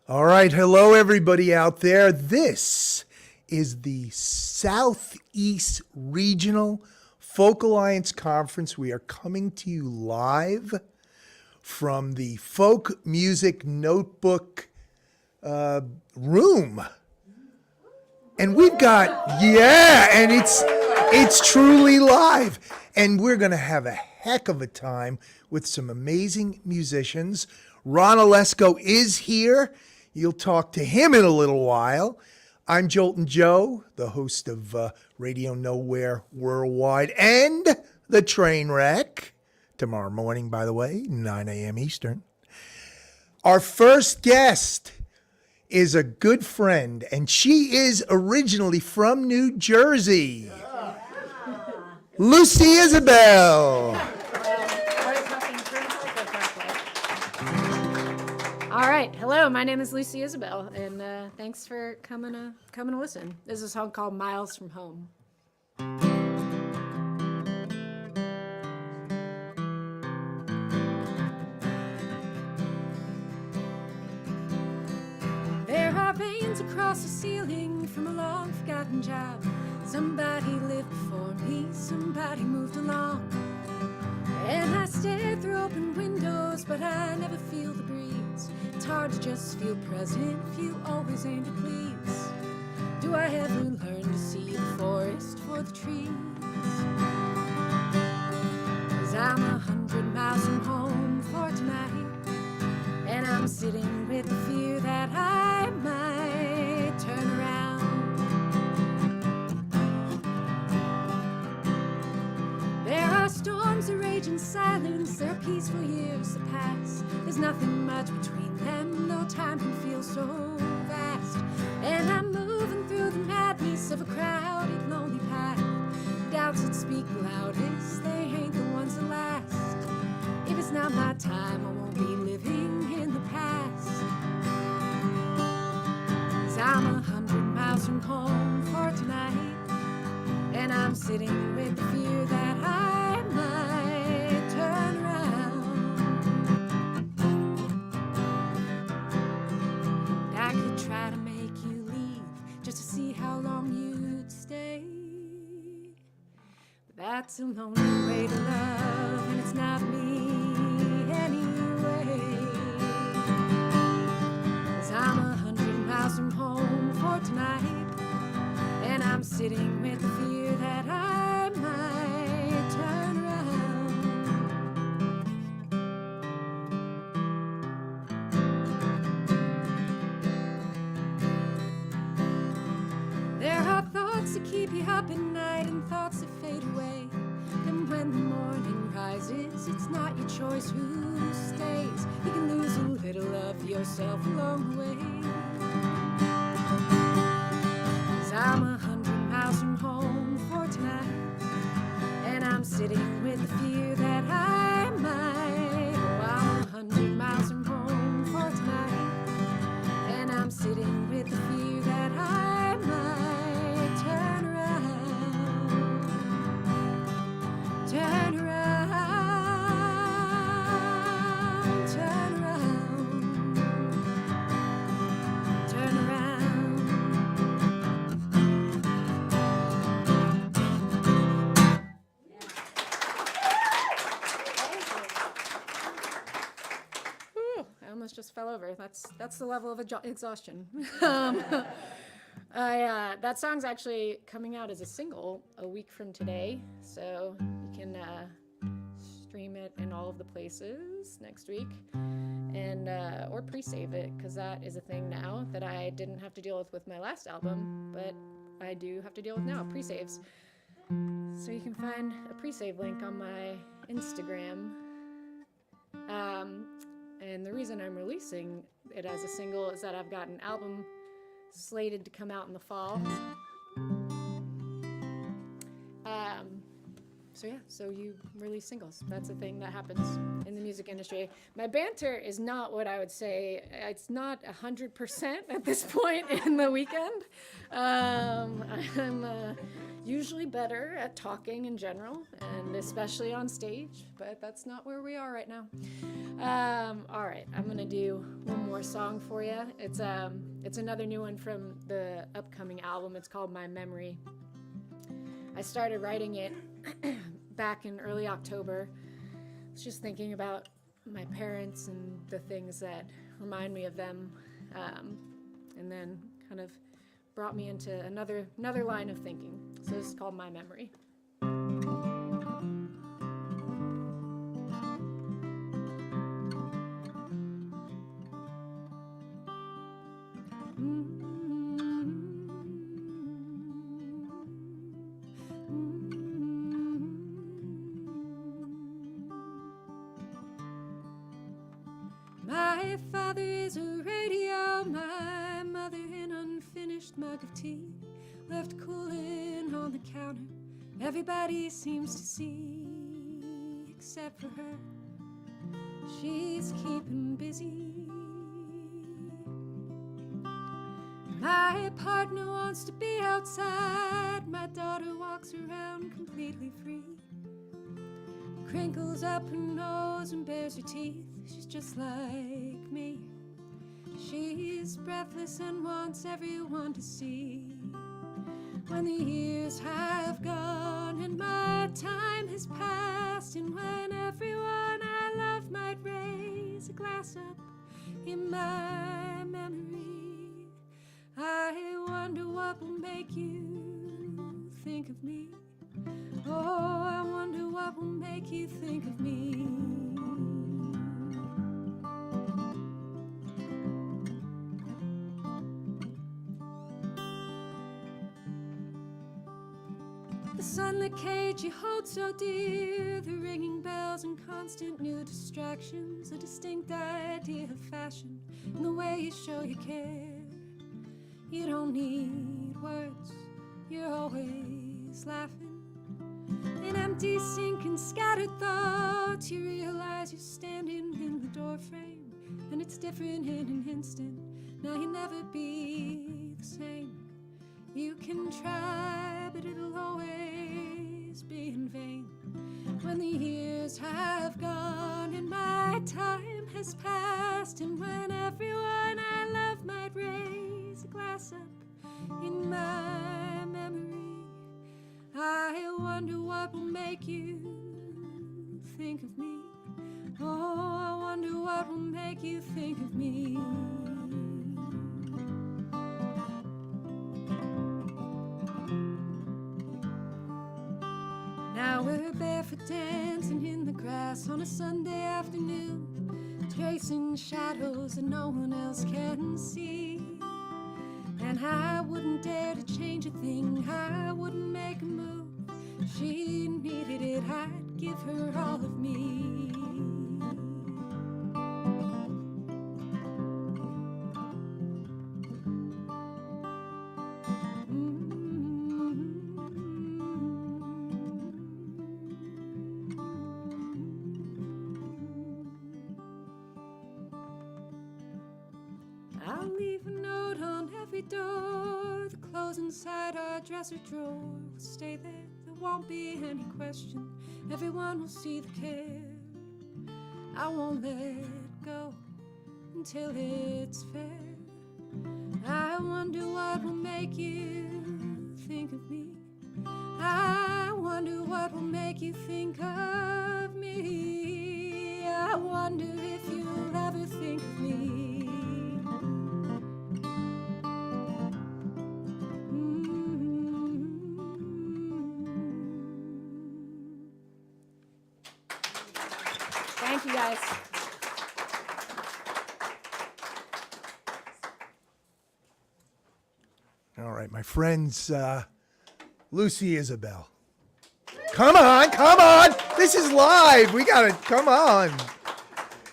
All right, hello everybody out there. This is the Southeast Regional Folk Alliance Conference. We are coming to you live from the Folk Music Notebook room. And we've got, and it's truly live. And we're going to have a heck of a time with some amazing musicians. Ron Olesko is here. You'll talk to him in a little while. I'm Joltin Joe, the host of Radio Nowhere Worldwide and The Train Wreck. Tomorrow morning, by the way, 9 a.m. Eastern. Our first guest is a good friend, and she is originally from New Jersey. Lucy Isabell. All right, hello, my name is Lucy Isabell, and thanks for coming to listen. This is a song called Miles from Home. There are veins across the ceiling from a long forgotten job. Somebody lived before me, somebody moved along. And I stare through open windows, but I never feel the breeze. It's hard to just feel present if you always aim to please. Do I ever learn to see the forest for the trees? 'Cause I'm 100 miles from home for tonight, and I'm sitting with the fear that I might turn around. There are storms that rage in silence, there are peaceful years that pass. There's nothing much between them, no time can feel so vast. And I'm moving through the madness of a crowded, lonely path. Doubts that speak loudest, they ain't the ones that last. If it's not my time, I won't be living in the past. 'Cause I'm 100 miles from home for tonight, and I'm sitting with the fear that I might turn around. I could try to make you leave just to see how long you'd stay. But that's a lonely way to love, and it's not me anyway. 'Cause I'm 100 miles from home for tonight, and I'm sitting with the fear that I might turn around. There are thoughts that keep you up at night and thoughts that fade away. And when the morning rises, it's not your choice who stays. You can lose a little of yourself along the way. I'm 100 miles from home for tonight, and I'm sitting with the fear that I might. Oh, I'm 100 miles from home for tonight, and I'm sitting with the fear that I might turn around, turn around, turn around, turn around. Just fell over. That's the level of exhaustion. That song's actually coming out as a single a week from today, so you can stream it in all of the places next week, and or pre-save it, because that is a thing now that I didn't have to deal with my last album, but I do have to deal with now, pre-saves. So you can find a pre-save link on my Instagram. And the reason I'm releasing it as a single is that I've got an album slated to come out in the fall. So so you release singles. That's a thing that happens in the music industry. My banter is not what I would say. It's not 100% at this point in the weekend. I'm usually better at talking in general, and especially on stage, but that's not where we are right now. All right, I'm gonna do one more song for you. It's another new one from the upcoming album. It's called My Memory. I started writing it back in early October. I was just thinking about my parents and the things that remind me of them, and then kind of brought me into another line of thinking. So this is called My Memory. My father is a radio, my mother an unfinished mug of tea, left cooling on the counter. Everybody seems to see, except for her. She's keeping busy. My partner wants to be outside. My daughter walks around completely free. Crinkles up her nose and bares her teeth. She's just like me. She's breathless and wants everyone to see. When the years have gone and my time has passed, and when everyone I love might raise a glass up in my memory, I wonder what will make you think of me. Oh, I wonder what will make you think of me. The sunlit cage you hold so dear, the ringing bells and constant new distractions, a distinct idea of fashion, and the way you show you care. You don't need words, you're always laughing. In empty sink and scattered thoughts, you realize you're standing in the doorframe, and it's different in an instant. Now you'll never be the same. You can try, but it'll always be in vain. When the years have gone and my time has passed, and when everyone I love might raise a glass up in my memory, I wonder what will make you think of me. Oh, I wonder what will make you think of me. Now we're barefoot dancing in the grass on a Sunday afternoon, chasing shadows that no one else can see. And I wouldn't dare to change a thing, I wouldn't make a move. If she needed it, I'd give her all of me. I'll leave a note on every door. The clothes inside our dresser drawer will stay there. There won't be any question. Everyone will see the care. I won't let go until it's fair. I wonder what will make you think of me. I wonder what will make you think of me. I wonder if you'll ever think of me. Thank you, guys. All right, my friends, Lucy Isabell. Come on, come on. This is live. We got to, come on.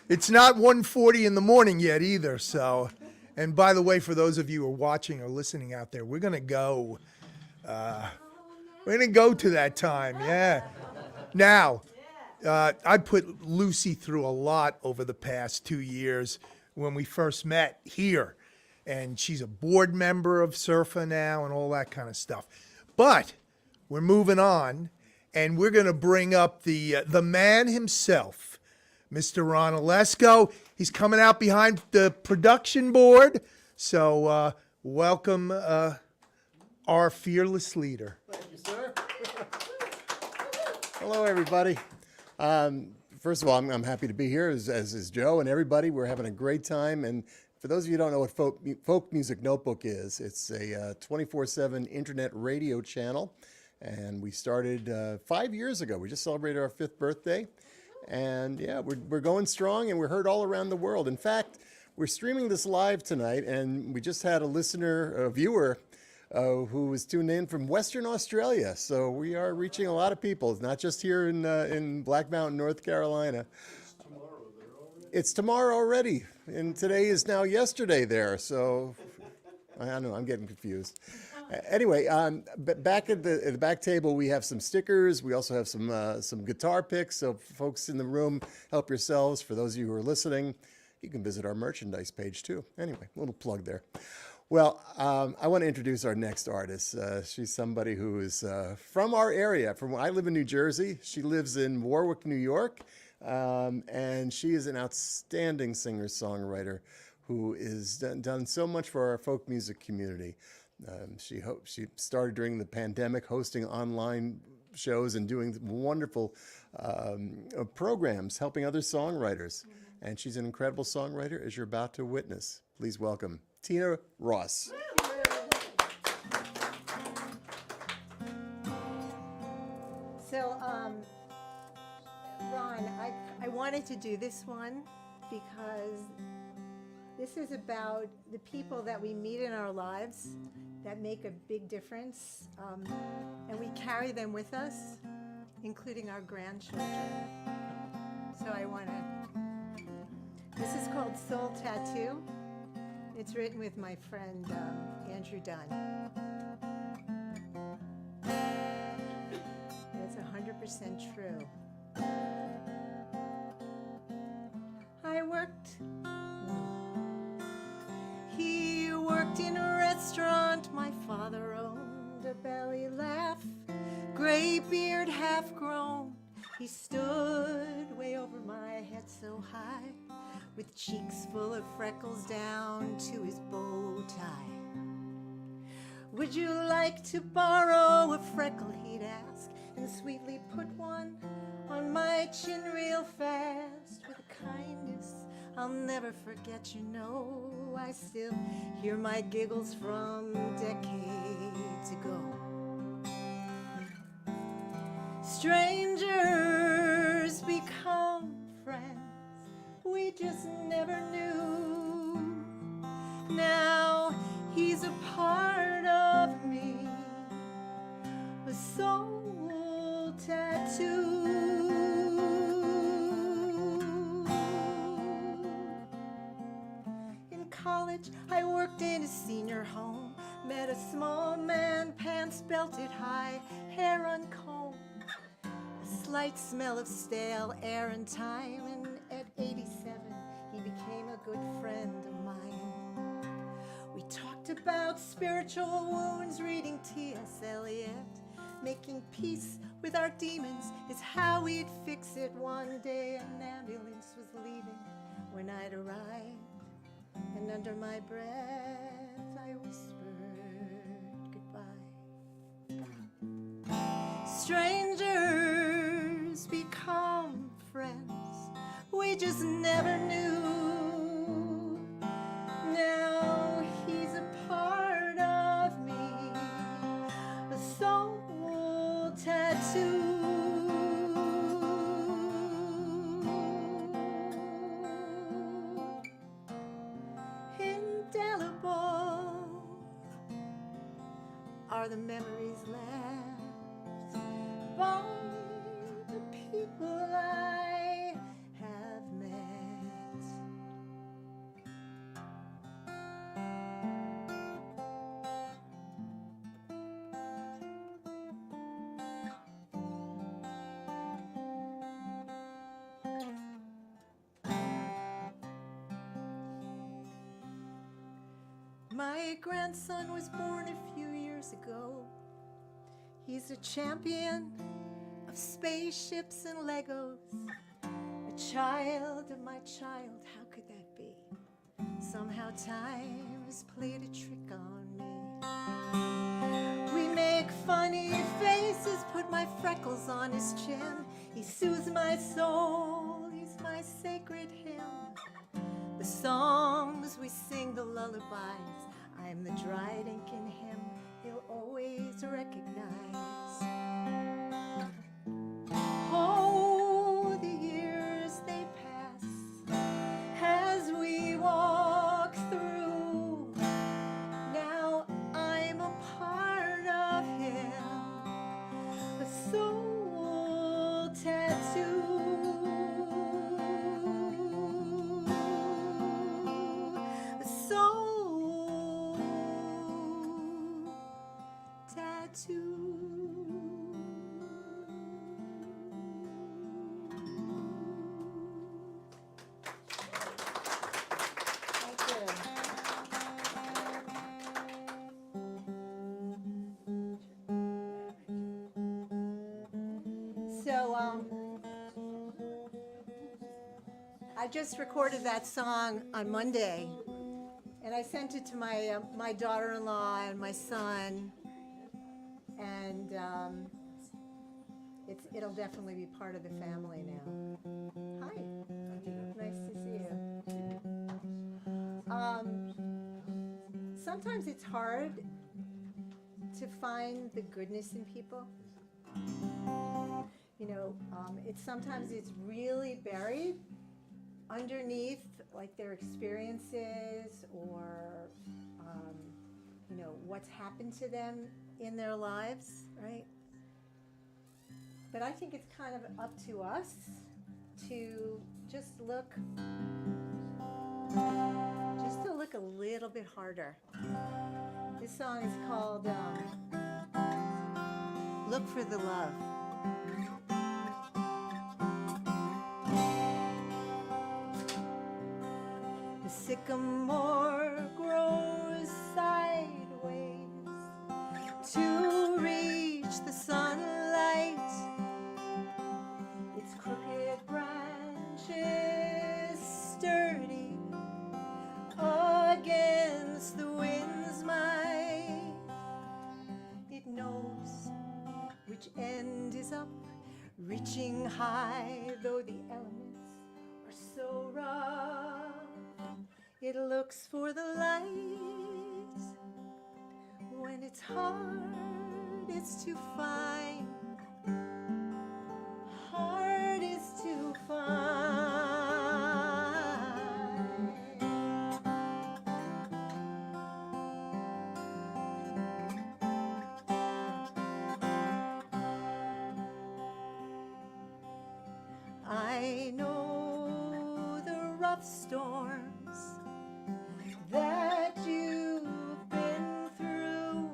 It's not 1:40 in the morning yet either, so. And by the way, for those of you who are watching or listening out there, we're going to go to that time, yeah. Now, I put Lucy through a lot over the past 2 years when we first met here. And she's a board member of SERFA now and all that kind of stuff. But we're moving on, and we're going to bring up the man himself, Mr. Ron Olesko. He's coming out behind the production board. So welcome our fearless leader. Thank you, sir. Hello, everybody. First of all, I'm happy to be here, as is Joe and everybody. We're having a great time. And for those of you who don't know what Folk Music Notebook is, it's a 24/7 internet radio channel. And we started 5 years ago. We just celebrated our 5th birthday. And yeah, we're going strong, and we're heard all around the world. In fact, we're streaming this live tonight, and we just had a viewer, who was tuned in from Western Australia. So we are reaching a lot of people. It's not just here in Black Mountain, North Carolina. It's tomorrow already, and today is now yesterday there. So I don't know, I'm getting confused. Anyway, back at the back table, we have some stickers. We also have some guitar picks. So folks in the room, help yourselves. For those of you who are listening, you can visit our merchandise page too. Anyway, a little plug there. Well, I want to introduce our next artist. She's somebody who is from our area. I live in New Jersey. She lives in Warwick, New York, and she is an outstanding singer-songwriter who has done so much for our folk music community. She started during the pandemic hosting online shows and doing wonderful programs helping other songwriters. And she's an incredible songwriter, as you're about to witness. Please welcome Tina Ross. So, Ron, I wanted to do this one because this is about the people that we meet in our lives that make a big difference, and we carry them with us, including our grandchildren. So this is called Soul Tattoo. It's written with my friend Andrew Dunn. And it's 100% true. He worked in a restaurant my father owned, a belly laugh, gray beard half grown. He stood way over my head so high, with cheeks full of freckles down to his bow tie. Would you like to borrow a freckle, he'd ask, and sweetly put one on my chin real fast. With a kindness I'll never forget, you know, I still hear my giggles from decades ago. Strangers become friends we just never knew. Now he's a part of me, a soul tattoo. In college, I worked in a senior home, met a small man, pants belted high, hair uncombed, a slight smell of stale air and time, and at 87, he became a good friend of mine. We talked about spiritual wounds, reading T.S. Eliot. Making peace with our demons is how we'd fix it. One day an ambulance was leaving when I'd arrived, and under my breath I whispered goodbye. Strangers become friends we just never knew. Now he's a part of me, a soul tattoo. Indelible are the memories left by the people I have met. My grandson was born a few years ago. He's a champion of spaceships and Legos. A child of my child, how could that be? Somehow time has played a trick on me. We make funny faces, put my freckles on his chin. He soothes my soul, he's my sacred hymn. The songs we sing, the lullabies, I'm the dried ink in him, he'll always recognize. Oh, the years they pass as we walk through. Now I'm a part of him, a soul tattoo. A soul tattoo. So, I just recorded that song on Monday, and I sent it to my my daughter-in-law and my son, and it'll definitely be part of the family now. Hi, nice to see you. Sometimes it's hard to find the goodness in people. You know, sometimes it's really buried underneath, like their experiences or, you know, what's happened to them in their lives, right? But I think it's kind of up to us to just look a little bit harder. This song is called Look for the Love. The sycamore grows sideways to reach the sunlight. Its crooked branches sturdy against the wind's might. It knows which end is up, reaching high, though the elements are so rough. It looks for the light when it's hardest to find. Hardest to find. I know the rough storms that you've been through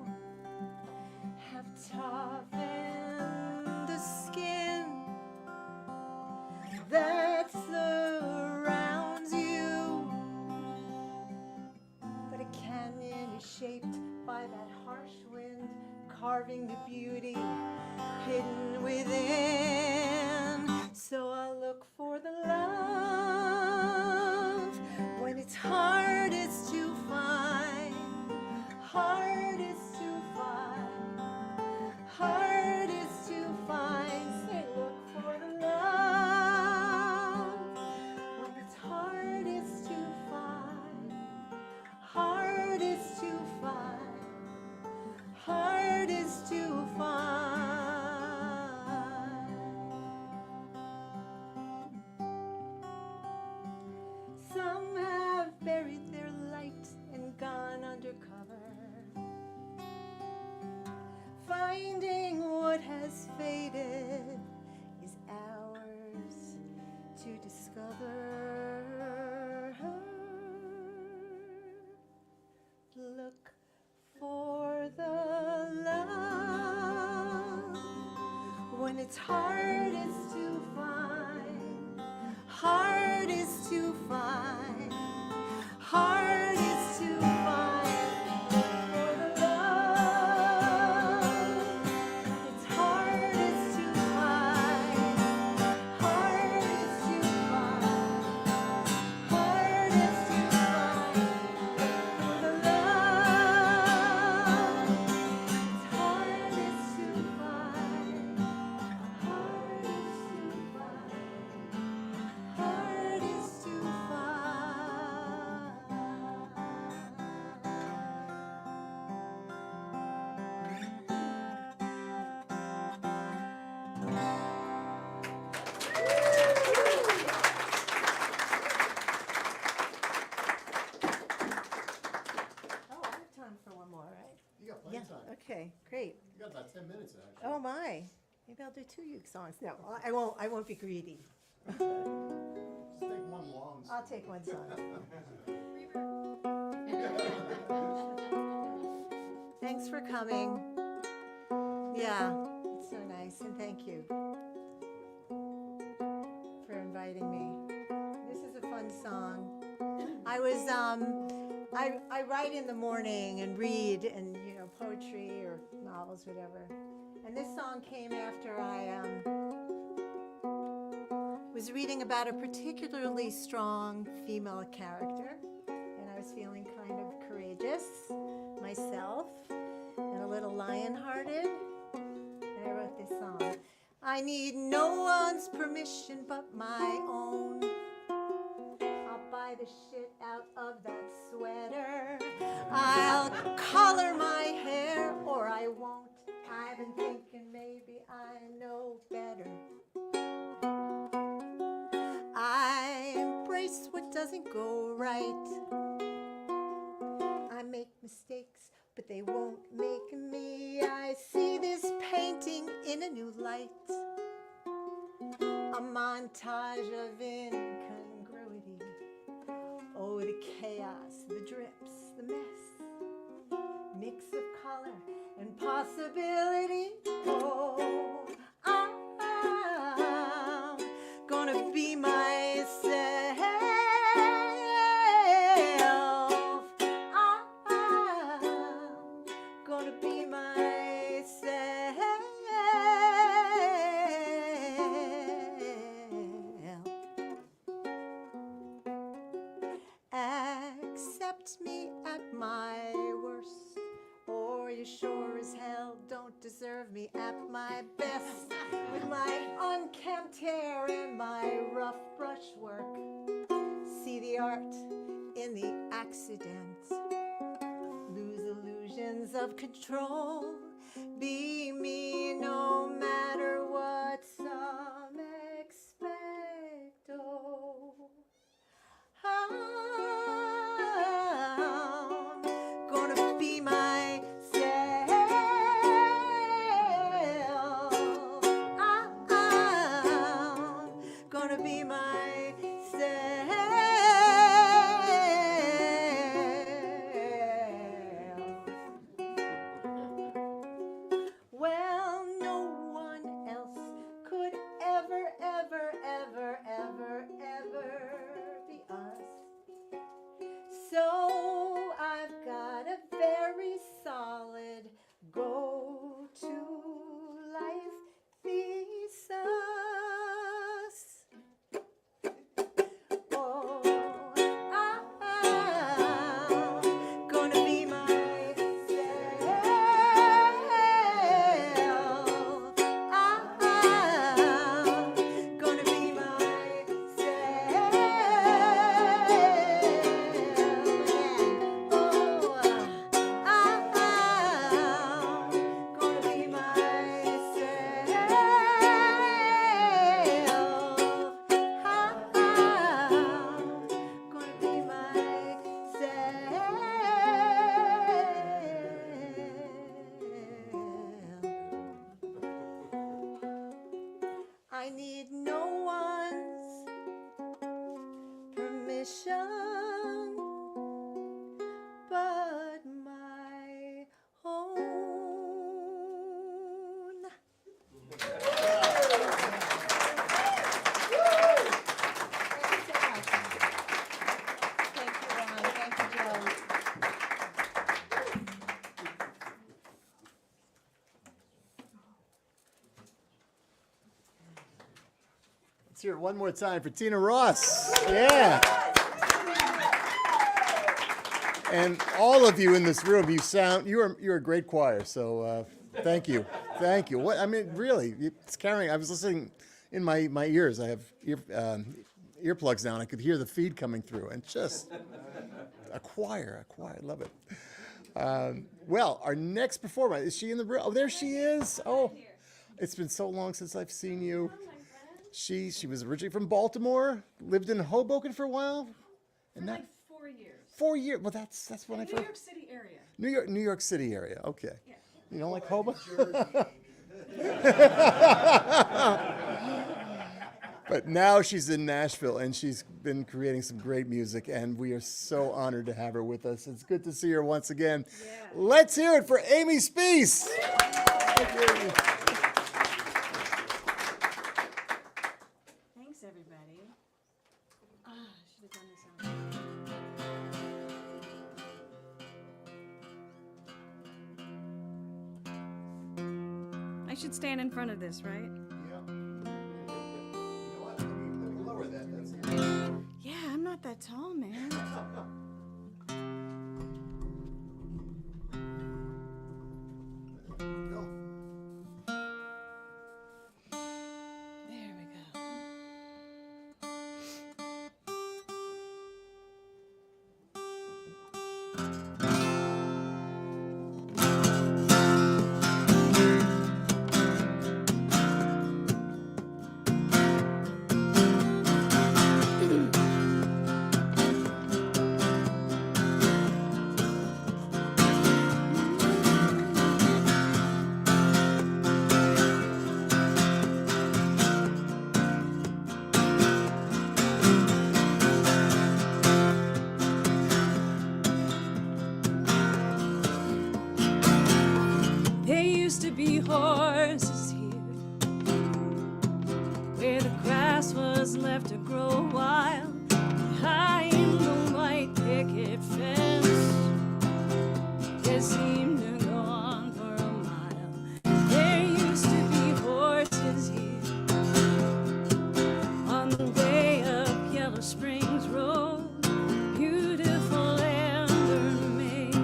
have toughened the skin that surrounds you. But a canyon is shaped by that harsh wind, carving the beauty hidden within. So I'll look for the love when it's hardest to find. Hardest to find. Hardest to find. Say, look for the love when it's hardest to find. Hardest to find. Hardest to find. Some have buried their light and gone undercover, finding what has faded is ours to discover. Look for the love when it's hardest to find. Hardest to find. Hardest to find. Okay, great. You got about 10 minutes, actually. Oh my, maybe I'll do 2 uke songs. No, I won't. I won't be greedy. Just take one long I'll take one song. Thanks for coming. Yeah, it's so nice, and thank you for inviting me. This is a fun song. I was I write in the morning and read and poetry or novels, whatever. And this song came after I was reading about a particularly strong female character, and I was feeling kind of courageous myself and a little lion-hearted, and I wrote this song. I need no one's permission but my own. I'll buy the shit out of that sweater. I'll color my hair or I won't. I've been thinking maybe I know better. I embrace what doesn't go right. I make mistakes, but they won't make me. I see this painting in a new light. A montage of incongruity. Oh, the chaos, the drips, the mess. Mix of color and possibility. Oh, I'm gonna be myself. I'm gonna be myself. Accept me at my worst, or you sure as hell don't deserve me at my best. With my unkempt hair and my rough brushwork, see the art in the accident. Lose illusions of control. Be me no matter what some expect. Oh, I'm gonna be myself. I'm gonna be myself. Well, no one else could ever, ever, ever, ever, ever be us. So I've got a very solid go-to life thesis. Oh, I'm gonna be myself. I'm gonna be myself. Oh, I'm gonna be myself. Gonna be myself. I need no one's permission but my own. Thank you, Ron. Thank you, Joe. Let's hear it one more time for Tina Ross. Yeah. And all of you in this room, you're a great choir. So thank you, thank you. What I mean, really, it's carrying. I was listening in my ears. I have earplugs now, and I could hear the feed coming through, and just a choir. I love it. Well, our next performer, is she in the room? Oh, there she is. Oh, it's been so long since I've seen you. She was originally from Baltimore, lived in Hoboken for a while, and For that like 4 years. 4 years. Well, that's when I New first. York City area. New York City area. Okay. Yeah. You don't like hobo? But now she's in Nashville, and she's been creating some great music, and we are so honored to have her with us. It's good to see her once again. Yeah. Let's hear it for Amy Speace. Thanks, everybody. I should have done this on. I should stand in front of this, right? Yeah, I'm not that tall, man. There we go. There used to be horses here, where the grass was left to grow wild, behind the white picket fence. It seemed to go on for a mile. There used to be horses here, on the way up Yellow Springs Road, beautiful lantern maze,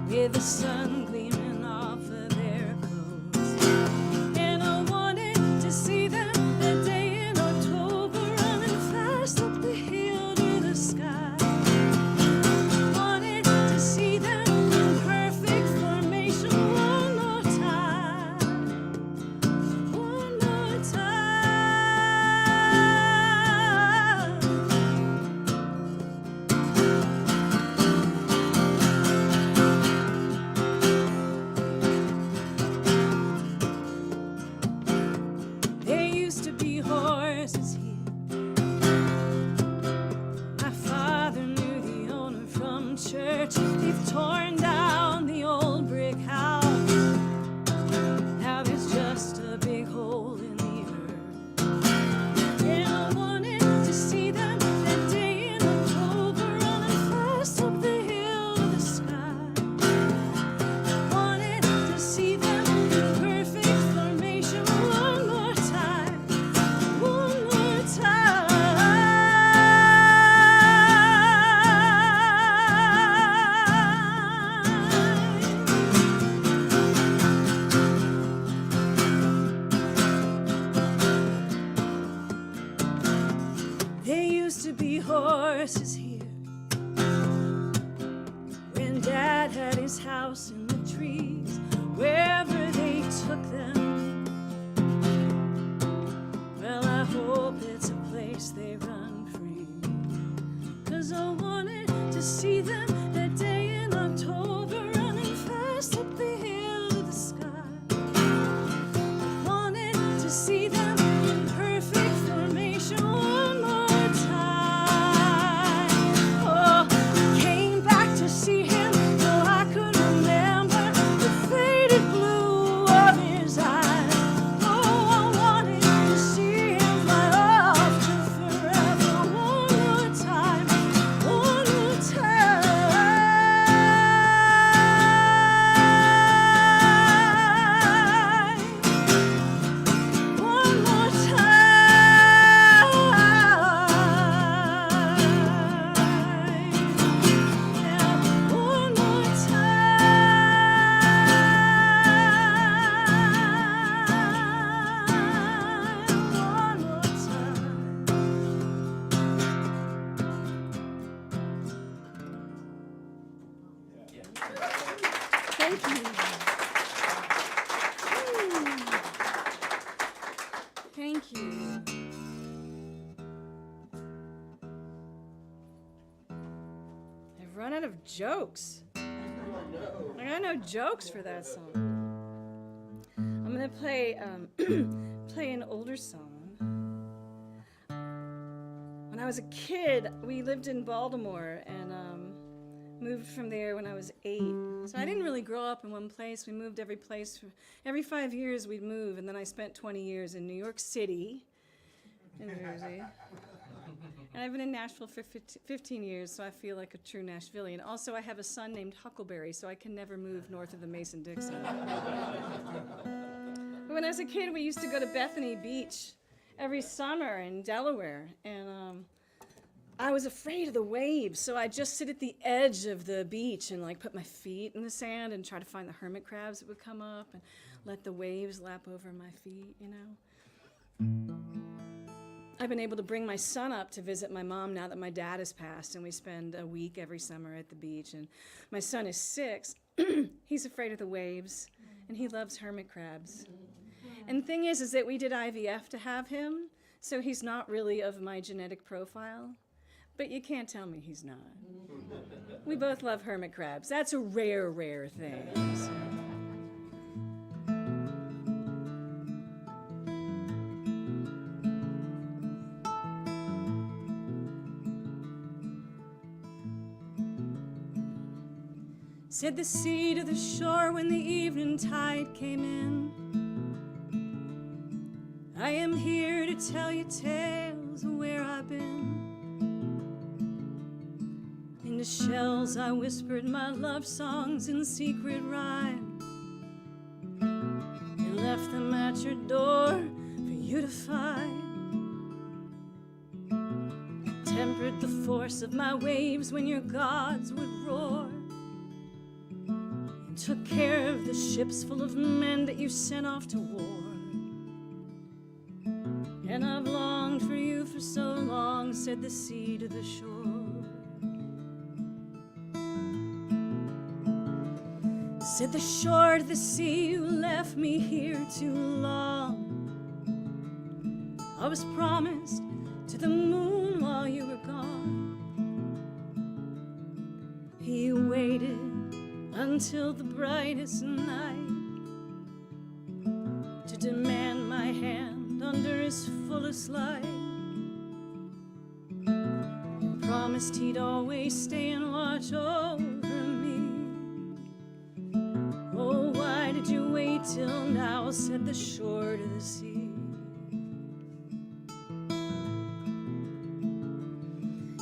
with the sun gleaming off of their clothes. And I wanted to see them that day in October, running fast up the hill to the sky. Wanted to see them in perfect formation one more time. One more time. There used to be horses here. My father knew the owner from church. They've torn down the old brick house. Now there's just a big hole in the earth. And I wanted to see them that day in October, running fast up the hill to the sky. Wanted to see them in perfect formation one more time. One more time. There used to be horses here when Dad had his house in the trees, wherever they took them. Well, I hope it's a place they run free, 'cause I wanted to see them that day in October, running fast up the hill to the sky. Wanted to see them in perfect formation one more time. Oh, came back to see him, though I could remember the faded blue of his eyes. Oh, I wanted to see him fly off to forever one more time. One more time. One more time. Yeah, one more time. One more time. Thank you. Thank you. I've run out of jokes. I got no jokes for that song. I'm gonna play play an older song. When I was a kid, we lived in Baltimore and moved from there when I was 8. So I didn't really grow up in one place. We moved every place. Every 5 years we'd move, and then I spent 20 years in New York City, in Jersey. And I've been in Nashville for 15 years, so I feel like a true Nashvilleian. Also, I have a son named Huckleberry, so I can never move north of the Mason-Dixon. But when I was a kid, we used to go to Bethany Beach every summer in Delaware, and I was afraid of the waves, so I'd just sit at the edge of the beach and like put my feet in the sand and try to find the hermit crabs that would come up and let the waves lap over my feet, you know. I've been able to bring my son up to visit my mom now that my dad has passed, and we spend a week every summer at the beach. And my son is 6. He's afraid of the waves, and he loves hermit crabs. And the thing is that we did IVF to have him, so he's not really of my genetic profile. But you can't tell me he's not. We both love hermit crabs. That's a rare, rare thing. So. Said the sea to the shore when the evening tide came in. I am here to tell you tales of where I've been. In the shells I whispered my love songs in secret rhyme, and left them at your door for you to find. Tempered the force of my waves when your gods would roar, and took care of the ships full of men that you sent off to war. And I've longed for you for so long, said the sea to the shore. Said the shore to the sea, you left me here too long. I was promised to the moon while you were gone. He waited until the brightest night to demand my hand under his fullest light, and promised he'd always stay and watch over me. Oh, why did you wait till now, said the shore to the sea.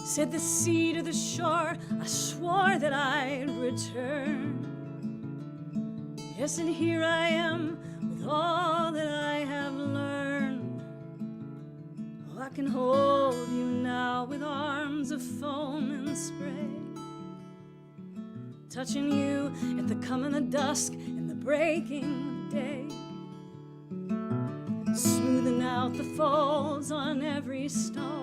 Said the sea to the shore, I swore that I'd return. Yes, and here I am with all that I have learned. Oh, I can hold you now with arms of foam and spray, touching you at the coming of dusk and the breaking of day, smoothing out the folds on every stone.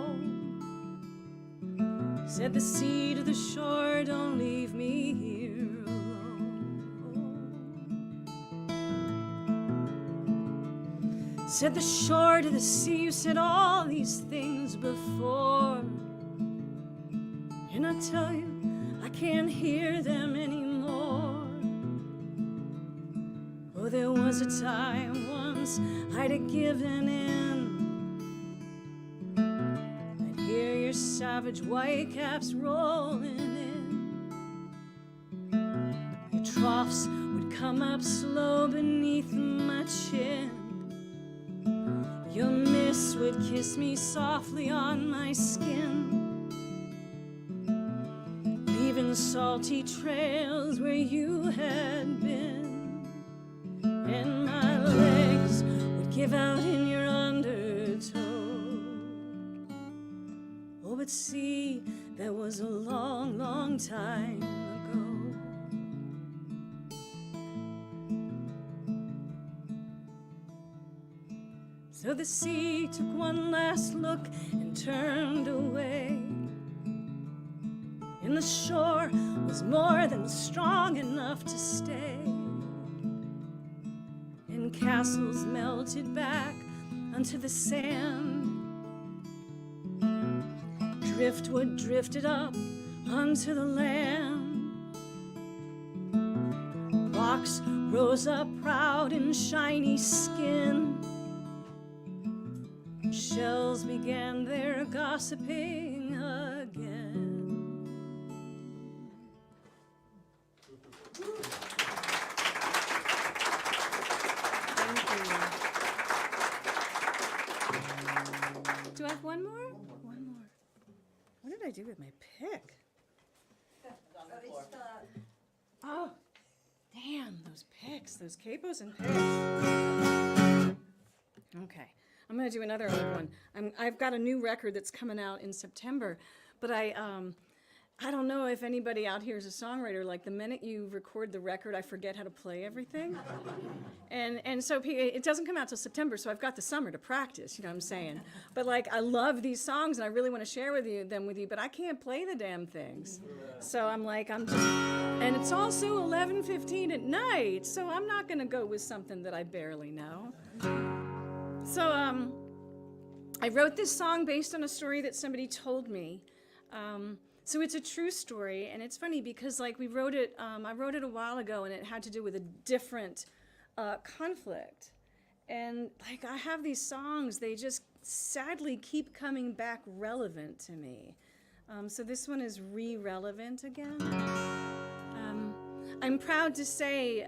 Said the sea to the shore, don't leave me here alone. Said the shore to the sea, you said all these things before, and I tell you, I can't hear them anymore. Oh, there was a time once I'd have given in. I'd hear your savage white caps rolling in. Your troughs would come up slow beneath my chin. Your mist would kiss me softly on my skin, leaving salty trails where you had been, and my legs would give out in your undertow. Oh, but see, that was a long, long time ago. So the sea took one last look and turned away, and the shore was more than strong enough to stay, and castles melted back onto the sand. Driftwood drifted up onto the land, fox rose up proud and shiny skin. Shells began their gossiping again. Do I have one more? One more. What did I do with my pick? Oh, damn, those picks, those capos and picks. Okay, I'm gonna do another old one. I've got a new record that's coming out in September, but I don't know if anybody out here is a songwriter. Like, the minute you record the record, I forget how to play everything. And so it doesn't come out till September, so I've got the summer to practice, you know what I'm saying? But like, I love these songs and I really want to share them with you, but I can't play the damn things. So I'm like, and it's also 11:15 at night, so I'm not gonna go with something that I barely know. So I wrote this song based on a story that somebody told me. So it's a true story, and it's funny because like I wrote it a while ago, and it had to do with a different conflict. And like, I have these songs, they just sadly keep coming back relevant to me. So this one is re-relevant again. I'm proud to say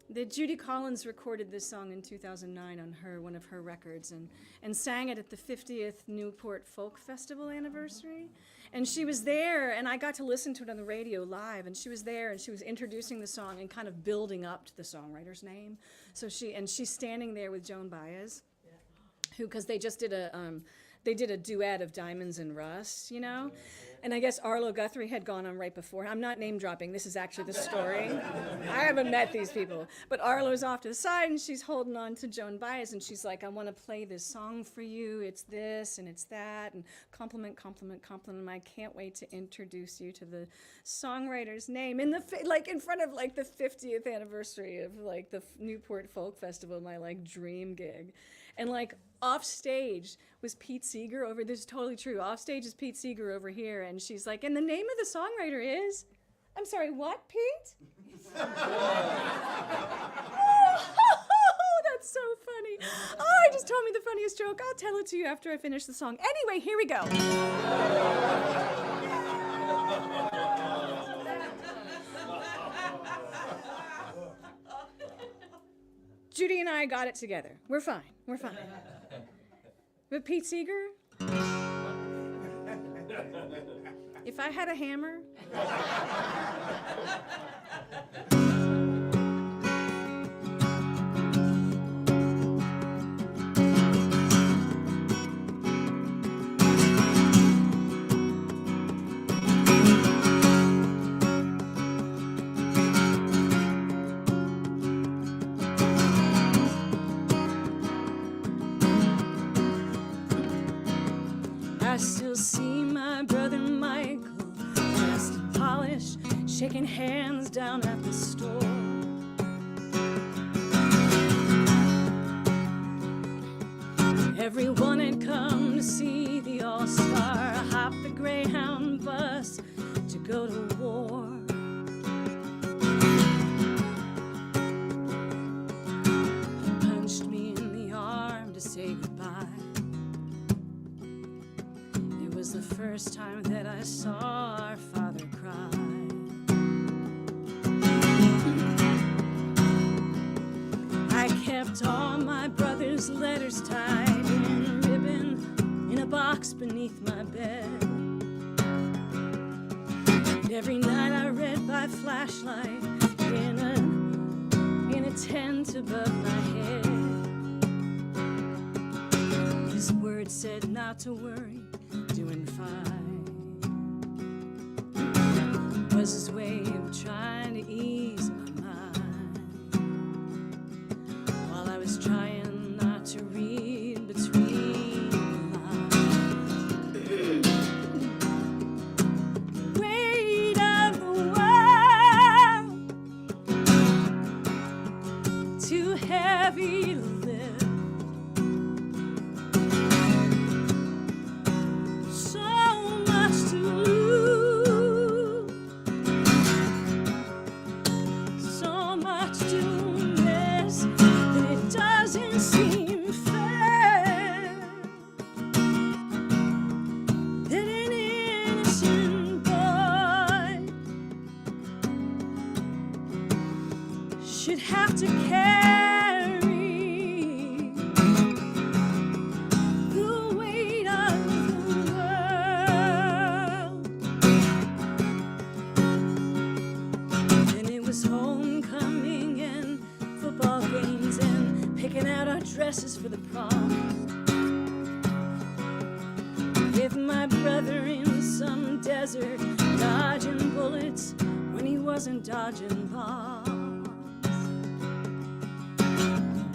that Judy Collins recorded this song in 2009 on one of her records, and sang it at the 50th Newport Folk Festival anniversary. And she was there, and I got to listen to it on the radio live, and she was there, and she was introducing the song and kind of building up to the songwriter's name. So she's standing there with Joan Baez, because they just did a duet of Diamonds and Rust, you know? And I guess Arlo Guthrie had gone on right before. I'm not name dropping, this is actually the story. I haven't met these people. But Arlo's off to the side, and she's holding on to Joan Baez, and she's like, I want to play this song for you, it's this and it's that, and compliment, compliment, compliment. I can't wait to introduce you to the songwriter's name in front of like the 50th anniversary of like the Newport Folk Festival, my like dream gig. And like, off stage was Pete Seeger over, this is totally true, off stage is Pete Seeger over here, and she's like, and the name of the songwriter is, I'm sorry, what, Pete? Oh, that's so funny. Oh, he just told me the funniest joke. I'll tell it to you after I finish the song. Anyway, here we go. Judy and I got it together. We're fine. We're fine. But Pete Seeger, if I had a hammer, I still see my brother Michael, dressed and polished, shaking hands down at the store. Everyone had come to see the All-Star, hop the Greyhound bus to go to war. He punched me in the arm to say goodbye. It was the first time that I saw our father cry. I kept all my brother's letters tied in a ribbon in a box beneath my bed. And every night I read by flashlight in a tent above my head. His words said not to worry, doing fine, was his way of trying to ease my mind, while I was trying not to read between the lines. The weight of the world, too heavy to live. So should have to carry the weight of the world. And it was homecoming and football games and picking out our dresses for the prom. With my brother in some desert, dodging bullets when he wasn't dodging bombs.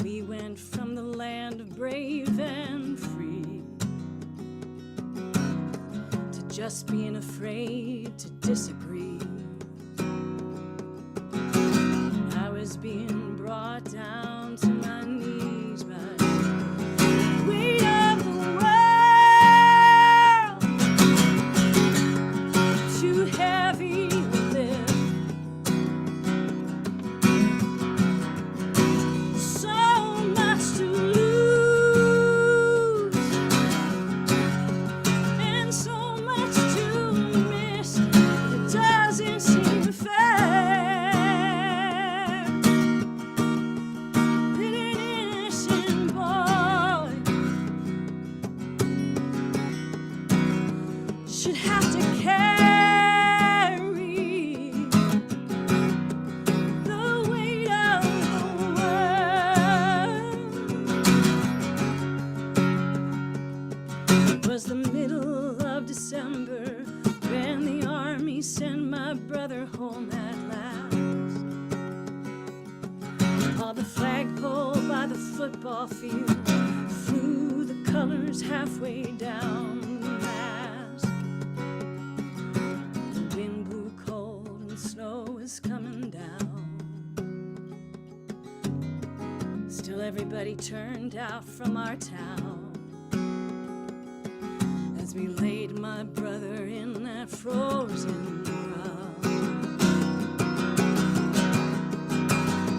We went from the land of brave and free to just being afraid to disagree. I was being brought down to my knees by the weight of the world, too heavy to lift, so much to lose, and so much to miss. It doesn't seem fair that an innocent boy should have to carry the weight of the world. It was the middle of December when the army sent my brother home at last. On the flagpole by the football field flew the colors halfway down the mast. The wind blew cold and snow was coming down. Still everybody turned out from our town as we laid my brother in that frozen ground.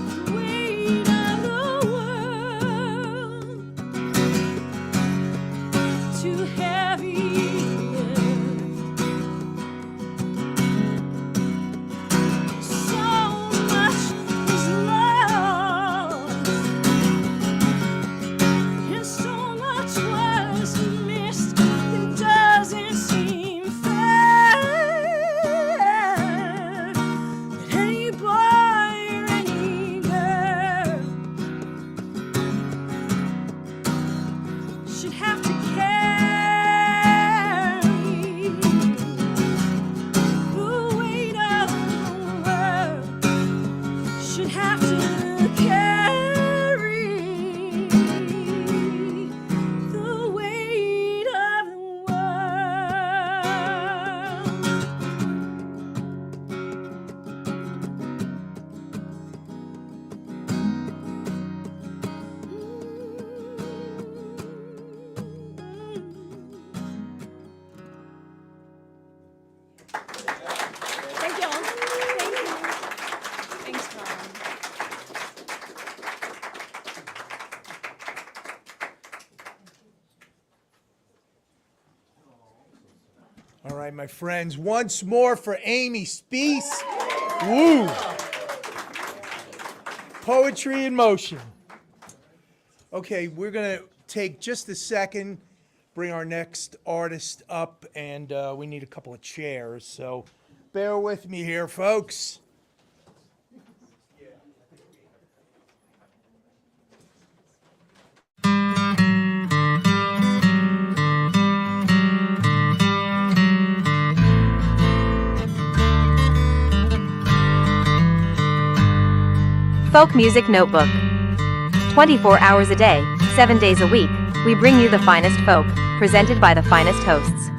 The weight of the world, too heavy to lift, so much was lost, and so much was missed. It doesn't seem fair that any boy or any girl should have to carry the weight of the world, should have to carry the weight of the Thank you all. Thank you. Thanks, Tom. All right, my friends, once more for Amy Speace. Woo! Poetry in motion. Okay, we're going to take just a second, bring our next artist up, and we need a couple of chairs, so bear with me here, folks. Folk Music Notebook. 24 hours a day, 7 days a week, we bring you the finest folk, presented by the finest hosts.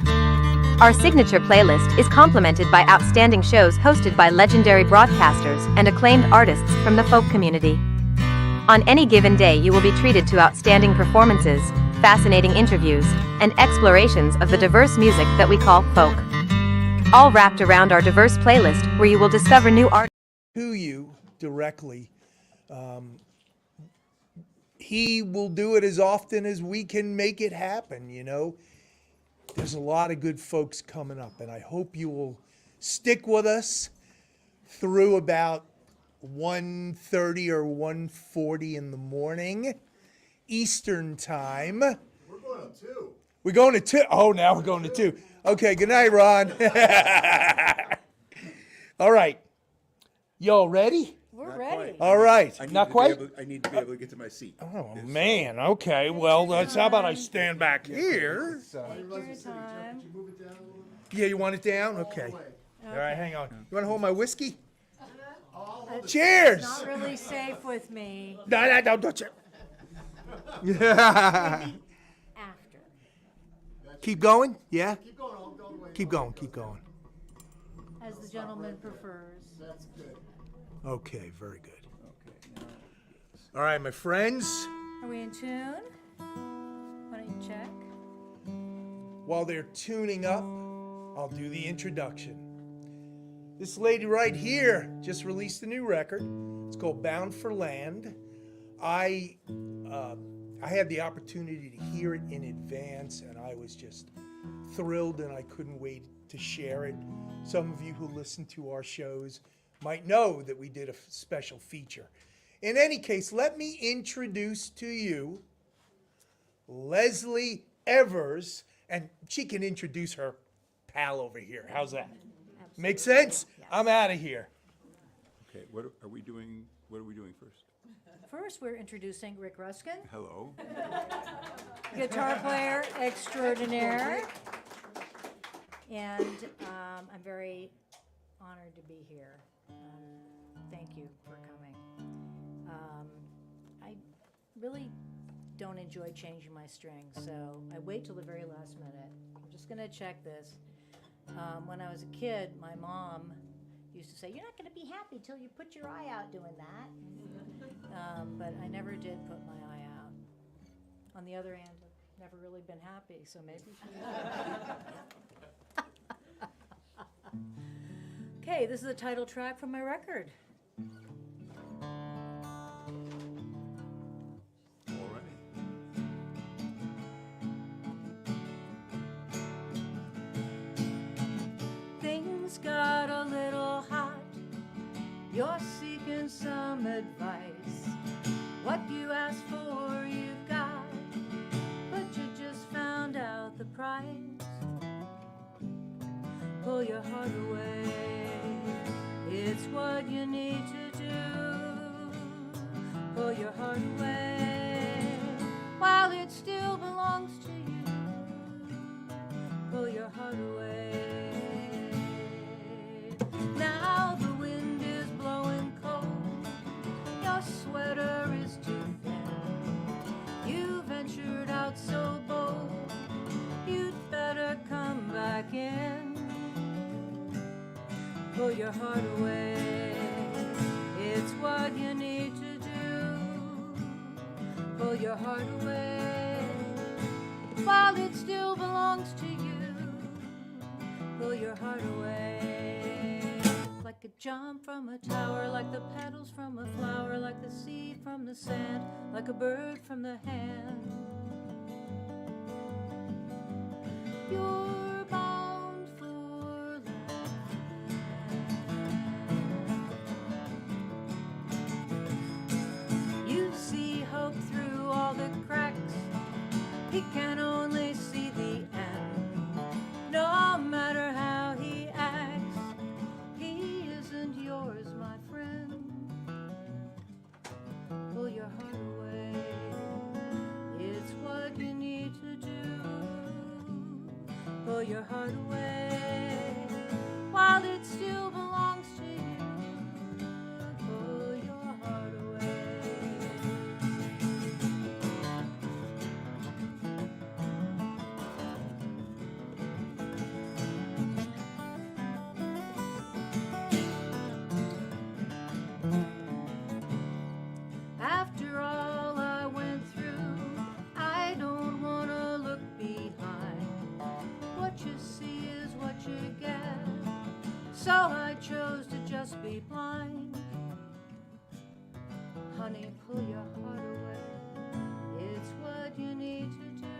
Our signature playlist is complemented by outstanding shows hosted by legendary broadcasters and acclaimed artists from the folk community. On any given day, you will be treated to outstanding performances, fascinating interviews, and explorations of the diverse music that we call folk. All wrapped around our diverse playlist, where you will discover new artists. To you directly. He will do it as often as we can make it happen, you know. There's a lot of good folks coming up, and I hope you will stick with us through about 1:30 or 1:40 in the morning, Eastern time. We're going on 2. We're going to 2. Oh, now we're going to 2. Okay, good night, Ron. All right. Y'all ready? We're ready. All right. I need Not to be quite? I need to be able to get to my seat. Oh, man. Okay. Well, how about I stand back here? Take your time. Yeah, you want it down? Okay. All right, hang on. You want to hold my whiskey? Cheers! Not really safe with me. No, don't you. After. Keep going? Yeah? Keep going, I'll go the way. Keep going, keep going. As the gentleman prefers. That's good. Okay, very good. All right, my friends, Are we in tune? Why don't you check? while they're tuning up, I'll do the introduction. This lady right here just released a new record. It's called Bound for Land. I had the opportunity to hear it in advance, and I was just thrilled, and I couldn't wait to share it. Some of you who listen to our shows might know that we did a special feature. In any case, let me introduce to you Leslie Evers, and she can introduce her pal over here. How's that? Make sense? I'm out of here. Okay, what are we doing? What are we doing first? First, we're introducing Rick Ruskin, Hello. guitar player extraordinaire. And I'm very honored to be here. Thank you for coming. I really don't enjoy changing my strings, so I wait till the very last minute. I'm just gonna check this. When I was a kid, my mom used to say, "You're not gonna be happy till you put your eye out doing that." But I never did put my eye out. On the other hand, I've never really been happy, so maybe. Okay, this is the title track from my record. All right. Things got a little hot. You're seeking some advice. What you asked for, you've got, but you just found out the price. Pull your heart away. It's what you need to do. Pull your heart away while it still belongs to you. Pull your heart away. Now the wind is blowing cold. Your sweater is too thin. You ventured out so bold. You'd better come back in. Pull your heart away. It's what you need to do. Pull your heart away while it still belongs to you. Pull your heart away. Like a jump from a tower, like the petals from a flower, like the seed from the sand, like a bird from the hand. You're bound for land. You see hope through all the cracks. He can only see the end. No matter how he acts, he isn't yours, my friend. Pull your heart away. It's what you need to do. Pull your heart away while it still belongs to you. Pull your heart away. After all I went through, I don't want to look behind. What you see is what you get. So I chose to just be blind. Honey, pull your heart away. It's what you need to do.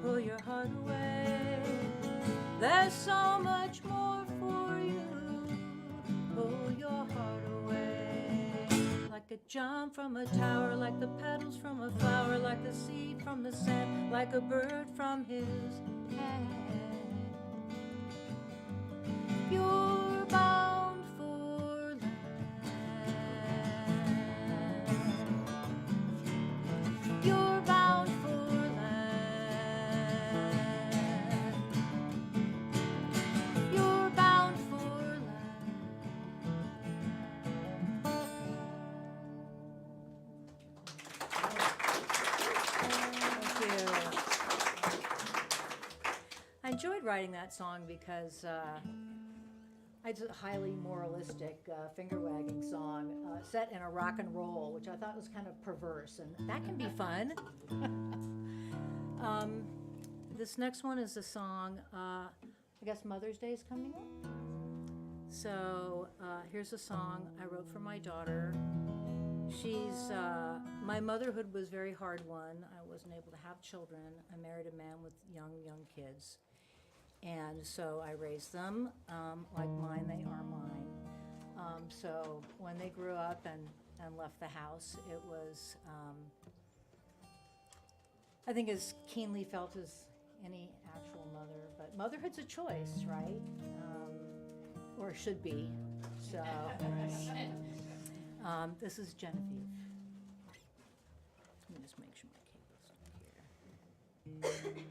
Pull your heart away. There's so much more for you. Pull your heart jump from a tower, like the petals from a flower, like the seed from the sand, like a bird from his hand. You're bound for land. You're bound for land. You're bound for land. Thank you. I enjoyed writing that song because it's a highly moralistic finger-wagging song set in a rock and roll, which I thought was kind of perverse, and that can be fun. This next one is a song, I guess Mother's Day is coming up. So here's a song I wrote for my daughter. My motherhood was a very hard one. I wasn't able to have children. I married a man with young kids. And so I raised them like mine, they are mine. So when they grew up and left the house, it was, I think, as keenly felt as any actual mother. But motherhood's a choice, right? Or should be. So this is Genevieve. Let me just make sure my cable's still here.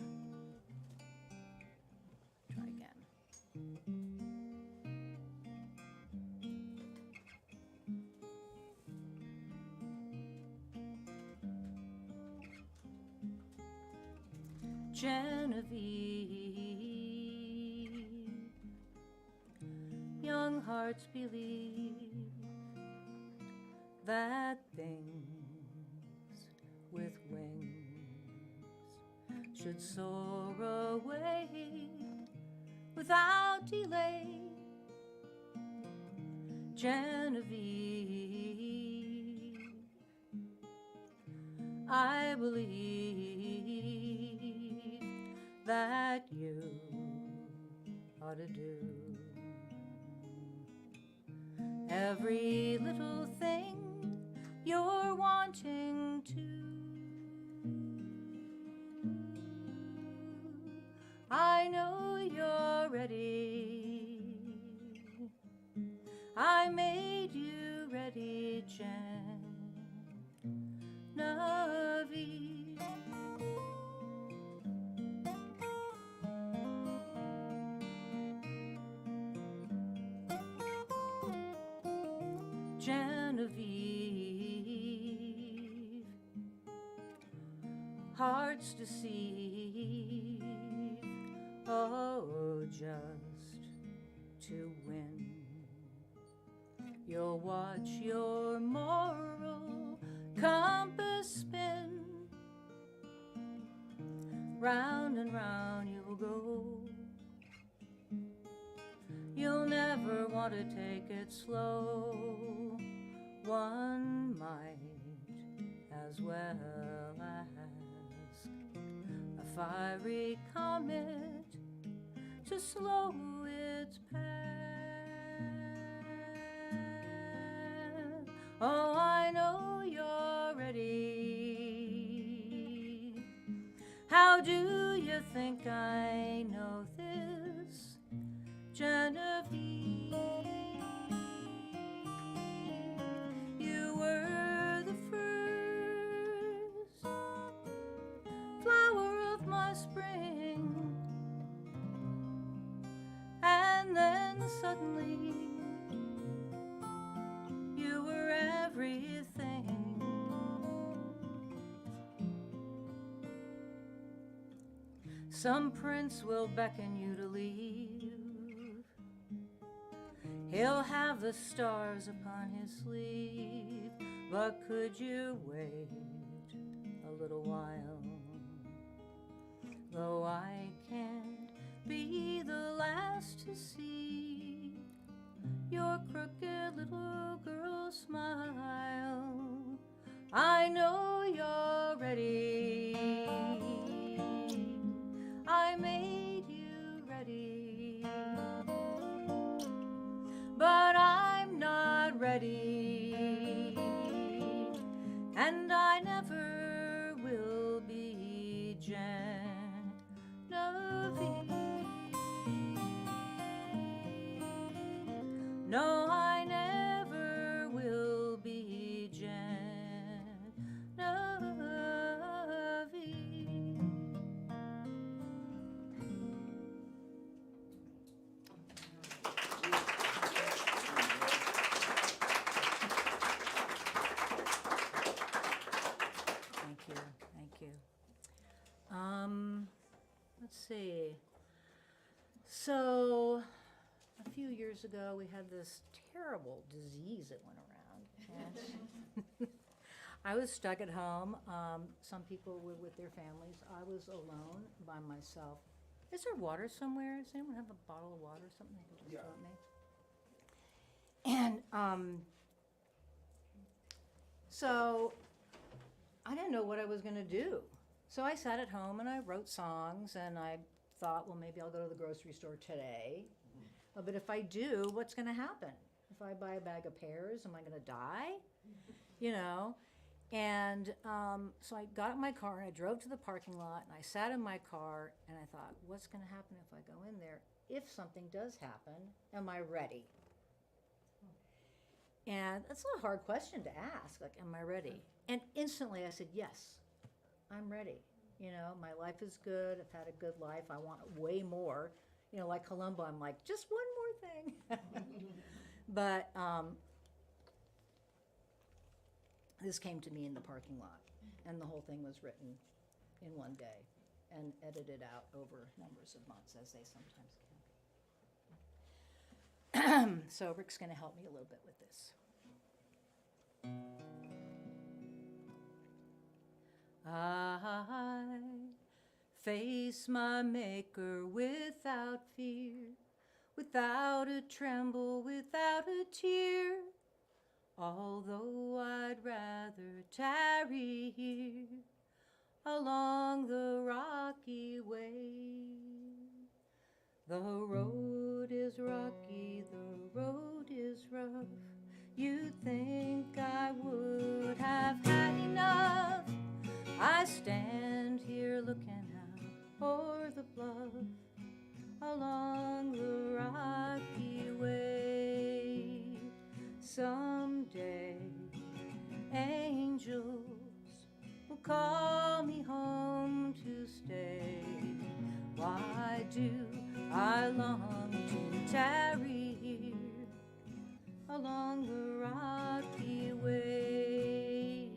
Try again. Genevieve, young hearts believe that things with wings should soar away without delay. Genevieve, I believe that you ought to do every little thing you're wanting to. I know you're ready. I made you ready, Genevieve. Genevieve, hearts deceive, oh, just to win. You'll watch your moral compass spin. Round and round you'll go. You'll never want to take it slow. One might as well ask a fiery comet to slow its path. Oh, I know you're ready. How do you think I know this, Genevieve? You were the first flower of my spring, and then suddenly you were everything. Some prince will beckon you to leave. He'll have the stars upon his sleeve. But could you wait a little while? Though I can't be the last to see your crooked little girl smile, I know you're ready. I made you ready, but I'm not ready. No, I never will be Genevieve. Thank you, thank you. Let's see. So, a few years ago, we had this terrible disease that went around. And I was stuck at home. Some people were with their families. I was alone by myself. Is there water somewhere? Does anyone have a bottle of water or something they can just throw at me? And so I didn't know what I was going to do. So I sat at home and I wrote songs, and I thought, well, maybe I'll go to the grocery store today. But if I do, what's going to happen? If I buy a bag of pears, am I going to die? You know? And so I got in my car and I drove to the parking lot and I sat in my car and I thought, what's going to happen if I go in there? If something does happen, am I ready? And that's a hard question to ask, like, am I ready? And instantly I said, yes, I'm ready. You know, my life is good. I've had a good life. I want way more. You know, like Columbo, I'm like, just one more thing. But this came to me in the parking lot, and the whole thing was written in one day and edited out over numbers of months, as they sometimes can. So Rick's going to help me a little bit with this. I face my maker without fear, without a tremble, without a tear. Although I'd rather tarry here along the rocky way. The road is rocky, the road is rough. You'd think I would have had enough. I stand here looking out o'er the bluff along the rocky way. Someday angels will call me home to stay. Why do I long to tarry here along the rocky way?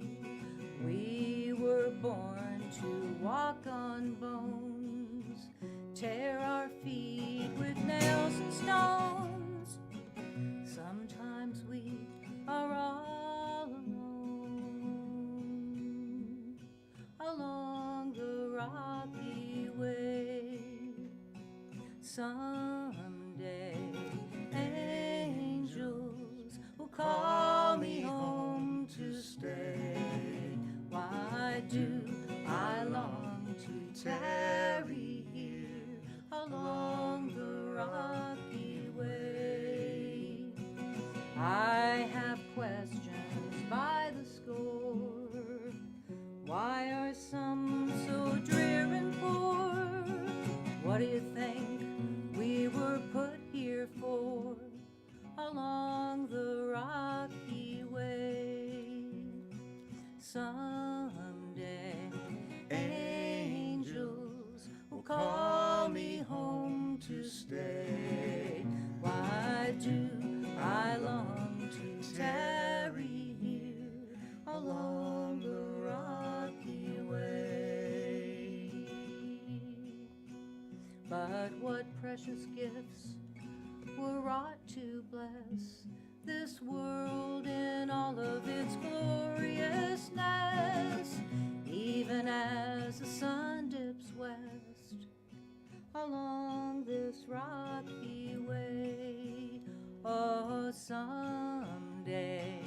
We were born to walk on bones, tear our feet with nails and stones. Sometimes we are all alone along the rocky way. Someday angels will call me home to stay. Why do I long to tarry here along the rocky way? I have questions by the score. Why are some so drear and poor? What do you think we were put here for along the rocky way? Someday angels will call me home to stay. Why do I long to tarry here along the rocky way? But what precious gifts were wrought to bless this world in all of its gloriousness, even as the sun dips west along this rocky way. Oh, someday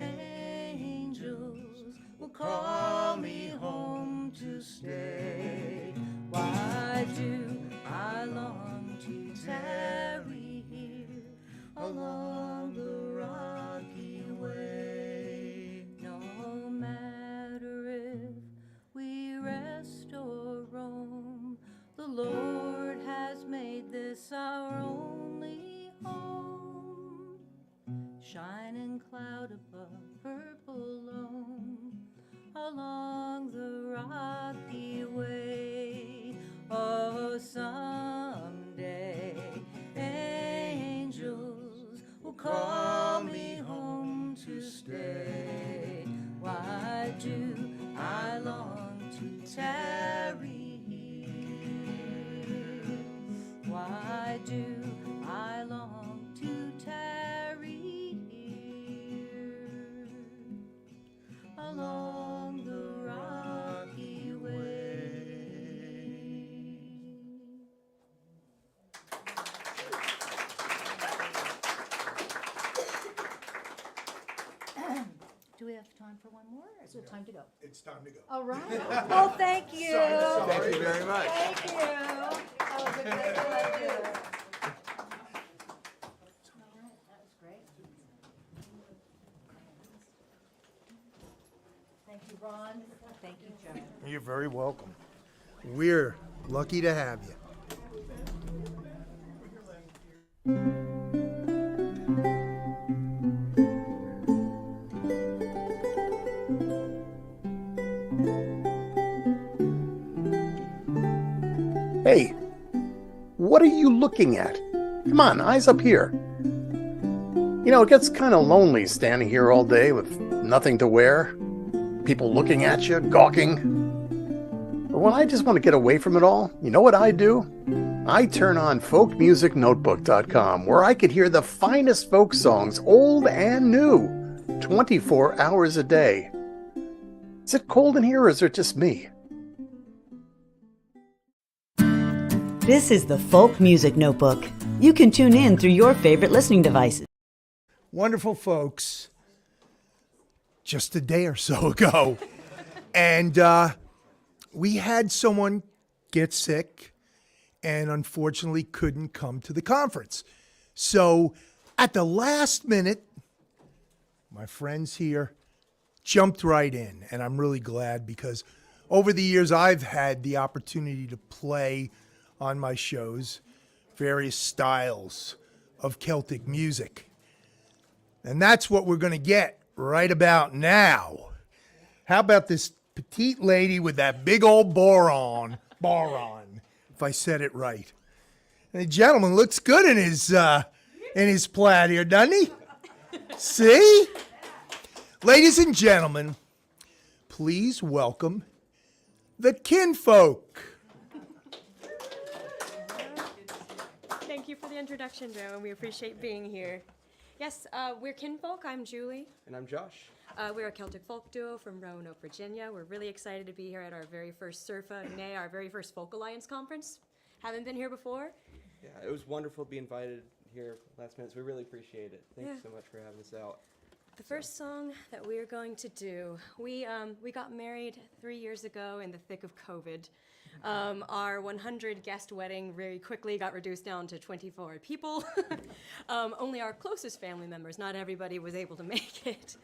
angels will call me home to stay. Why do I long to tarry here along the rocky way? No matter if we rest or roam, the Lord has made this our only home. shining cloud above purple loam, along the rocky way. Oh, someday angels will call me home to stay. Why do I long to tarry here? Why do I long to tarry here along the rocky way? Do we have time for one more, or is it time to go? It's time to go. All right. Well, thank you. Thank you very much. Thank you. That was a great pleasure. All right, that was great. Thank you, Ron. Thank you, Joe. You're very welcome. We're lucky to have you. Hey, what are you looking at? Come on, eyes up here. You know, it gets kind of lonely standing here all day with nothing to wear. People looking at you, gawking. But when I just want to get away from it all, you know what I do? I turn on folkmusicnotebook.com, where I could hear the finest folk songs, old and new, 24 hours a day. Is it cold in here, or is it just me? This is the Folk Music Notebook. You can tune in through your favorite listening devices. Wonderful folks. Just a day or so ago. And we had someone get sick and unfortunately couldn't come to the conference. So at the last minute, my friends here jumped right in. And I'm really glad because over the years I've had the opportunity to play on my shows various styles of Celtic music. And that's what we're going to get right about now. How about this petite lady with that big old boron, if I said it right. And the gentleman looks good in his plaid here, doesn't he? See? Ladies and gentlemen, please welcome the Kinnfolk. Thank you for the introduction, Joe, and we appreciate being here. Yes, we're Kinnfolk. I'm Julie. And I'm Josh. We're a Celtic folk duo from Roanoke, Virginia. We're really excited to be here at our very first SERFA, nay, our very first Folk Alliance conference. Haven't been here before. Yeah, it was wonderful to be invited here last minute, so we really appreciate it. Thank you so much for having us out. The first song that we are going to do, we got married 3 years ago in the thick of COVID. Our 100 guest wedding very quickly got reduced down to 24 people. Only our closest family members, not everybody was able to make it.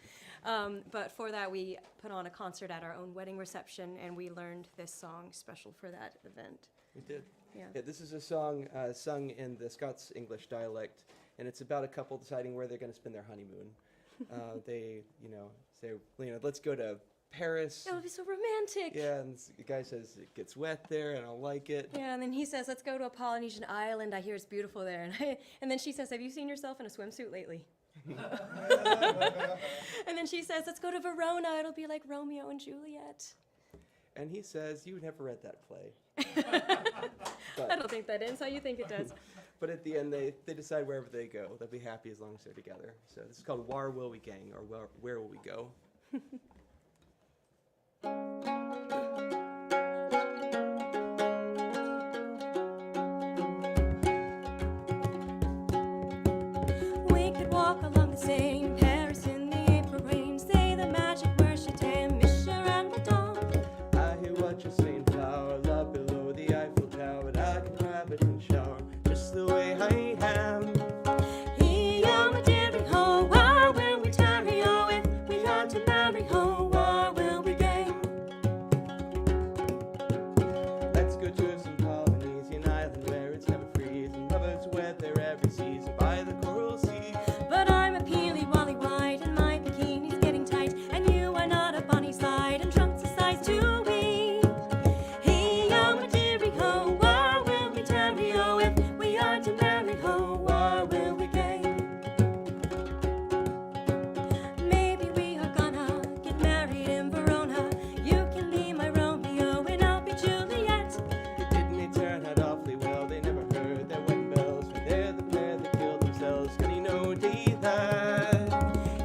But for that, we put on a concert at our own wedding reception, and we learned this song special for that event. We did. Yeah. This is a song sung in the Scots English dialect, and it's about a couple deciding where they're going to spend their honeymoon. They, say, let's go to Paris. That would be so romantic. Yeah, and the guy says it gets wet there, and I don't like it. Yeah, and then he says, let's go to a Polynesian island. I hear it's beautiful there. And then she says, have you seen yourself in a swimsuit lately? And then she says, let's go to Verona. It'll be like Romeo and Juliet. And he says, you never read that play. I don't think that ends how you think it does. But at the end, they decide wherever they go. They'll be happy as long as they're together. So this is called Whar Will We Gang, or Where Will We Go? We could walk along the Seine, Paris in the April rain, say the magic word Chateau, Misha and Madame. I hear what you're saying, flower, love below the Eiffel Tower, and I can grab it and shower just the way I am. He am a daring ho, where will we tarry ho, if we are to marry ho, where will we gang? Let's go to some Polynesian island where it's never freezing, lovers wed there every season by the coral sea. But I'm no daylight.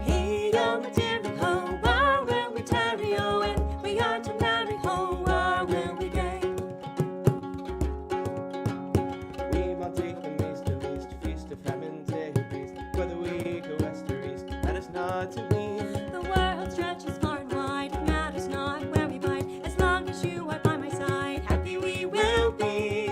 Hey, yo, my dearie, ho, where will we tarry, oh, and we are to marry, ho, where will we go? We will take them east to east, feast of famine, day feast. Whether we go west or east, that is not to me. The world stretches far and wide, it matters not where we bide, as long as you are by my side, happy we will be.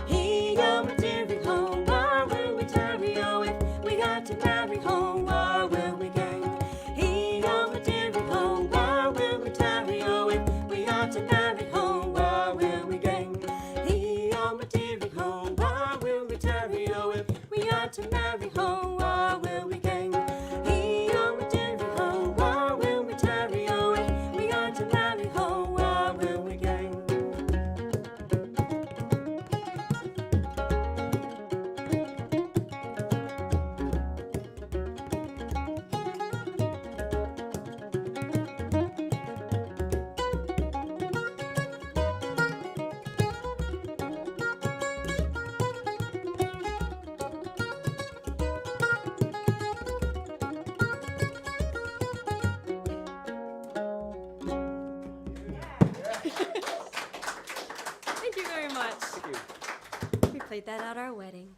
Hey, yo, my dearie, ho, where will we tarry, oh, if we got to marry, ho, where will we go? Hey, yo, my dearie, ho, where will we tarry, oh, if we got to marry, ho, where will we go? Hey, yo, my dearie, ho, where will we tarry, oh, if we got to marry, ho, where will we go? Hey, yo, my dearie, ho, where will we tarry, oh, if we got to marry, ho, where will we go? Thank you very much. We played that at our wedding.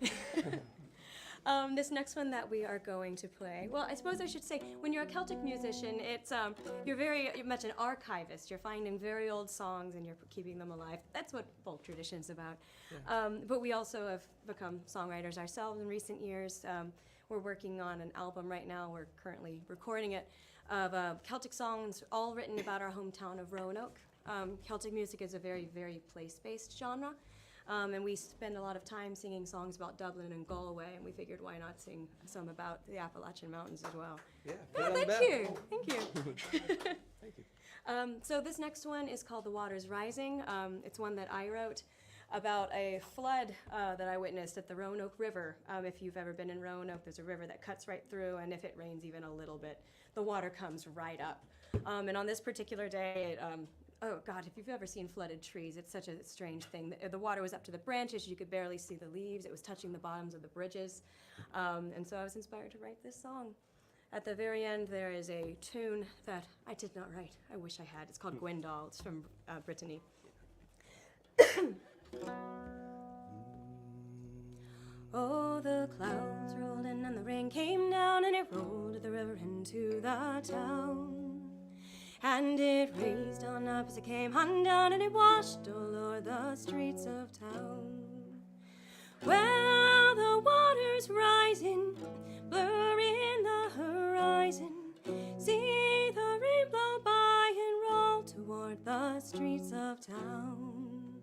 This next one that we are going to play, well, I suppose I should say, when you're a Celtic musician, it's you're very much an archivist. You're finding very old songs and you're keeping them alive. That's what folk tradition's about. But we also have become songwriters ourselves in recent years. We're working on an album right now. We're currently recording it of Celtic songs, all written about our hometown of Roanoke. Celtic music is a very, very place-based genre. And we spend a lot of time singing songs about Dublin and Galway, and we figured why not sing some about the Appalachian Mountains as well. Yeah, put it on the Thank back. you. Thank you. Thank you. So this next one is called The Waters Rising. It's one that I wrote about a flood that I witnessed at the Roanoke River. If you've ever been in Roanoke, there's a river that cuts right through, and if it rains even a little bit, the water comes right up. And on this particular day, oh God, if you've ever seen flooded trees, it's such a strange thing. The water was up to the branches, you could barely see the leaves, it was touching the bottoms of the bridges. And so I was inspired to write this song. At the very end, there is a tune that I did not write. I wish I had. It's called Gwendal. It's from Brittany. Oh, the clouds rolled in and the rain came down and it rolled the river into the town. And it raised on up as it came on down and it washed all o'er the streets of town. Well, the water's rising, blurring the horizon. See the rain blow by and roll toward the streets of town.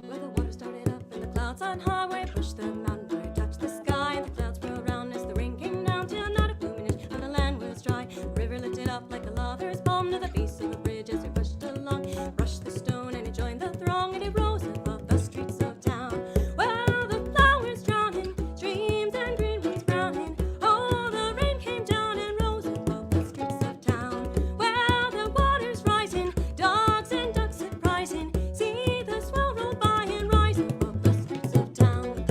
Well, the water started up and the clouds on highway pushed the mountain right, touched the sky, and the clouds flew around as the rain came down till not a blue minute, and the land was dry. The river lifted up like a lover's palm to the base of the bridge as we pushed along, brushed the stone and it joined the throng, and it rose above the streets of town. Well, the flowers drowning, streams and greenwoods browning. Oh, the rain came down and rose above the streets of town. Well, the water's rising, dogs and ducks surprising. See the swell roll by and rise above the streets of town.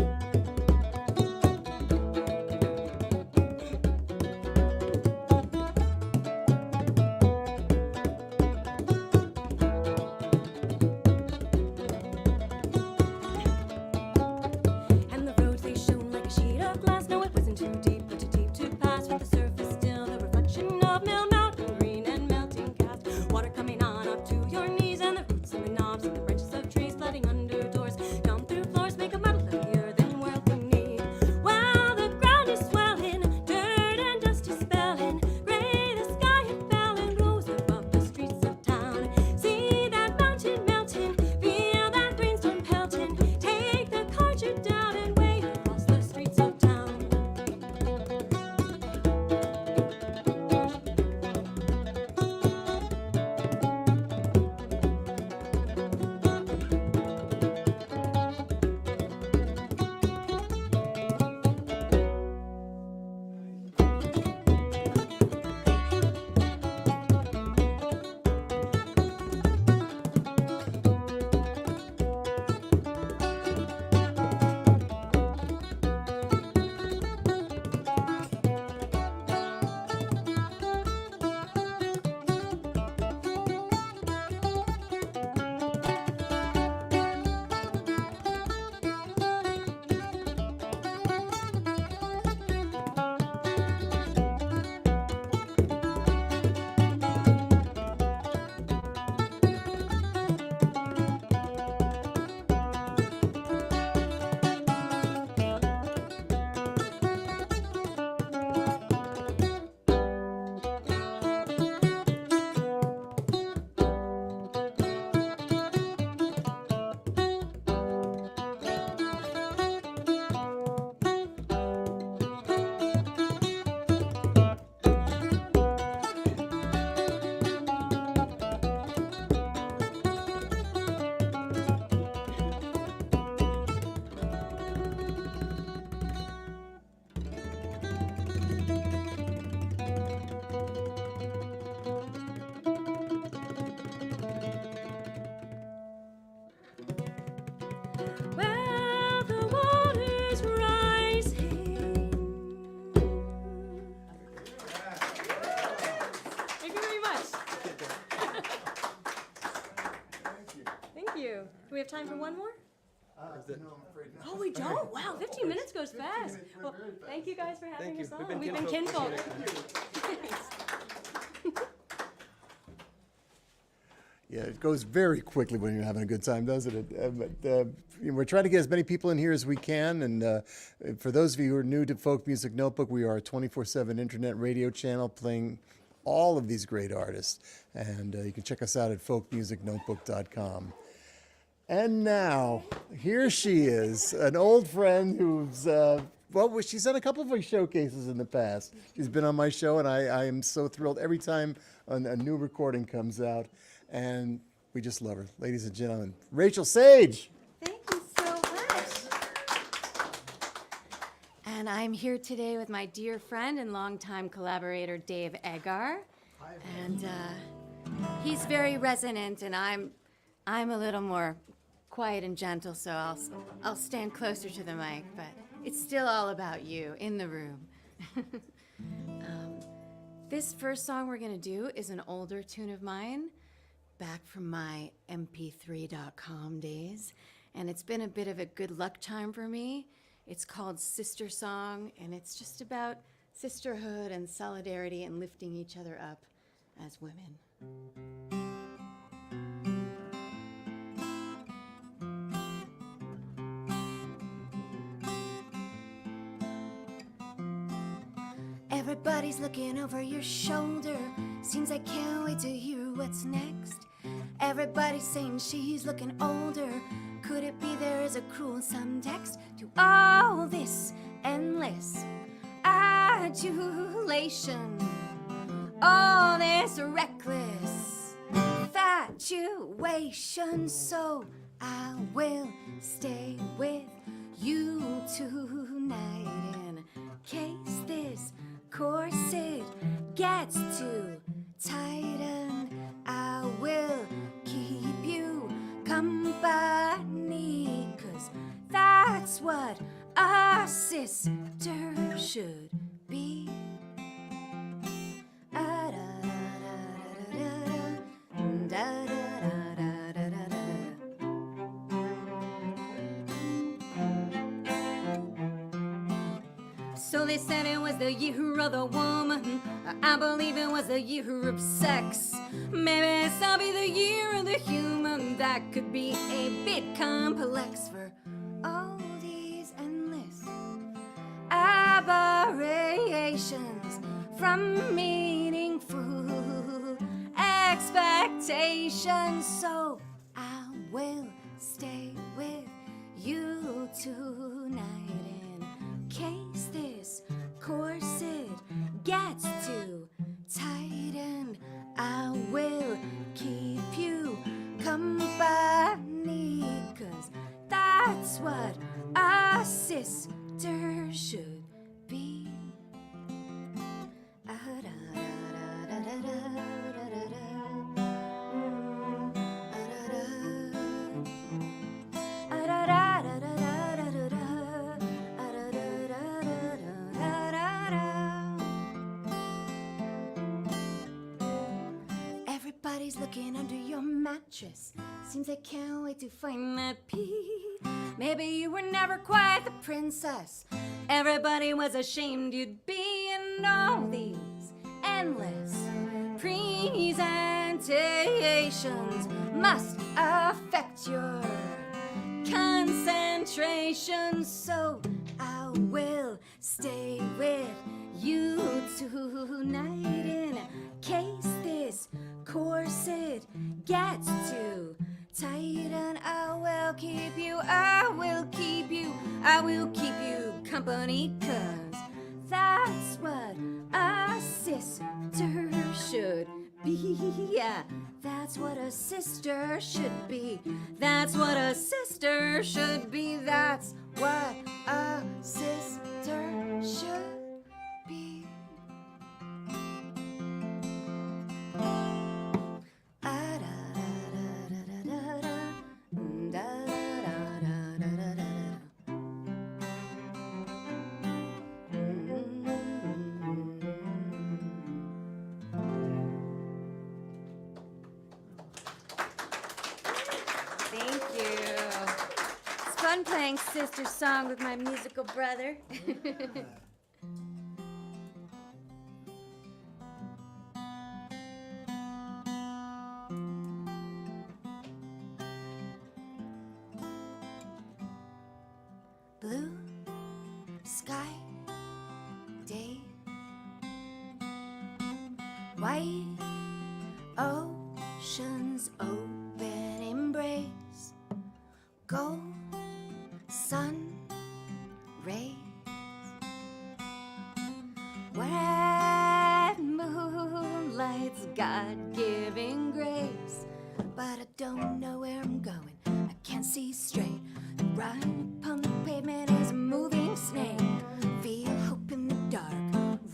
time for one more? Is it- Oh, we don't? Wow, 15 minutes goes fast. Well, thank you guys for having Thank us you. on. We've been Kinnfolk. Yeah, it goes very quickly when you're having a good time, doesn't it? We're trying to get as many people in here as we can. And for those of you who are new to Folk Music Notebook, we are a 24/7 internet radio channel playing all of these great artists. And you can check us out at folkmusicnotebook.com. And now, here she is, an old friend who's, she's done a couple of showcases in the past. She's been on my show, and I am so thrilled every time a new recording comes out. And we just love her. Ladies and gentlemen, Rachael Sage. Thank you so much. And I'm here today with my dear friend and longtime collaborator, Dave Eggar. And he's very resonant, and I'm a little more quiet and gentle, so I'll stand closer to the mic, but it's still all about you in the room. This first song we're gonna do is an older tune of mine, back from my mp3.com days, and it's been a bit of a good luck time for me. It's called Sister Song, and it's just about sisterhood and solidarity and lifting each other up as women. Everybody's looking over your shoulder. Seems I can't wait to hear what's next. Everybody's saying she's looking older. Could it be there is a cruel subtext to all this endless adulation? All this reckless fatuation. So I will stay with you tonight in case this corset gets too tightened. I will keep you company, 'cause that's what a sister should be. So they said it was the year of the woman. I believe it was the year of sex. Maybe this will be the year of the human. That could be a bit complex for all these endless aberrations from meaningful expectations. So I will stay with you tonight in case this corset gets too tightened. I will keep you company, 'cause that's what a sister should be. Everybody's looking under your mattress. Seems I can't wait to find that pea. Maybe you were never quite the princess everybody was ashamed you'd be. And all these endless presentations must affect your concentration. So I will stay with you tonight in case this corset gets too tight. And I will keep you, I will keep you, I will keep you company, 'cause that's what a sister should be. Yeah, that's what a sister should be. That's what a sister should be. That's what a sister should be. Thank you. fun playing Sister Song with my musical brother. Blue sky day, white ocean's open embrace, gold sun rays, wet moonlight's God-giving grace. But I don't know where I'm going, I can't see straight. The run upon the pavement is a moving snake. Feel hope in the dark,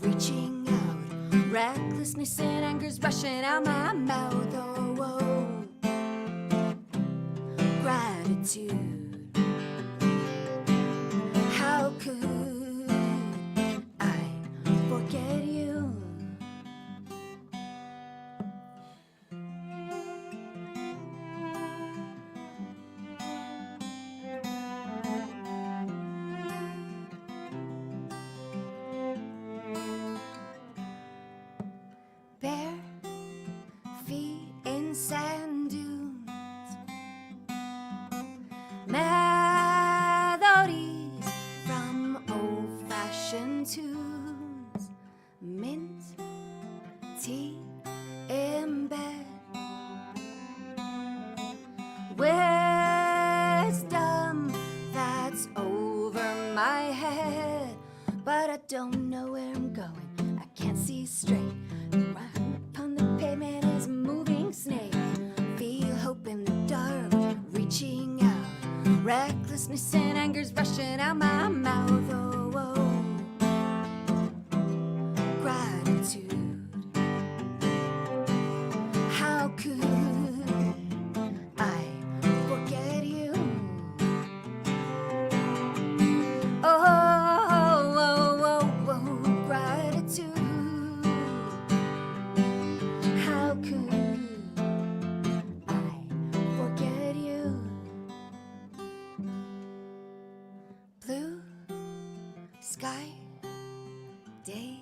reaching out. Recklessness and anger's rushing out my mouth. Oh, gratitude. How could I forget you? Bare feet in sand dunes, melodies from old-fashioned tunes, mint tea in bed, wisdom that's over my head. But I don't know where I'm going, I can't see straight. Right upon the pavement is a moving snake. Feel hope in the dark, reaching out. Recklessness and anger's rushing out my mouth. Oh, gratitude. How could I forget you? Gratitude. How could I forget you? Blue sky days,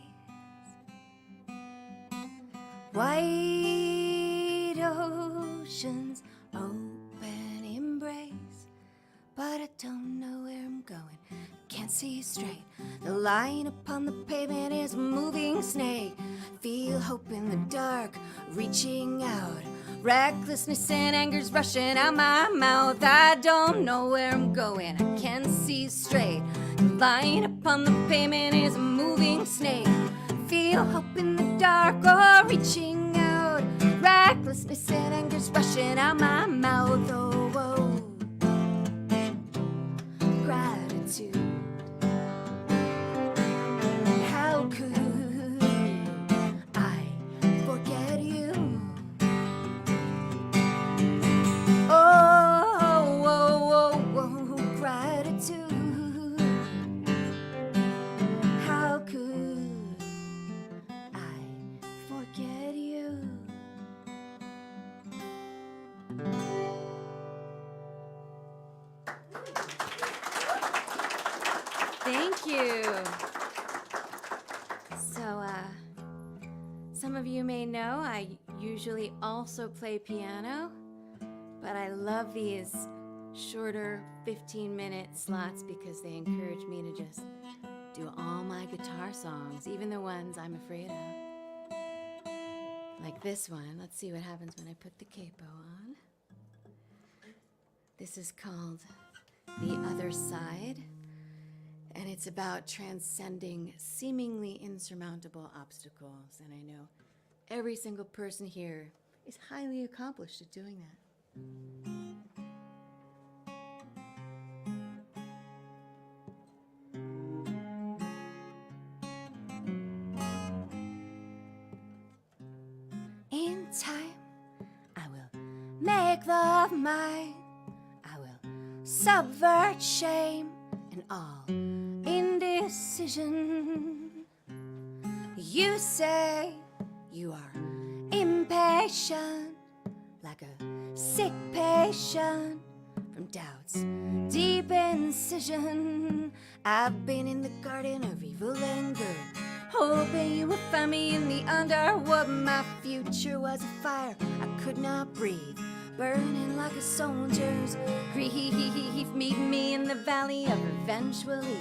white oceans, open embrace. But I don't know where I'm going, can't see straight. The line upon the pavement is a moving snake. Feel hope in the dark, reaching out. Recklessness and anger's rushing out my mouth. I don't know where I'm going, I can't see straight. The line upon the pavement is a moving snake. Feel hope in the dark, oh, reaching out. Recklessness and anger's rushing out my mouth. Oh, gratitude. How could I forget you? Oh, gratitude. How could I forget you? Thank you. So, some of you may know I usually also play piano, but I love these shorter 15-minute slots because they encourage me to just do all my guitar songs, even the ones I'm afraid of. Like this one. Let's see what happens when I put the capo on. This is called The Other Side. And it's about transcending seemingly insurmountable obstacles. And I know every single person here is highly accomplished at doing that. In time, I will make love mine. I will subvert shame and all indecision. You say you are impatient, like a sick patient from some doubts, deep incision. I've been in the garden of evil and good, hoping you would find me in the underwood. My future was a fire I could not breathe, burning like a soldier's grief. Meet me in the valley of eventually.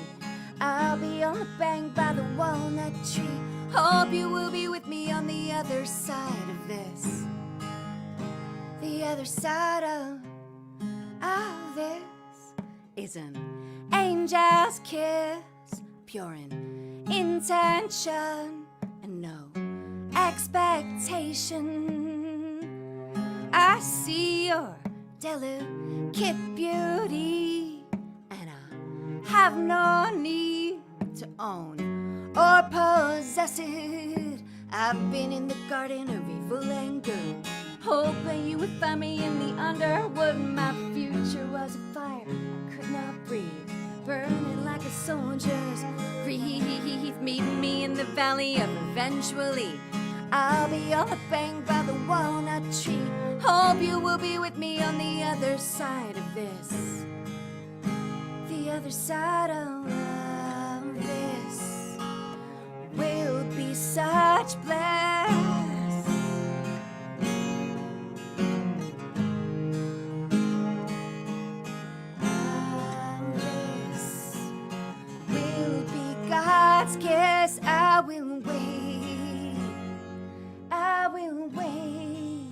I'll be on the bank by the walnut tree. Hope you will be with me on the other side of this. The other side of this is an angel's kiss, pure in intention and no expectation. I see your delicate beauty, and I have no need to own or possess it. I've been in the garden of evil and good, hoping you would find me in the underwood. My future was a fire I could not breathe, burning like a soldier's grief. Meet me in the valley of eventually. I'll be on the bank by the walnut tree. Hope you will be with me on the other side of this. The other side of this will be such bliss. This will be God's kiss. I will wait. I will wait.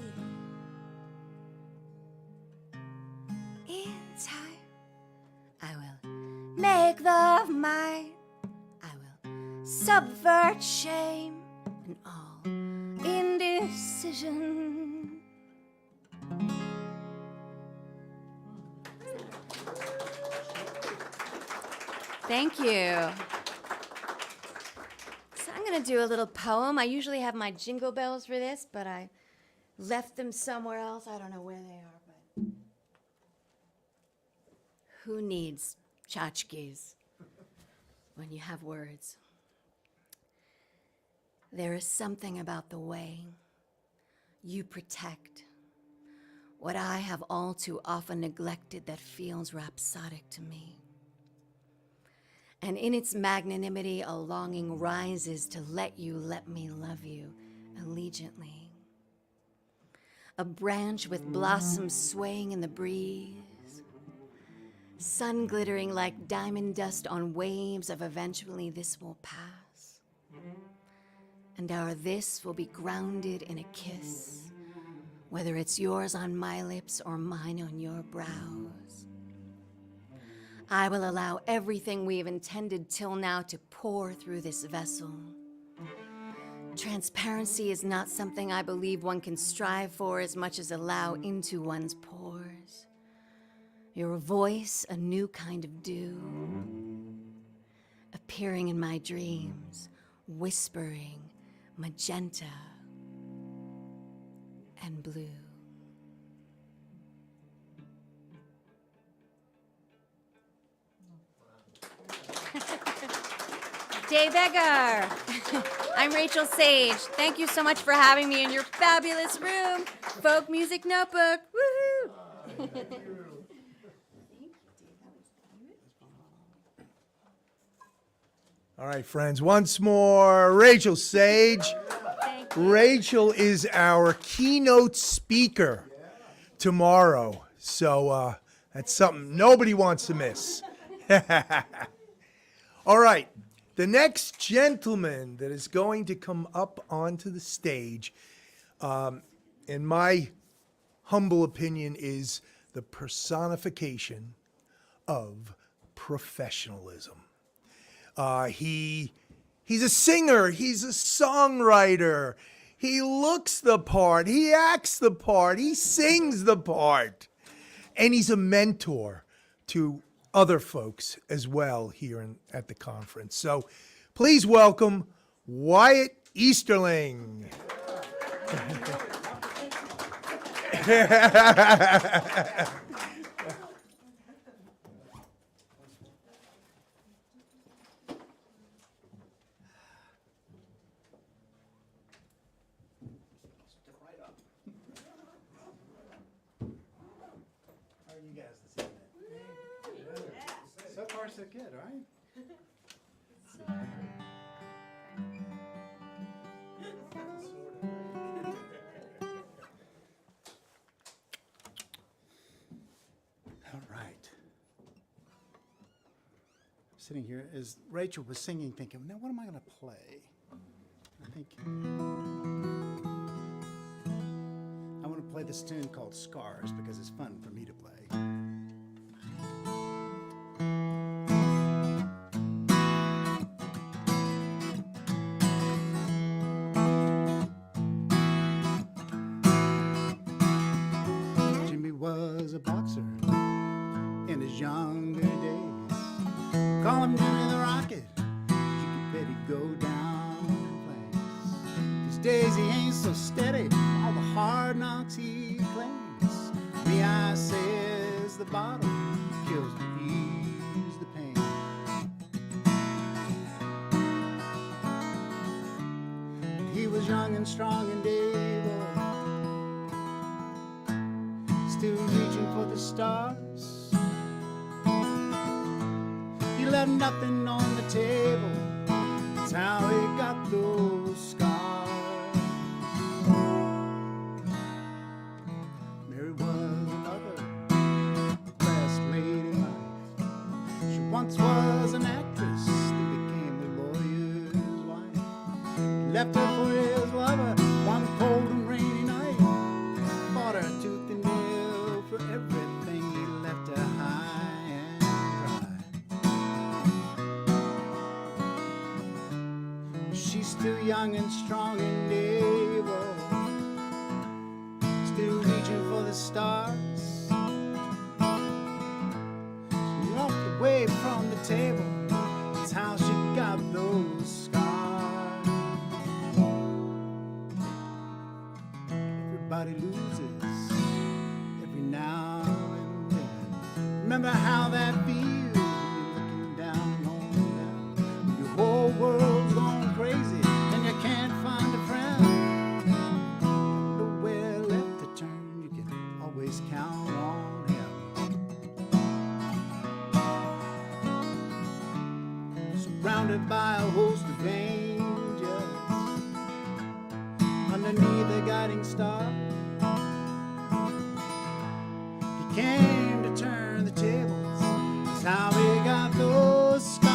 In time, I will make love mine. I will subvert shame and all indecision. Thank you. So I'm going to do a little poem. I usually have my jingle bells for this, but I left them somewhere else. I don't know where they are, but who needs tchotchkes when you have words? There is something about the way you protect what I have all too often neglected that feels rhapsodic to me. And in its magnanimity, a longing rises to let me love you allegiantly. A branch with blossoms swaying in the breeze, sun glittering like diamond dust on waves of eventually this will pass. And our this will be grounded in a kiss, whether it's yours on my lips or mine on your brows. I will allow everything we've intended till now to pour through this vessel. Transparency is not something I believe one can strive for as much as allow into one's pores. Your voice, a new kind of dew, appearing in my dreams, whispering magenta and blue. Jay Beggar. I'm Rachael Sage. Thank you so much for having me in your fabulous room. Folk Music Notebook. Woohoo! All right, friends, once more, Rachael Sage. Rachael is our keynote speaker tomorrow, so that's something nobody wants to miss. All right, the next gentleman that is going to come up onto the stage, in my humble opinion, is the personification of professionalism. He's a singer, he's a songwriter, he looks the part, he acts the part, he sings the part, and he's a mentor to other folks as well here at the conference. So please welcome Wyatt Easterling. How are you guys this evening? all right? All right. Sitting here as Rachel was singing, thinking, now what am I going to play? I think I want to play this tune called Scars because it's fun for me to play. Jimmy was a boxer in his younger days. Call him Jimmy the Rocket. You could bet he'd go down in flames. These days he ain't so steady. All the hard knocks he claims. Me, I says the bottle kills to ease the pain. He was young and strong and able, still reaching for the stars. He left nothing on the table. That's how he got those scars. Mary was another blessed lady life. She once was an actress, then became the lawyer's wife. He left her for his lover one cold and rainy night. Fought her tooth and nail for everything he left her high and dry. She's still young and strong and able, still reaching for the stars. She walked away from the table. That's how she got those scars. Everybody loses every now and then. Remember how that feels when you're looking down on them. Your whole world's gone crazy and you can't find a friend. Nowhere left to turn, you can always count on him. Surrounded by a host of angels, underneath the guiding star, he came to turn the tables. That's how he got those scars.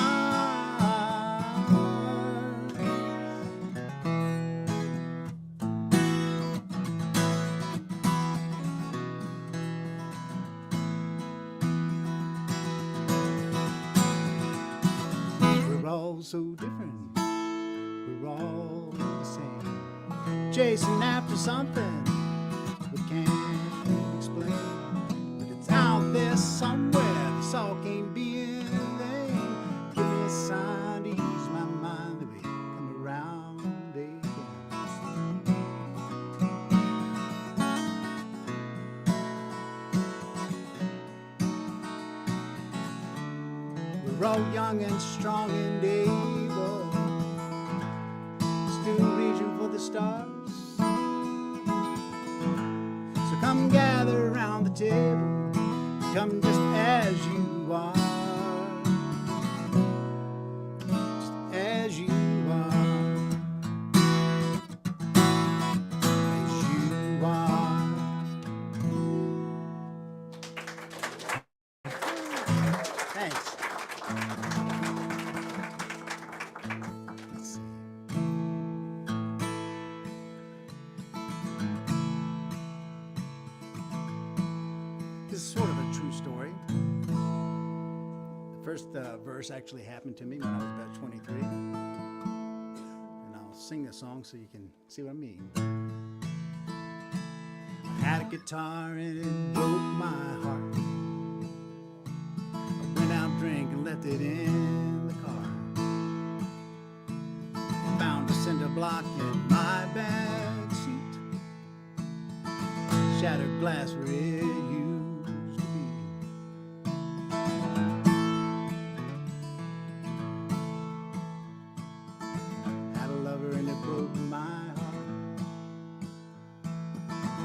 We're all so different, we're all the same, chasing after something we can't explain. But it's out there somewhere, this all can't be in vain. Give me a sign to ease my mind that we come around again. We're all young and strong and able, still reaching for the stars. So come gather around the table, come just as you are, just as you are, as you are. Thanks. Let's see. This is sort of a true story. The first verse actually happened to me when I was about 23. And I'll sing the song so you can see what I mean. I had a guitar and it broke my heart. I went out drinking, left it in the car. Found a cinder block in my back seat. Shattered glass where it used to be. Had a lover and it broke my heart.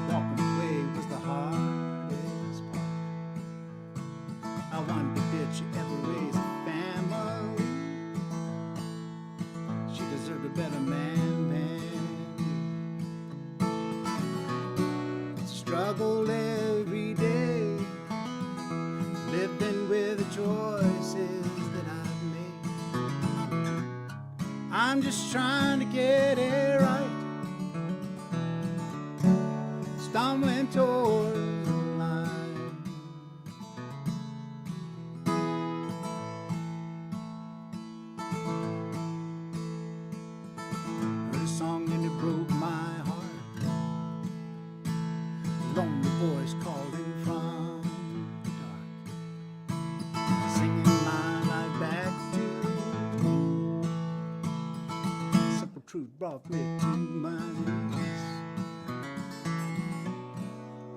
Walking away was the hardest part. I wondered, did she ever raise a family? I'm just trying to get it right. Stumbling towards the line. Heard a song and it broke my heart. A lonely voice calling from the dark, singing my life back to me. Simple truth brought me to my knees.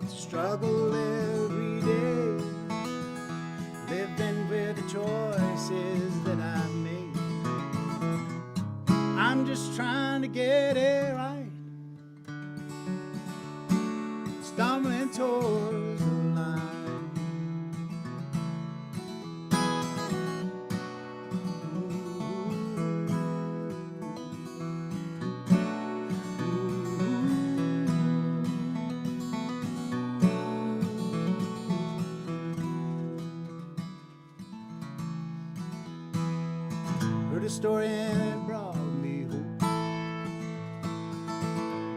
Struggle every day, living with the choices that I've made. I'm just trying to get it right, stumbling towards the line. Heard a story and it brought me hope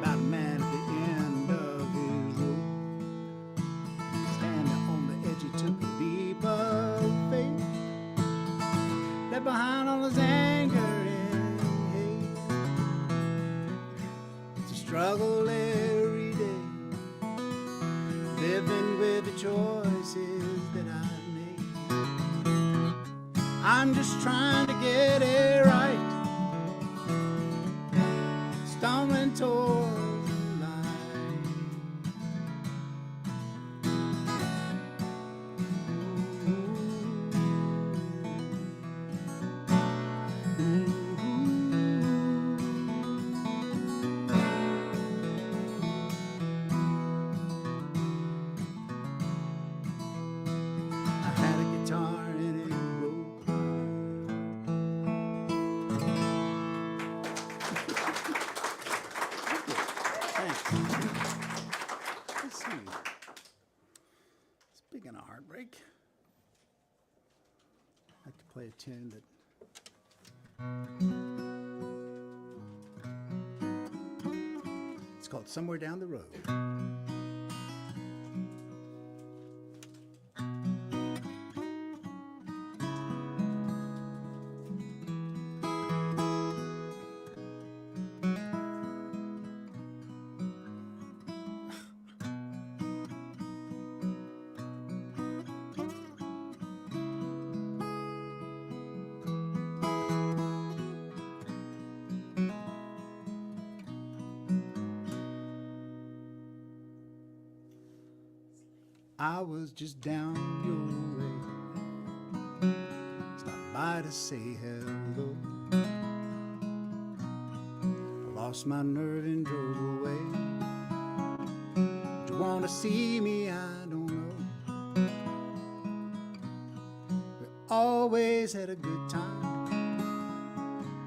about a man at the end of his rope, standing on the edge. He took a leap of faith, left behind all his anger and hate. It's a struggle every day, living with the choices that I made. I'm just trying to get it right, stumbling towards the line. I had a guitar and it broke my Thanks. Let's see. Speaking of heartbreak, I'd like to play a tune that it's called Somewhere Down the Road. I was just down your way, stopped by to say hello. I lost my nerve and drove away. Do you want to see me? I don't know. We always had a good time.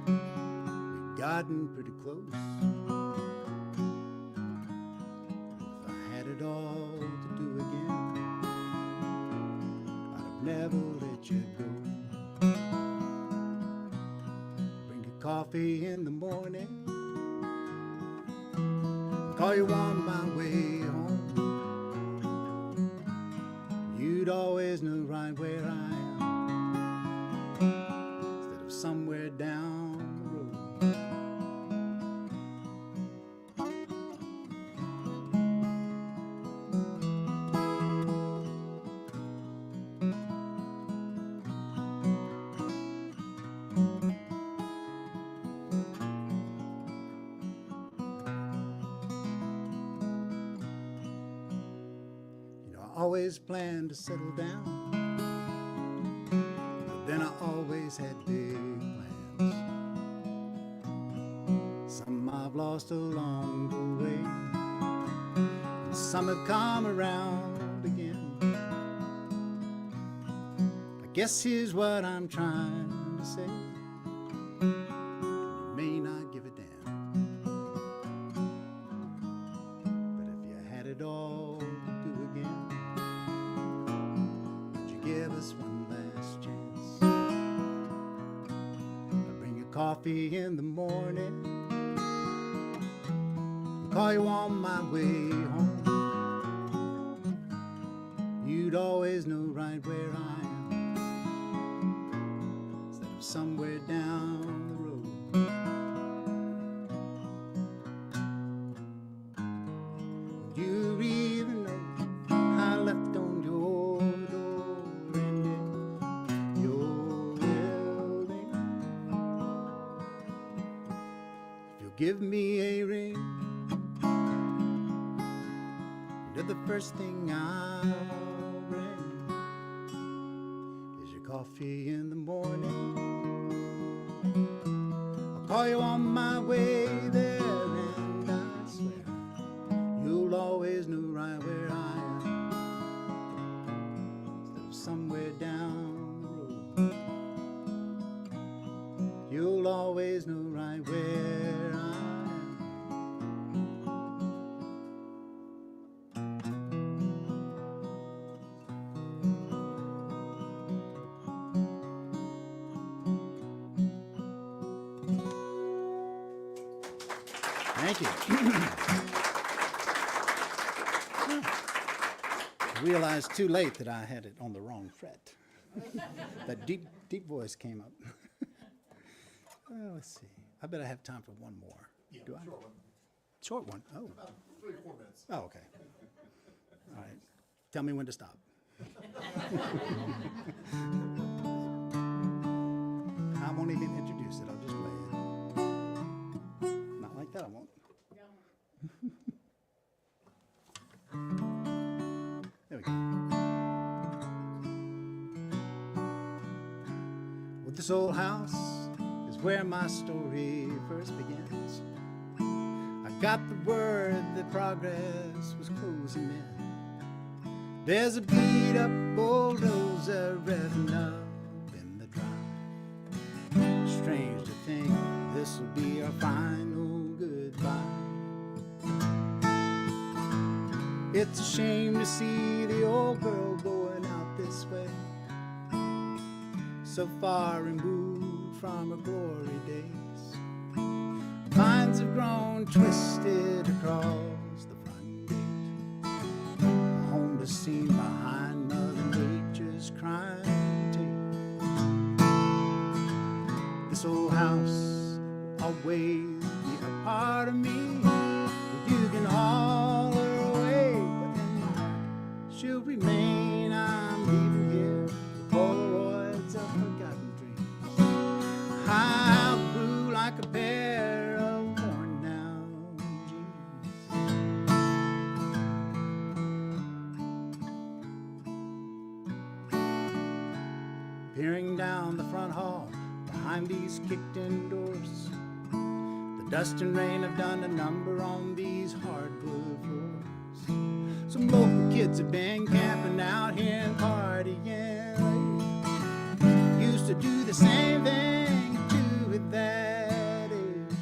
We'd gotten pretty close. If I had it all to do again, never let you go. Bring you coffee in the morning, call you on my way home. You'd always know right where I am, instead of somewhere down the road. Always planned to settle down, but then I always had big plans. Some I've lost along the way, and some have come around again. I guess here's what I'm trying to say: you may not give a damn, but if you had it all to do again, give us one last chance. I bring you coffee in the morning, call you on my way home. You'd always know right where I am, instead of somewhere down the road. You even know I left on your door and your building. If you'll give me a ring, you're the first thing I'll bring is your coffee in the morning. I'll call you on my way there, and I swear you'll always know right where I am, instead of somewhere down the road. You'll always know right where I am. Thank you. I realized too late that I had it on the wrong fret. That deep voice came up. Well, let's see. I bet I have time for one more. Do I? Short one. Oh. About 3 or 4 minutes. Oh, okay. All right. Tell me when to stop. I won't even introduce it. I'll just play it. Not like that, I won't. There we go. Well, this old house is where my story first begins. I got the word that progress was closing in. There's a beat up bulldozer revving up in the drive. Strange to think this'll be our final goodbye. It's a shame to see the old girl going out this way, so far removed from her glory days. Vines have grown twisted across the front gate. A homeless scene behind Mother Nature's crime tape. This old house will always be a part of me. You can haul her away, but in my heart she'll remain. I'm leaving here with Polaroids of forgotten dreams. I'll brew like a pair of worn down jeans. Peering down the front hall behind these kicked-in doors, the dust and rain have done a number on these hardwood floors. Some local kids have been camping out here and partying late. Used to do the same thing you do at that age.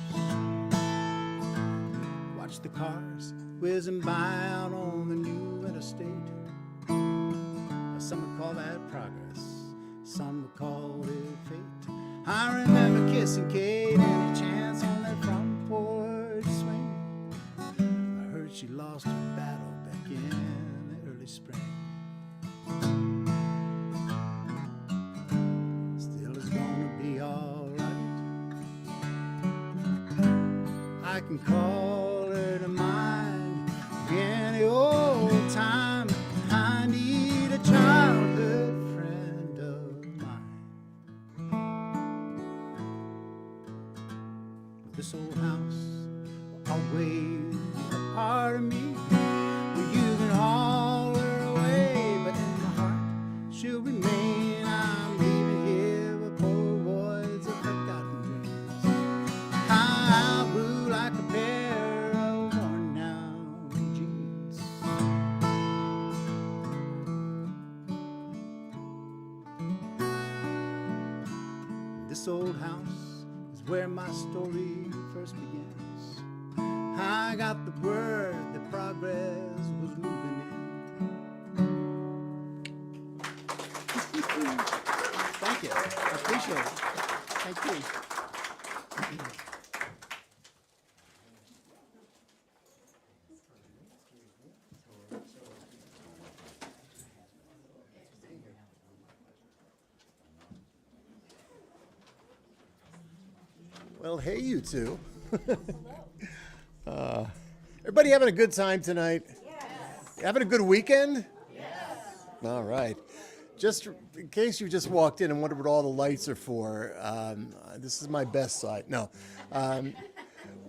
Watch the cars whizzing by out on the new interstate. Some would call that progress, some would call it fate. I remember kissing Kate any chance on that front porch swing. I heard she lost her battle back in the early spring. Still it's gonna be alright. I can call her to mind any old time. I need a childhood friend of mine. This old house will always be a part of me. Well, you can haul her away, but in my heart she'll remain. I'm leaving here with Polaroids of forgotten dreams. I'll brew like a pair of worn down jeans. This old house is where my story first begins. I got the word that progress was moving in. Thank you. I appreciate it. Thank you. Well, hey, you two. Everybody having a good time tonight? Yes. Having a good weekend? Yes. All right. Just in case you just walked in and wondered what all the lights are for, this is my best side. No.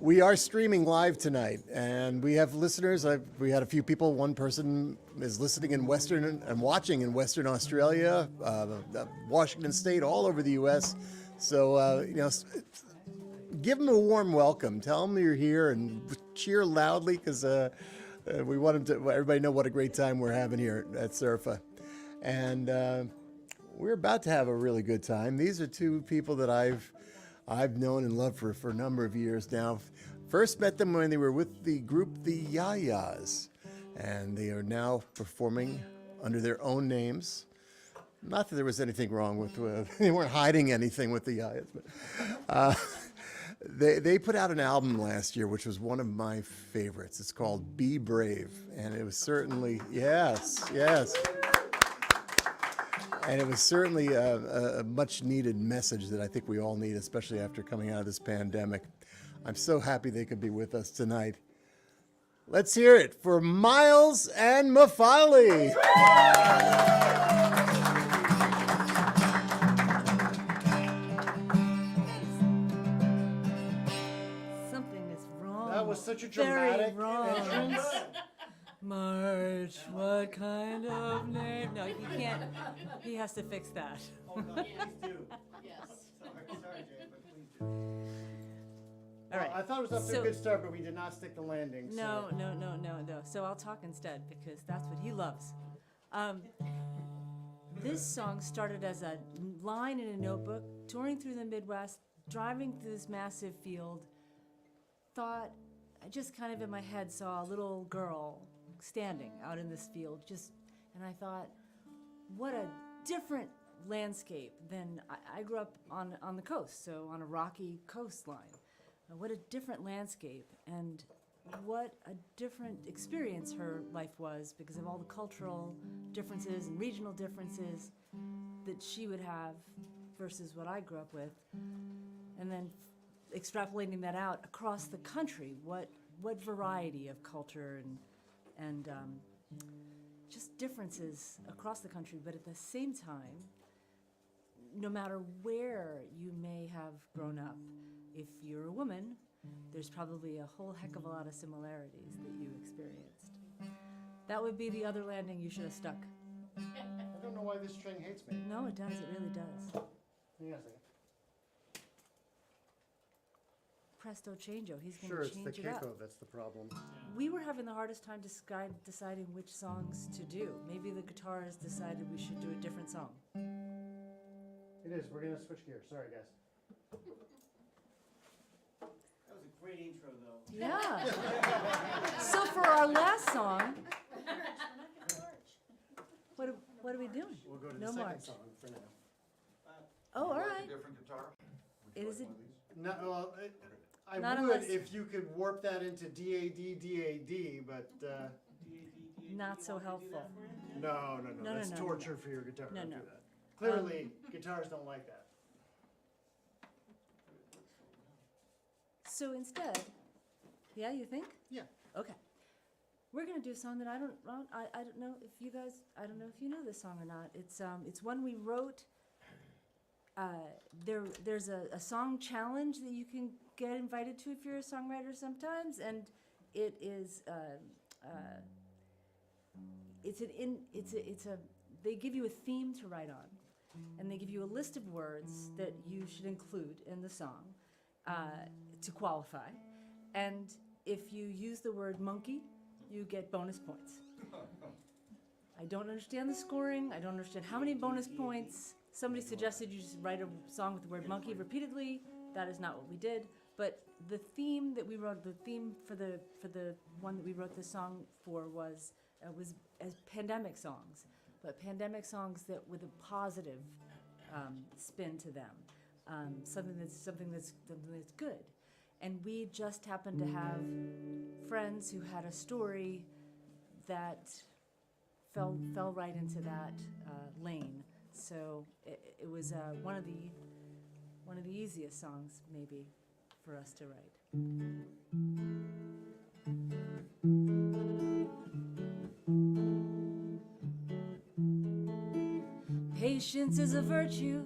We are streaming live tonight, and we have listeners. We had a few people. One person is listening in Western and watching in Western Australia, Washington State, all over the U.S. So, give them a warm welcome. Tell them you're here and cheer loudly because we want them to, everybody know what a great time we're having here at SERFA. And we're about to have a really good time. These are two people that I've known and loved for a number of years now. First met them when they were with the group The Yayas, and they are now performing under their own names. Not that there was anything wrong with they weren't hiding anything with The Yayas, but they put out an album last year, which was one of my favorites. It's called Be Brave, and it was certainly, yes. And it was certainly a much-needed message that I think we all need, especially after coming out of this pandemic. I'm so happy they could be with us tonight. Let's hear it for Miles and Mafale. Something is wrong. That was such a dramatic Very wrong. entrance. March, what kind of name? No, he can't. He has to fix that. Oh, no, please do. Yes. Sorry, Jay, but please do. All right. I thought it was up to So- a good start, but we did not stick the landing. No. So. So I'll talk instead because that's what he loves. This song started as a line in a notebook, touring through the Midwest, driving through this massive field. I just kind of in my head saw a little girl standing out in this field, and I thought, what a different landscape than I grew up on the coast, so on a rocky coastline. What a different landscape, and what a different experience her life was because of all the cultural differences and regional differences that she would have versus what I grew up with. And then extrapolating that out across the country, what variety of culture and just differences across the country, but at the same time, no matter where you may have grown up, if you're a woman, there's probably a whole heck of a lot of similarities that you experienced. That would be the other landing you should have stuck. I don't know why this string hates me. No, it does. It really does. Hang on a second. Presto changeo. He's going Sure, to it's the change it up. capo that's the problem. We were having the hardest time deciding which songs to do. Maybe the guitarist decided we should do a different song. It is. We're going to switch gears. Sorry, guys. That was a great intro, though. Yeah. So for our last song, what are we doing? We'll go to No the second march. song for now. Oh, all right. Different guitar? It is a No, well, I Not would unless- if you could warp that into DAD, but not so helpful. no. No, That's no, torture for your guitar. No, Don't no. do that. Clearly, guitars don't like that. So instead, yeah, you think? Yeah. Okay. We're gonna do a song that I don't know if you guys, I don't know if you know this song or not. It's one we wrote. There's a song challenge that you can get invited to if you're a songwriter sometimes, and it is they give you a theme to write on, and they give you a list of words that you should include in the song to qualify, and if you use the word monkey, you get bonus points. I don't understand the scoring. I don't understand how many bonus points. Somebody suggested you just write a song with the word monkey repeatedly. That is not what we did. But the theme that we wrote, the theme for the one that we wrote this song for was as pandemic songs, but pandemic songs that with a positive spin to them. something that's good. And we just happened to have friends who had a story that fell right into that lane. So it was one of the easiest songs maybe for us to write. Patience is a virtue,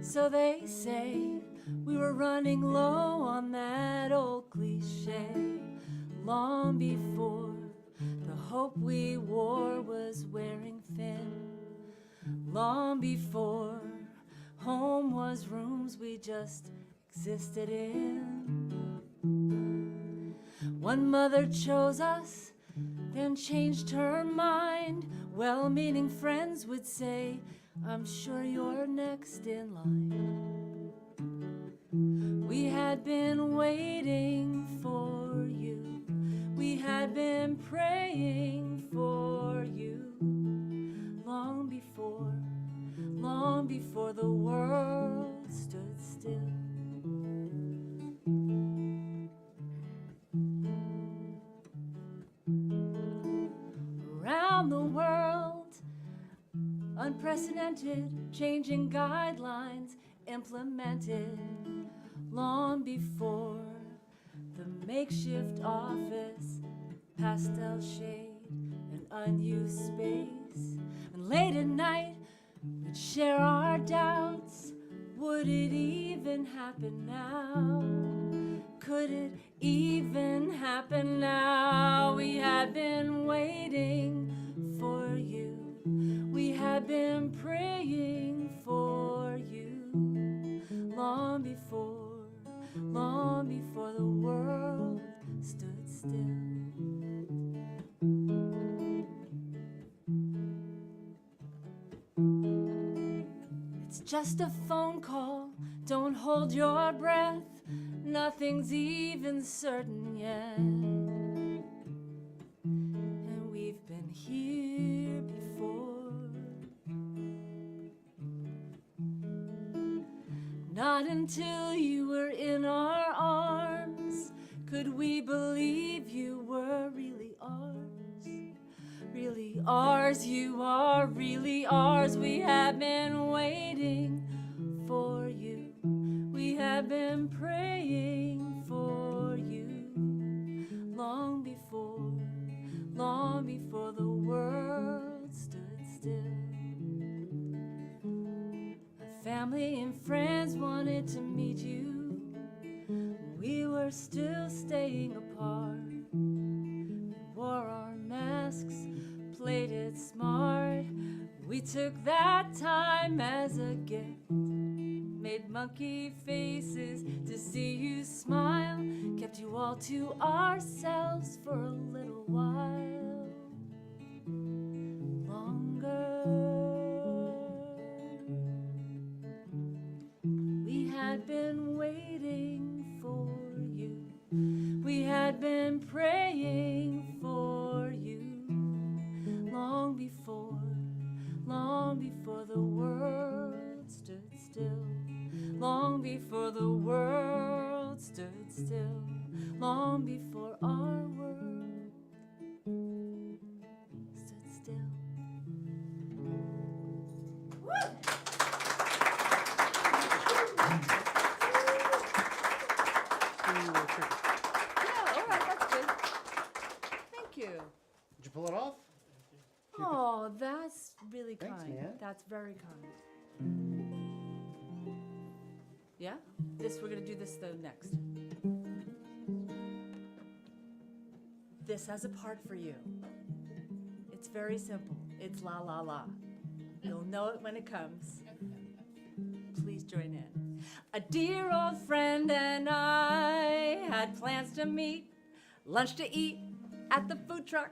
so they say. We were running low on that old cliche long before the hope we wore was wearing thin. Long before home was rooms we just existed in. One mother chose us, then changed her mind. Well-meaning friends would say, I'm sure you're next in line. We had been waiting for you. We had been praying for you. Long before the world stood still. Around the world, unprecedented, changing guidelines implemented long before the makeshift office, pastel shade and unused space. And late at night, we'd share our doubts. Would it even happen now? Could it even happen now? We had been waiting for you. We had been praying for you. Long before the world stood still. It's just a phone call, don't hold your breath. Nothing's even certain yet. And we've been here before. Not until you were in our arms could we believe you were really ours. Really ours, you are really ours. We have been waiting for you. We have been praying for you. Long before the world stood still. Family and friends wanted to meet you. We were still staying apart. We wore our masks, played it smart. We took that time as a gift. Made monkey faces to see you smile. Kept you all to ourselves for a little while longer. We had been waiting for you. We had been praying for you. Long before the world stood still. Long before the world stood still. Long before our world stood still. Yeah, all right, that's good. Thank you. Did you pull it off? Oh, that's really Thanks, kind. man. That's very kind. Yeah? We're gonna do this though next. This has a part for you. It's very simple. It's la la la. You'll know it when it comes. Please join in. A dear old friend and I had plans to meet, lunch to eat at the food truck,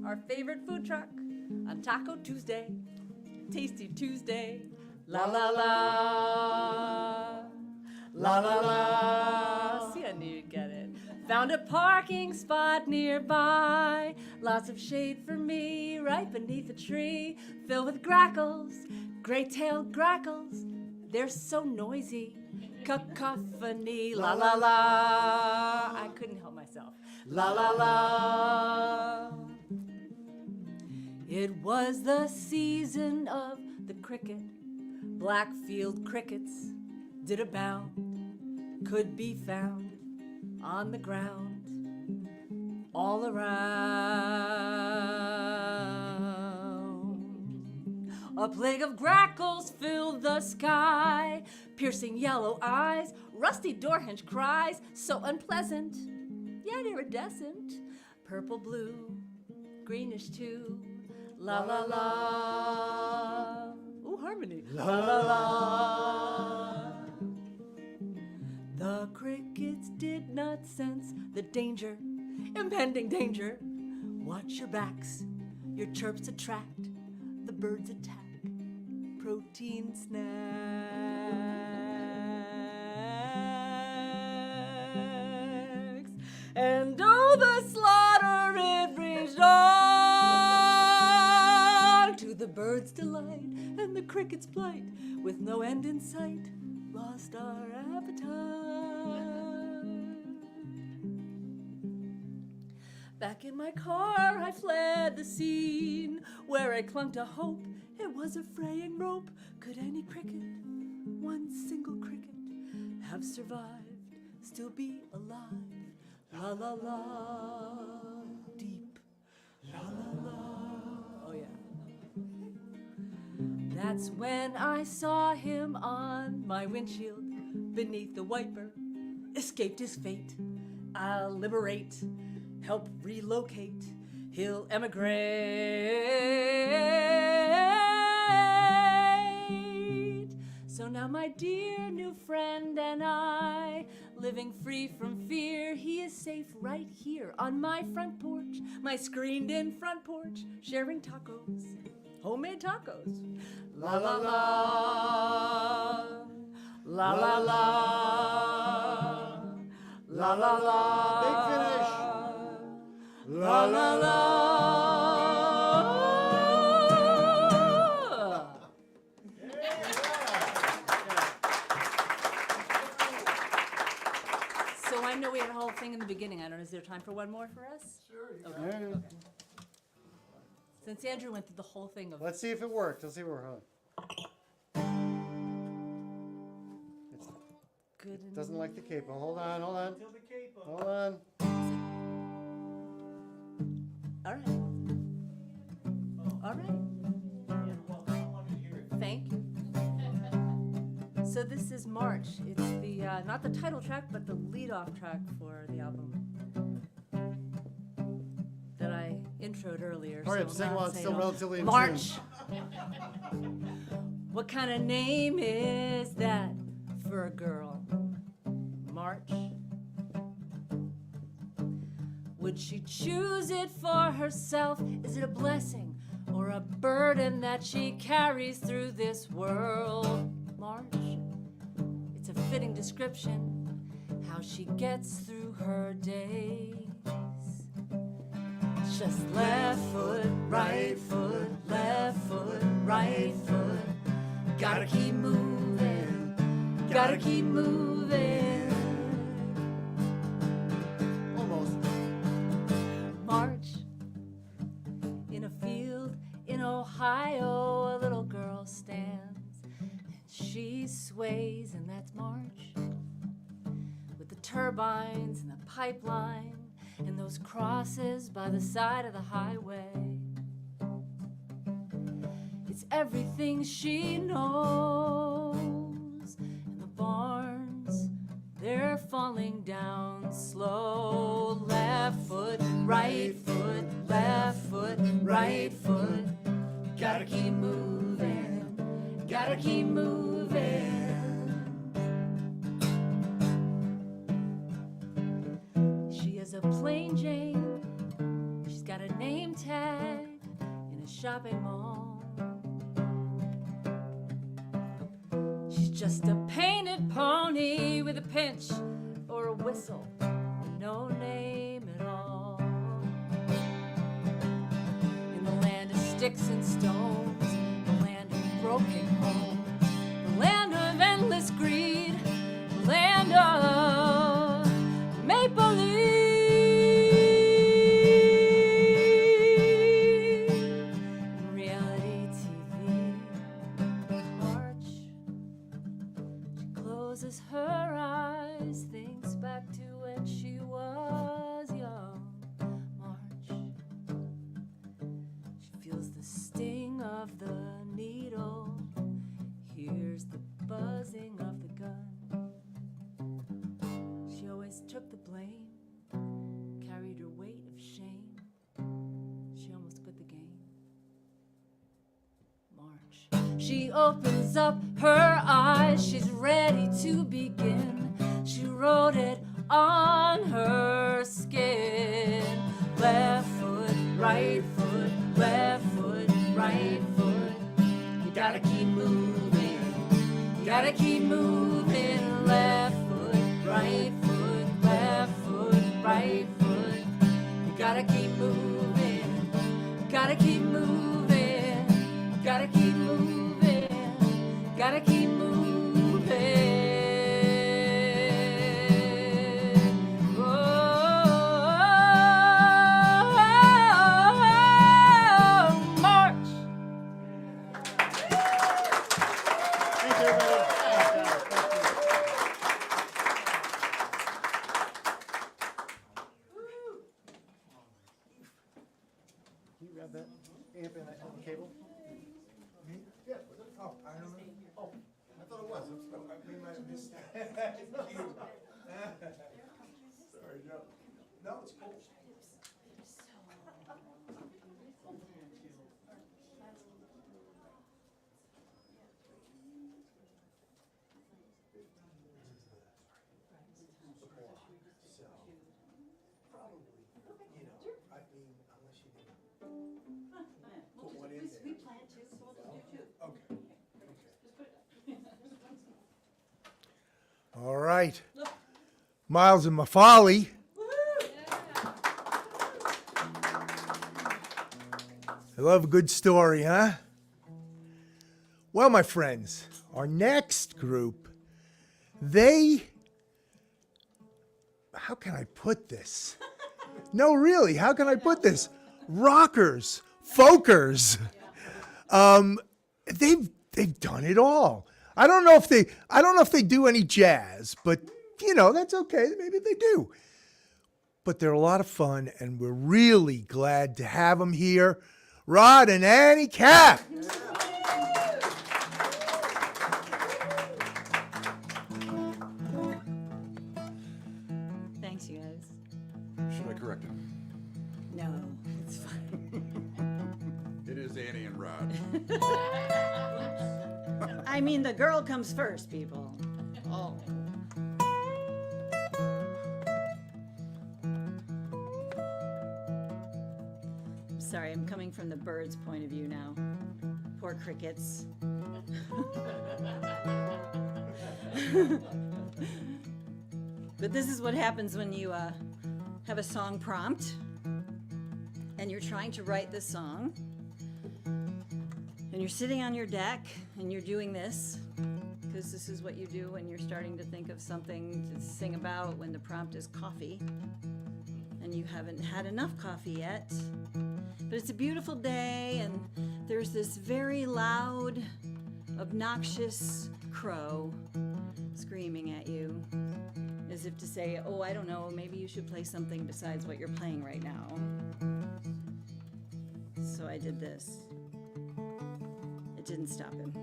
our favorite food truck, on Taco Tuesday, Tasty Tuesday. La la la, la la la. See, I knew you'd get it. Found a parking spot nearby, lots of shade for me, right beneath a tree, filled with grackles, gray-tailed grackles. They're so noisy. cacophony, la la la. I couldn't help myself. La la la. It was the season of the cricket. Blackfield crickets did abound, could be found on the ground all around. A plague of grackles filled the sky, piercing yellow eyes, rusty door hinge cries, so unpleasant, yet iridescent, purple blue, greenish too, la la la. Ooh, harmony. La la la. The crickets did not sense the danger, impending danger. Watch your backs, your chirps attract, the birds attack. Protein snacks. And oh, the slaughter it brings on to the birds' delight and the cricket's plight, with no end in sight, lost our appetite. Back in my car, I fled the scene where I clung to hope. It was a fraying rope. Could any cricket, one single cricket, have survived, still be alive? La la la, deep, la la la. Oh yeah. That's when I saw him on my windshield, beneath the wiper, escaped his fate. I'll liberate, help relocate, he'll emigrate. So now my dear new friend and I, living free from fear, he is safe right here on my front porch, my screened-in front porch, sharing tacos, homemade tacos. La la la, la la la, la la la. Big finish. La la la. So I know we had a whole thing in the beginning. I don't know, is there time for one more for us? Sure. Okay. Since Andrew went through the whole thing of... Let's see if it worked. Let's see if we're on. Good. It doesn't like the capo. Hold on, hold on. Till the capo. Hold on. All right. All right. Thank you. So this is March. It's the not the title track, but the lead-off track for the album that I introed earlier. Hurry so up, sing I'll while it's say still it all. relatively in March. What kind of name is that for a girl? March. Would she choose it for herself? Is it a blessing or a burden that she carries through this world? March. It's a fitting description, how she gets through her days. It's just left foot, right foot, left foot, right foot. Gotta keep moving, gotta keep moving. Almost. March. In a field in Ohio, a little girl stands and she sways, and that's March. With the turbines and the pipeline and those crosses by the side of the highway. It's everything she knows. And the barns, they're falling down slow. Left foot, right foot, left foot, right foot. Gotta keep moving, gotta keep moving. She is a plain Jane. She's got a name tag in a shopping mall. She's just a painted pony with a pinch or a whistle and no name at all. In the land of sticks and stones, the land of broken homes, the land of endless greed, the land of maple leaf. Reality TV. March. She closes her eyes, thinks back to when she was young. March. She feels the sting of the needle, hears the buzzing of the gun. She always took the blame, carried her weight of shame. She almost quit the game. March. She opens up her eyes, she's ready to begin. She wrote it on her skin. Left foot, right foot, left foot, right foot. You gotta keep moving, you gotta keep moving. Left foot, right foot, left foot, right foot. You gotta keep moving, you gotta keep moving, you gotta keep moving, you gotta keep moving. March. Thanks, everybody. Can you grab that amp and that on the cable? Yeah, oh, I don't know. Oh, I thought it was. We might have missed that. Sorry, Joe. No, it's cool. So, probably, you know, I mean, unless you can put one in there. We plan to, so we'll just do two. Okay. All right. Miles and Mafale. I love a good story, huh? Well, my friends, our next group, how can I put this? No, really, how can I put this? Rockers, folkers. They've done it all. I don't know if they do any jazz, but you know, that's okay. Maybe they do. But they're a lot of fun, and we're really glad to have them here. Rod and Annie Cap. Thanks, you guys. Should I correct it? No, it's fine. It is Annie and Rod. I mean, the girl comes first, people. Oh. I'm sorry, I'm coming from the bird's point of view now. Poor crickets. But this is what happens when you have a song prompt and you're trying to write this song and you're sitting on your deck and you're doing this because this is what you do when you're starting to think of something to sing about when the prompt is coffee and you haven't had enough coffee yet. But it's a beautiful day and there's this very loud, obnoxious crow screaming at you as if to say, oh, I don't know, maybe you should play something besides what you're playing right now. So I did this. It didn't stop him.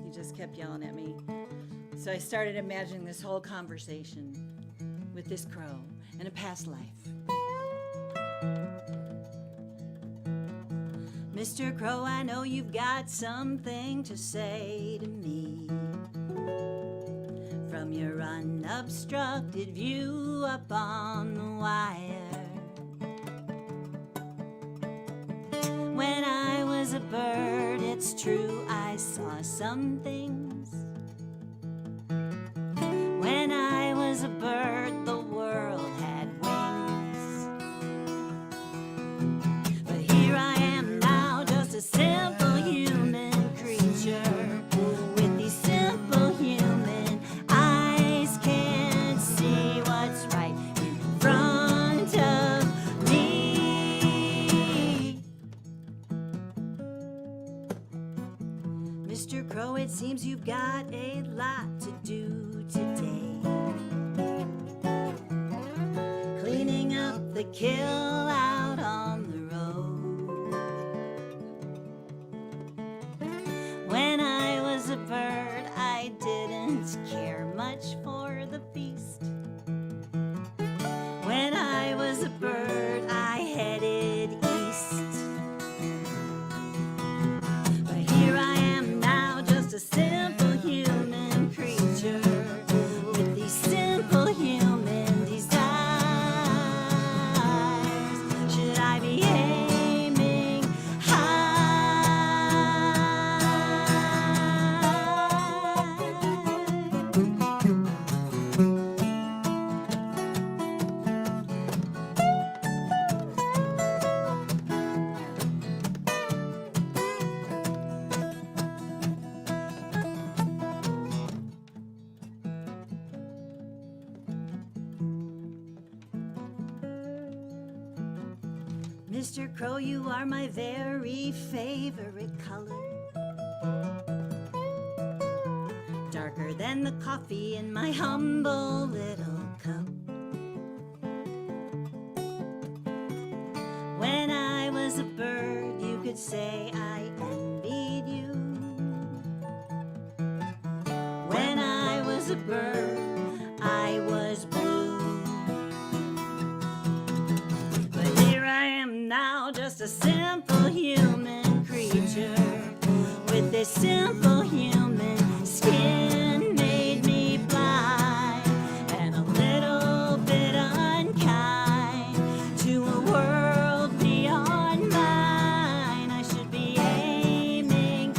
He just kept yelling at me. So I started imagining this whole conversation with this crow in a past life. Mr. Crow, I know you've got something to say to me. From your unobstructed view up on the wire. When I was a bird, it's true, I saw some things. When I was a bird, the world had wings. But here I am now, just a simple human creature. With these simple human eyes, can kill out on the road. When I was a bird, I didn't care much for the feast. When I was a bird, I headed east. But here I am now, just a simple human creature with these simple human desires. Should I be aiming Mr. Crow, you are my very favorite color. Darker than the coffee in my humble little cup. When I was a bird, you could say I envied you. When I was a bird, I was blue. But here I am now, just a simple human creature with this simple human skin made me blind and a little bit unkind to a world beyond mine. I should be aiming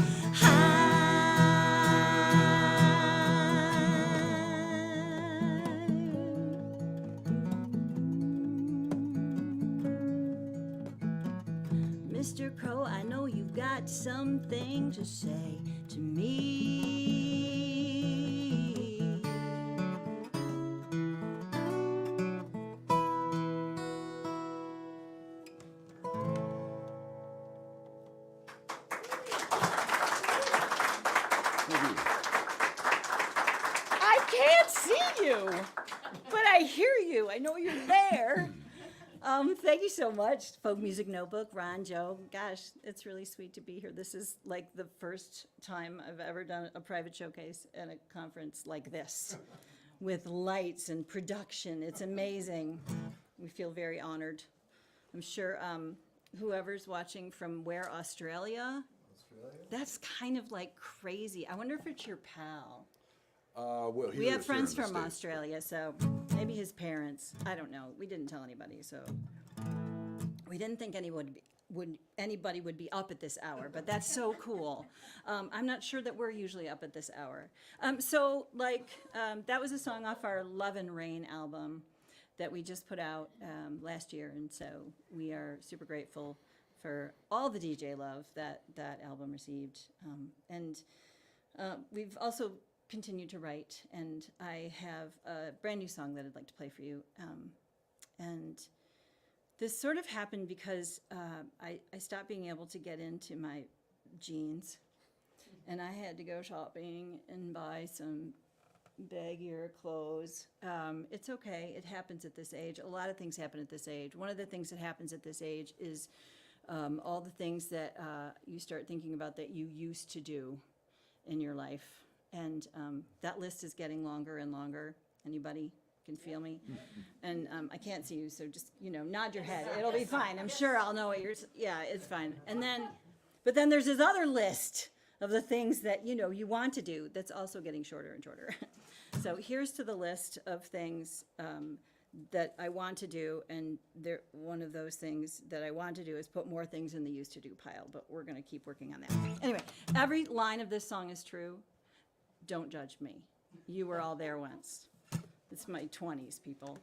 Mr. Crow, I know you've got something to say to me. I can't see you, but I hear you. I know you're there. Thank you so much, Folk Music Notebook, Ron, Joe. Gosh, it's really sweet to be here. This is like the first time I've ever done a private showcase at a conference like this, with lights and production. It's amazing. We feel very honored. I'm sure whoever's watching from where, Australia? That's kind of like crazy. I wonder if it's your pal. Well, he We have lives here friends in the from States. Australia, so maybe his parents. I don't know. We didn't tell anybody, so we didn't think anybody would be up at this hour, but that's so cool. I'm not sure that we're usually up at this hour. That was a song off our Love and Rain album that we just put out last year, and so we are super grateful for all the DJ love that that album received. We've also continued to write, and I have a brand new song that I'd like to play for you. And this sort of happened because I stopped being able to get into my jeans, and I had to go shopping and buy some baggier clothes. It's okay. It happens at this age. A lot of things happen at this age. One of the things that happens at this age is all the things that you start thinking about that you used to do in your life. And that list is getting longer and longer. Anybody can feel me? And I can't see you, so just, nod your head. It'll be fine. I'm sure I'll know what yeah, it's fine. But then there's this other list of the things that, you want to do that's also getting shorter and shorter. So here's to the list of things that I want to do, and one of those things that I want to do is put more things in the used to do pile, but we're going to keep working on that. Anyway, every line of this song is true. Don't judge me. You were all there once. It's my 20s, people.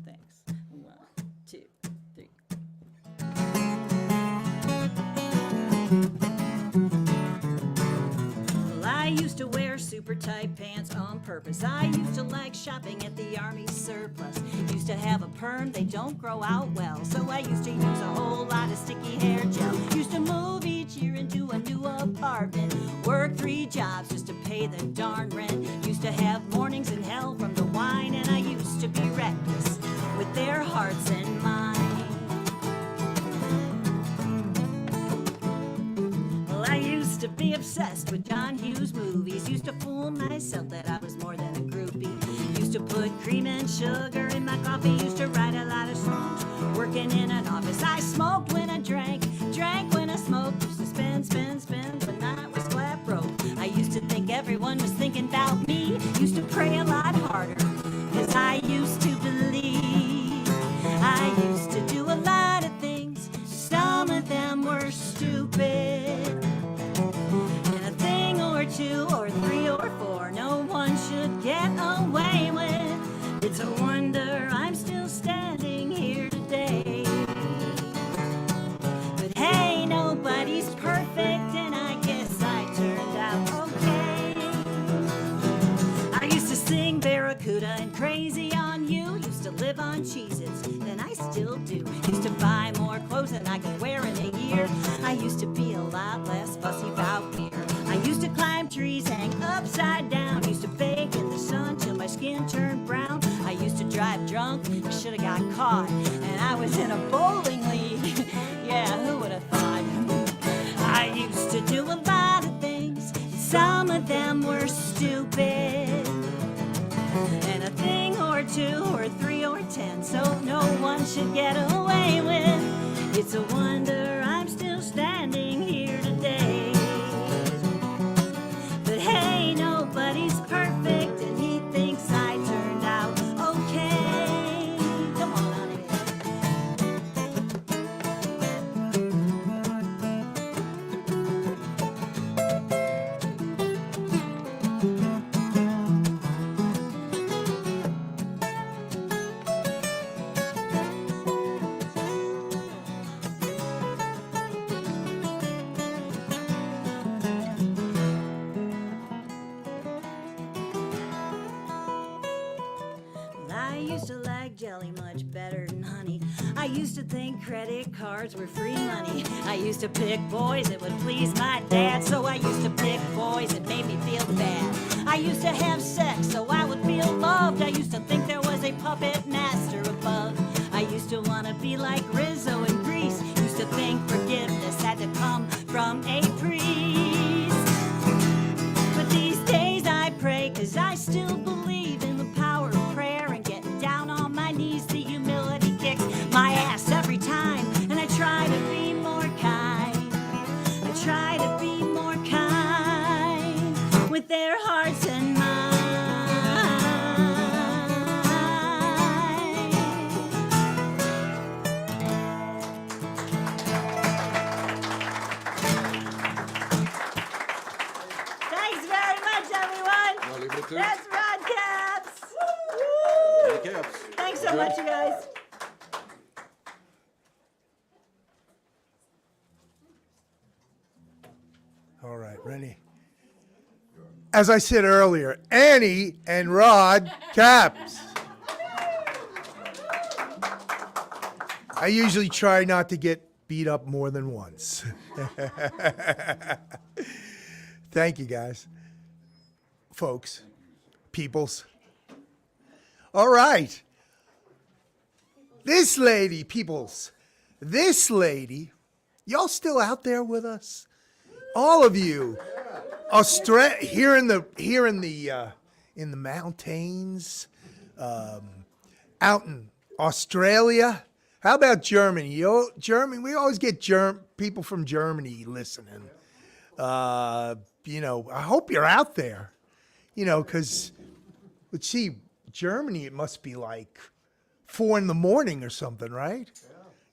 Thanks. 1, 2, 3. Well, I used to wear super tight pants on purpose. I used to like shopping at the army surplus. Used to have a perm, they don't grow out well. So I used to use a whole lot of sticky hair gel. Used to move each year into a new apartment. Work 3 jobs just to pay the darn rent. Used to have mornings in hell from the wine, and I used to be reckless with their hearts and minds. be obsessed with John Hughes movies. Used to fool myself that I was more than a groupie. Used to put cream and sugar in my coffee. Used to write a lot of songs. Working in an office, I smoked when I drank, drank when I smoked. Used to spin, spin, spin when I was flat broke. I used to think everyone was thinking about me. Used to pray a lot harder, 'cause I used to believe. I used to do a lot of things, some of them were stupid. And a thing or two or three or four no one should get away with. It's a wonder I'm still standing here today. But hey, nobody's perfect, and I guess I turned out okay. I used to sing Barracuda and Crazy on You. Used to live on Cheez-Its, and I still do. Used to buy more clothes than I could wear in a year. I used to be a lot less fussy about beer. I used to climb trees, hang upside down. Used to bake in the sun till my skin turned brown. I used to drive drunk, I should have got caught. And I was in a bowling league. Yeah, who would have thought? I used to do a lot of things, some of them were stupid. And a thing or two or three or 10, so no one should get away with. It's a wonder I'm still standing here today. But hey, nobody's perfect, and he thinks I turned out okay. Come on, honey. I used to like jelly much better than honey. I used to think credit cards were free money. I used to pick boys that would please my dad, so I used to pick boys that made me feel bad. I used to have sex so I would feel loved. I used to think there was a puppet master above. I used to want to be like Rizzo in Greece. Used to think forgiveness had to come from a priest. But these days I pray, 'cause I still believe in the power of prayer and getting down on my knees. The humility kicks my ass every time, and I try to be more kind. I try to be more kind with their hearts and minds. Thanks very much, everyone. That's Rod Caps. Thanks so much, you guys. All right, ready? As I said earlier, Annie and Rod Caps. I usually try not to get beat up more than once. Thank you, guys. Folks, peoples. All right. This lady, peoples, this lady, y'all still out there with us? All of you, here in the mountains, out in Australia. How about Germany? Germany, we always get people from Germany listening. I hope you're out there. Because let's see, Germany, it must be like 4 a.m. or something, right?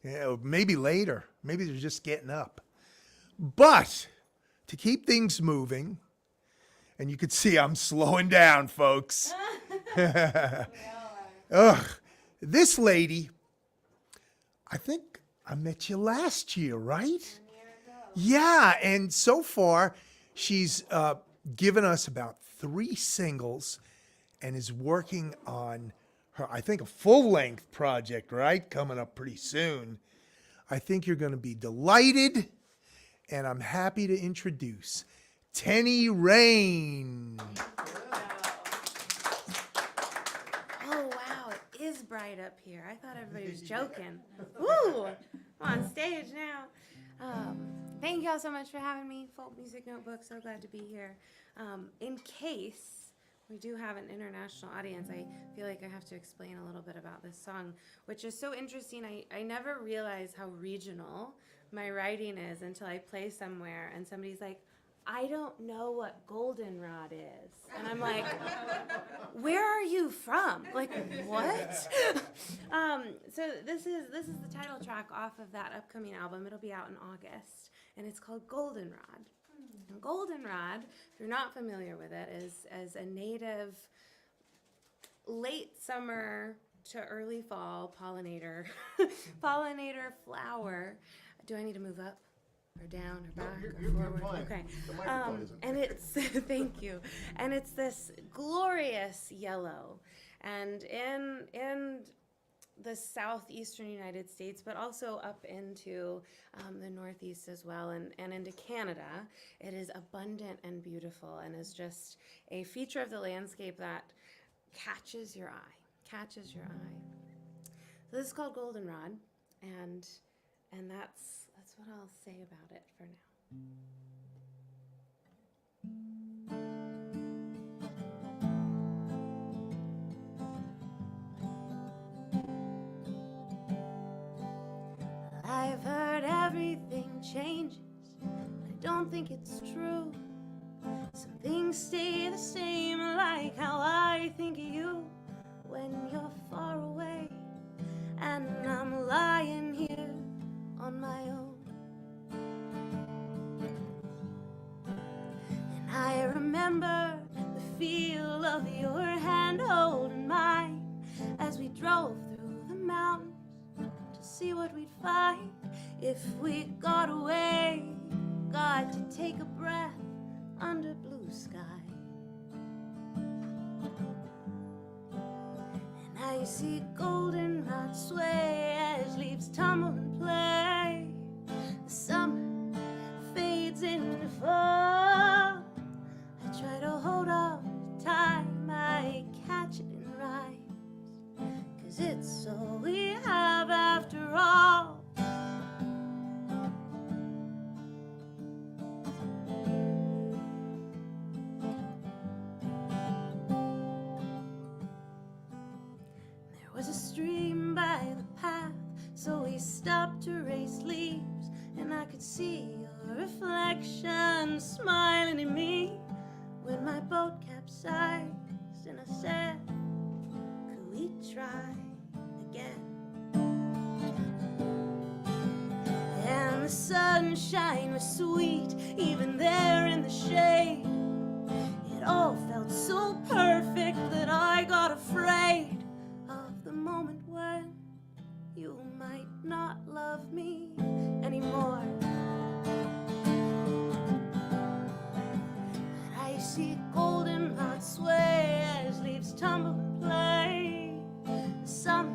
Yeah, maybe later. Maybe they're just getting up. But to keep things moving, and you can see I'm slowing down, folks. This lady, I think I met you last year, right? 1 year ago. Yeah, and so far she's given us about 3 singles and is working on her, I think, a full-length project, right? Coming up pretty soon. I think you're going to be delighted, and I'm happy to introduce Teni Rane. Oh, wow, it is bright right up here. I thought everybody was joking. Woo! I'm on stage now. Thank you all so much for having me. Folk Music Notebook, so glad to be here. In case we do have an international audience, I feel like I have to explain a little bit about this song, which is so interesting. I never realized how regional my writing is until I play somewhere and somebody's like, I don't know what goldenrod is. And I'm like, where are you from? Like, what? So this is the title track off of that upcoming album. It'll be out in August, and it's called Goldenrod. And goldenrod, if you're not familiar with it, is as a native late summer to early fall pollinator flower. Do I need to move up? Or down, or back, or forward. Fine. Okay. The microphone isn't. And it's thank you. And it's this glorious yellow. And in the southeastern United States, but also up into the northeast as well, and into Canada, it is abundant and beautiful, and is just a feature of the landscape that catches your eye. So this is called Goldenrod, and that's what I'll say about it for now. I've heard everything changes. I don't think it's true. Some things stay the same, like how I think of you when you're far away, and I'm lying here on my own. And I remember the feel of your hand holding mine as we drove through the mountains to see what we'd find if we got away, got to take a breath under blue sky. And I see goldenrod sway as leaves tumble and play. The summer fades into fall. I try to hold on to time, I catch it in rhymes, 'cause it's all we have after all. There was a stream by the path, so we stopped to race leaves, and I could see your reflection smiling at me when my boat capsized, and I said, could we try again? And the sunshine was sweet, even there in the shade. It all felt so perfect that I got afraid of the moment when you might not love me anymore. But I see goldenrod sway as leaves tumble and play. The summer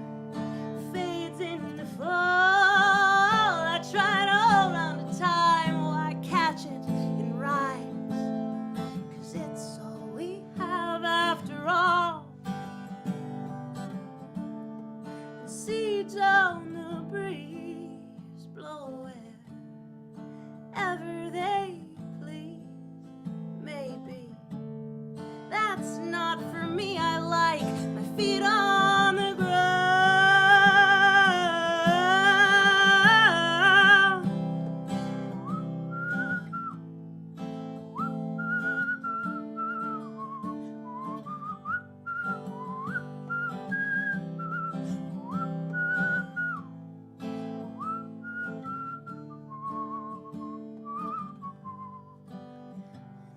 fades into fall. I try to hold on to time, oh, I catch it in rhymes, 'cause it's all we have after all. And seeds on the breeze blow wherever they please. Maybe that's not for me. I like my feet on the ground.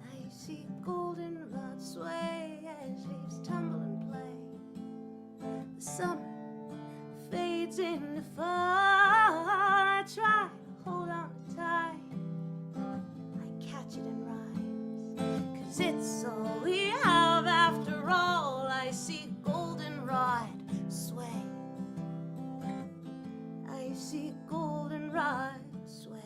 I see goldenrod sway as leaves tumble and play. The summer fades into fall. I try to hold on tight, I catch it in rhymes, 'cause it's all we have after all. I see goldenrod sway. I see goldenrod sway.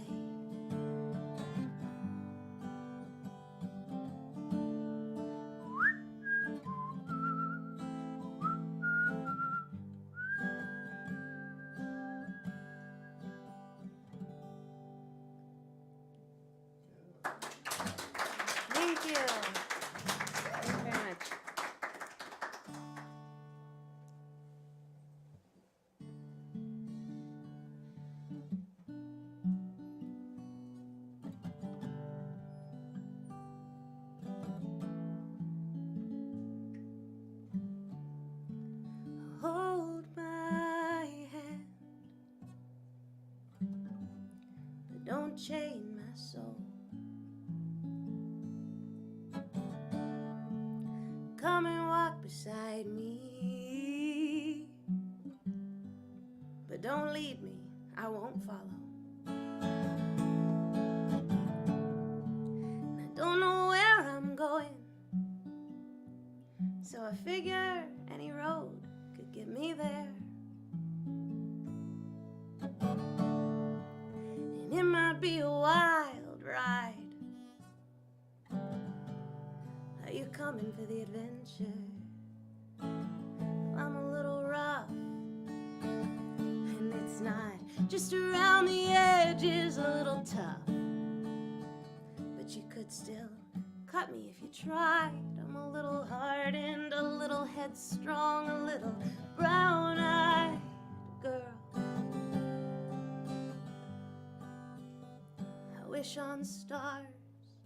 soul. Come and walk beside me, but don't lead me, I won't follow. And I don't know where I'm going, so I figure any road could get me there. And it might be a wild ride. Are you coming for the adventure? I'm a little rough, and it's not just around the edges, a little tough. But you could still cut me if you tried. I'm a little hardened, a little headstrong, a little brown-eyed girl. I wish on stars,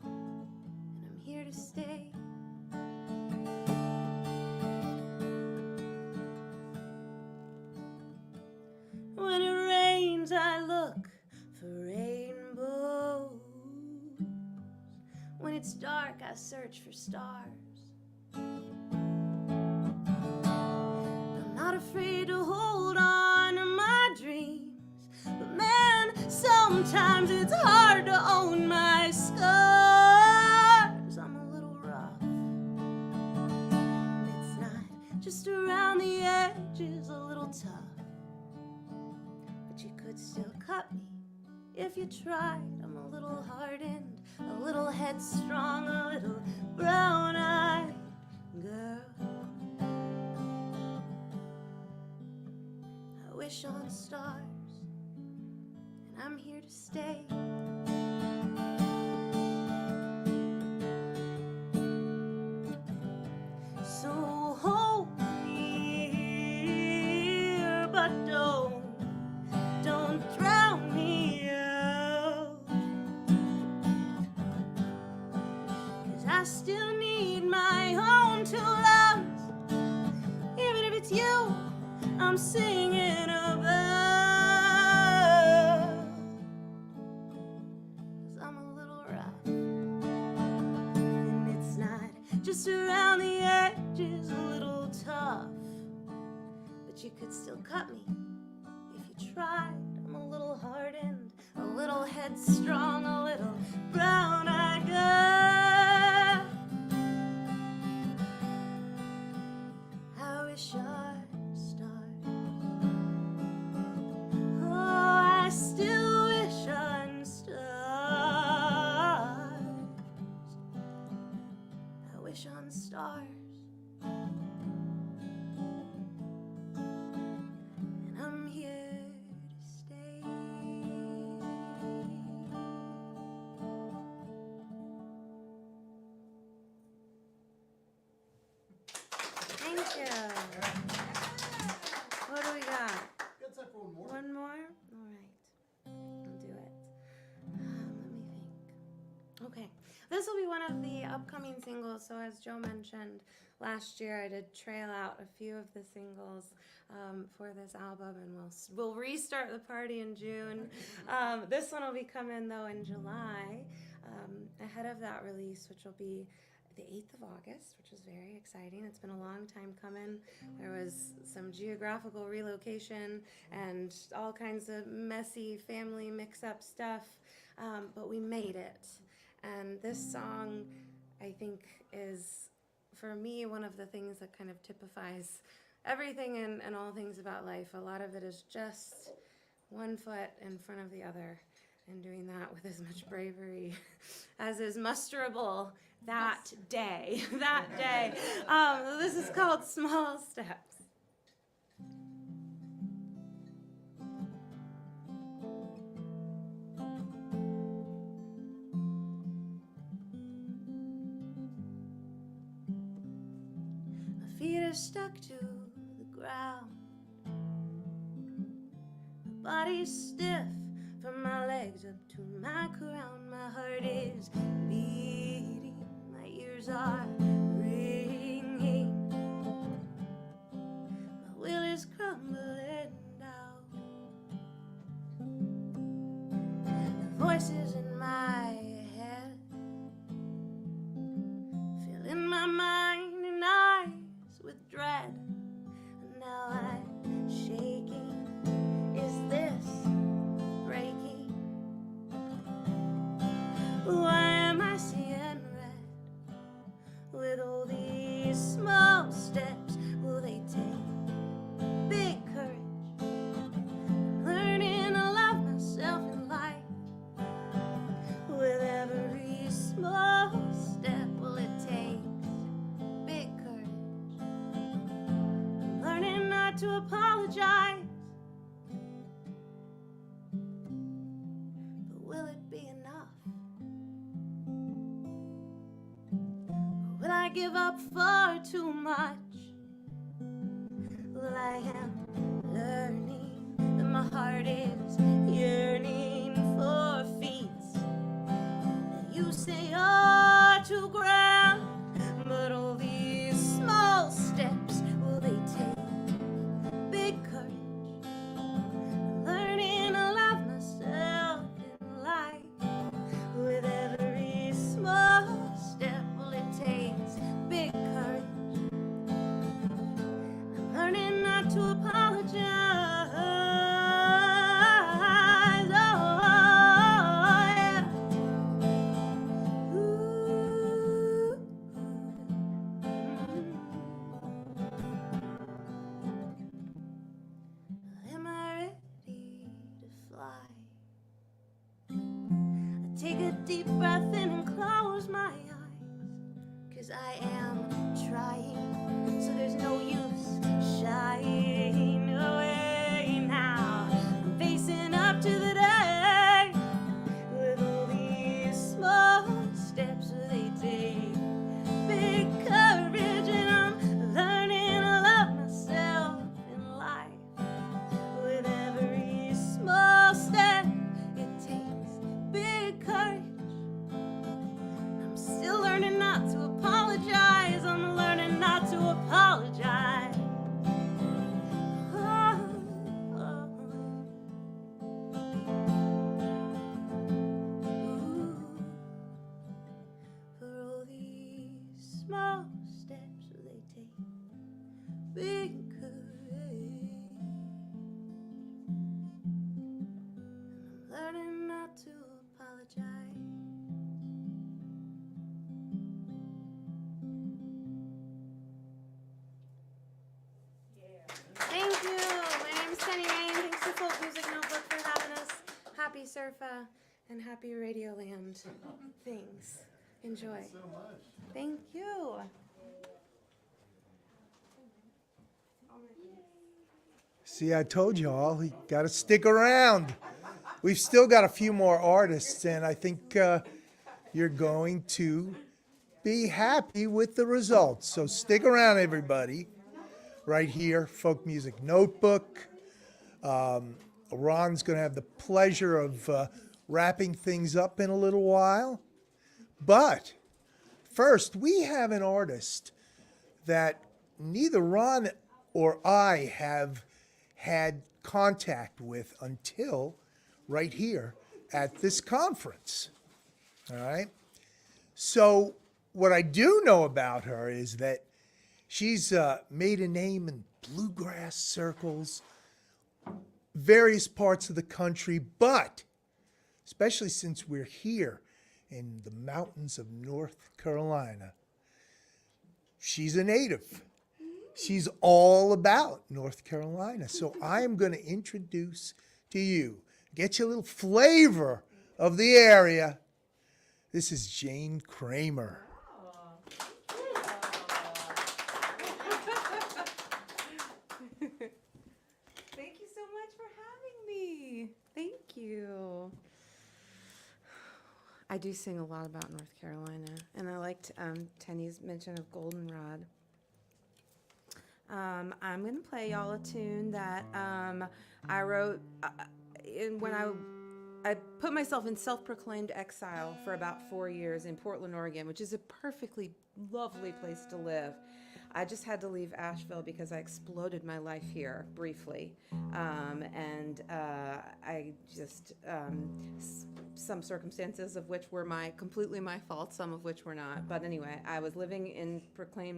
and I'm here to stay. When it rains, I look for rainbows. When it's dark, I search for stars. I'm not afraid to hold on to my dreams, but man, sometimes it's hard to own my scars. I'm a little rough, and it's not just around the edges, a little tough. But you could still cut me if you tried. I'm a little hardened, a little headstrong, a little brown-eyed girl. I wish on stars, and I'm here to stay. So hold me here, but don't drown me out. 'Cause I still need my own two lungs, even if it's you I'm singing about. 'Cause I'm a little rough, and it's not just around the edges, a little tough. But you could still cut me if you tried. I'm a little hardened, a little headstrong, a little brown-eyed girl. I wish on stars. Oh, I still wish on stars. I wish on stars. And I'm here to stay. Thank you. What do we got? Got time for one more. One more? All right. I'll do it. Let me think. Okay. This will be one of the upcoming singles. So as Joe mentioned, last year I did trail out a few of the singles for this album, and we'll restart the party in June. This one will be coming, though, in July, ahead of that release, which will be the 8th of August, which is very exciting. It's been a long time coming. There was some geographical relocation and all kinds of messy family mix-up stuff, but we made it. And this song, I think, is, for me, one of the things that kind of typifies everything and all things about life. A lot of it is just one foot in front of the other, and doing that with as much bravery as is musterable that day. That day. This is called Small Steps. My feet are stuck to the ground. My body's stiff from my legs up to my crown. My heart is beating, my ears are ringing. My will is crumbling down. The voices in my give up far too much. Well, I am learning that my heart is yearning for feats that you say are too grand, but all these small steps, will they take big courage? I'm learning to love myself in life. With every small step, well, it takes big courage. I'm learning not to apologize. Oh, yeah. Ooh. Am I ready to fly? I take a deep breath in and close my eyes, 'cause I am trying, so there's no use shying away now. I'm facing up to the day with all these small steps they take big courage, and I'm learning to love myself in life. With every small step, it takes big courage. I'm still learning not to apologize. I'm learning not to apologize. Oh, oh. Ooh. For all these small steps they take big courage. And I'm learning not to apologize. Thank you. My name is Teni. Thanks to Folk Music Notebook for having us. Happy SERFA and happy Radioland things. Enjoy. So much. Thank you. See, I told you all, you got to stick around. We've still got a few more artists, and I think you're going to be happy with the results. So stick around, everybody. Right here, Folk Music Notebook. Ron's going to have the pleasure of wrapping things up in a little while. But first, we have an artist that neither Ron or I have had contact with until right here at this conference. All right? So what I do know about her is that she's made a name in bluegrass circles, various parts of the country, but especially since we're here in the mountains of North Carolina, she's a native. She's all about North Carolina. So I am going to introduce to you, get you a little flavor of the area. This is Jane Kramer. Thank you so much for having me. Thank you. I do sing a lot about North Carolina, and I liked Teni's mention of Goldenrod. I'm going to play y'all a tune that I wrote when I put myself in self-proclaimed exile for about 4 years in Portland, Oregon, which is a perfectly lovely place to live. I just had to leave Asheville because I exploded my life here briefly. I just, some circumstances of which were completely my fault, some of which were not. But anyway, I was living in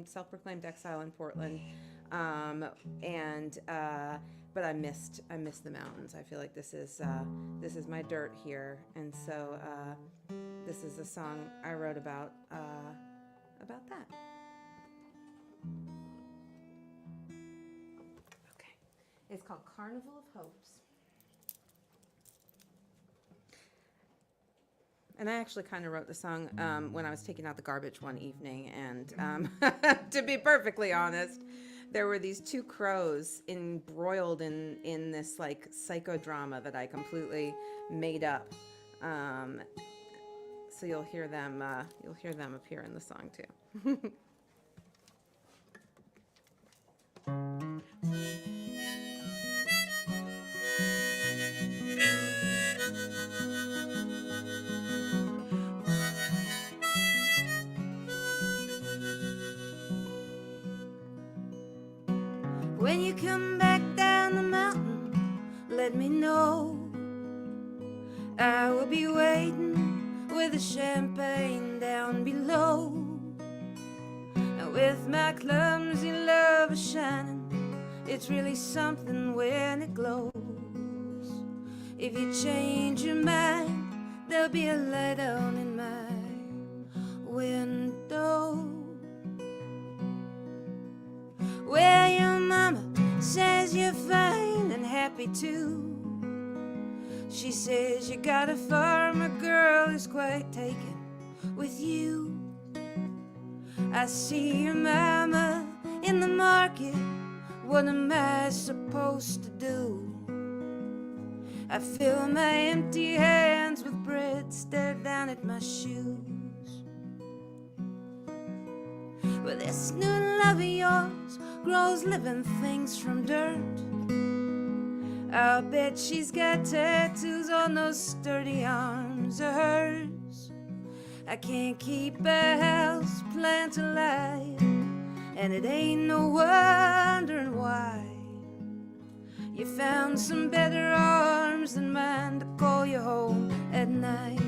self-proclaimed exile in Portland. But I missed the mountains. I feel like this is my dirt here. And so, this is a song I wrote about that. Okay. It's called Carnival of Hopes. And I actually kind of wrote the song when I was taking out the garbage one evening. And to be perfectly honest, there were these two crows embroiled in this like psychodrama that I completely made up. So you'll hear them appear in the song too. When you come back down the mountain, let me know. I will be waiting with the champagne down below. And with my clumsy love shining, it's really something when it glows. If you change your mind, there'll be a light on in my window. Well, your mama says you're fine and happy too. She says you got a farmer girl who's quite taken with you. I see your mama in the market. What am I supposed to do? I fill my empty hands with bread, stare down at my shoes. Well, this new love of yours grows living things from dirt. I'll bet she's got tattoos on those sturdy arms of hers. I can't keep a house plant alive, and it ain't no wondering why. You found some better arms than mine to call you home at night.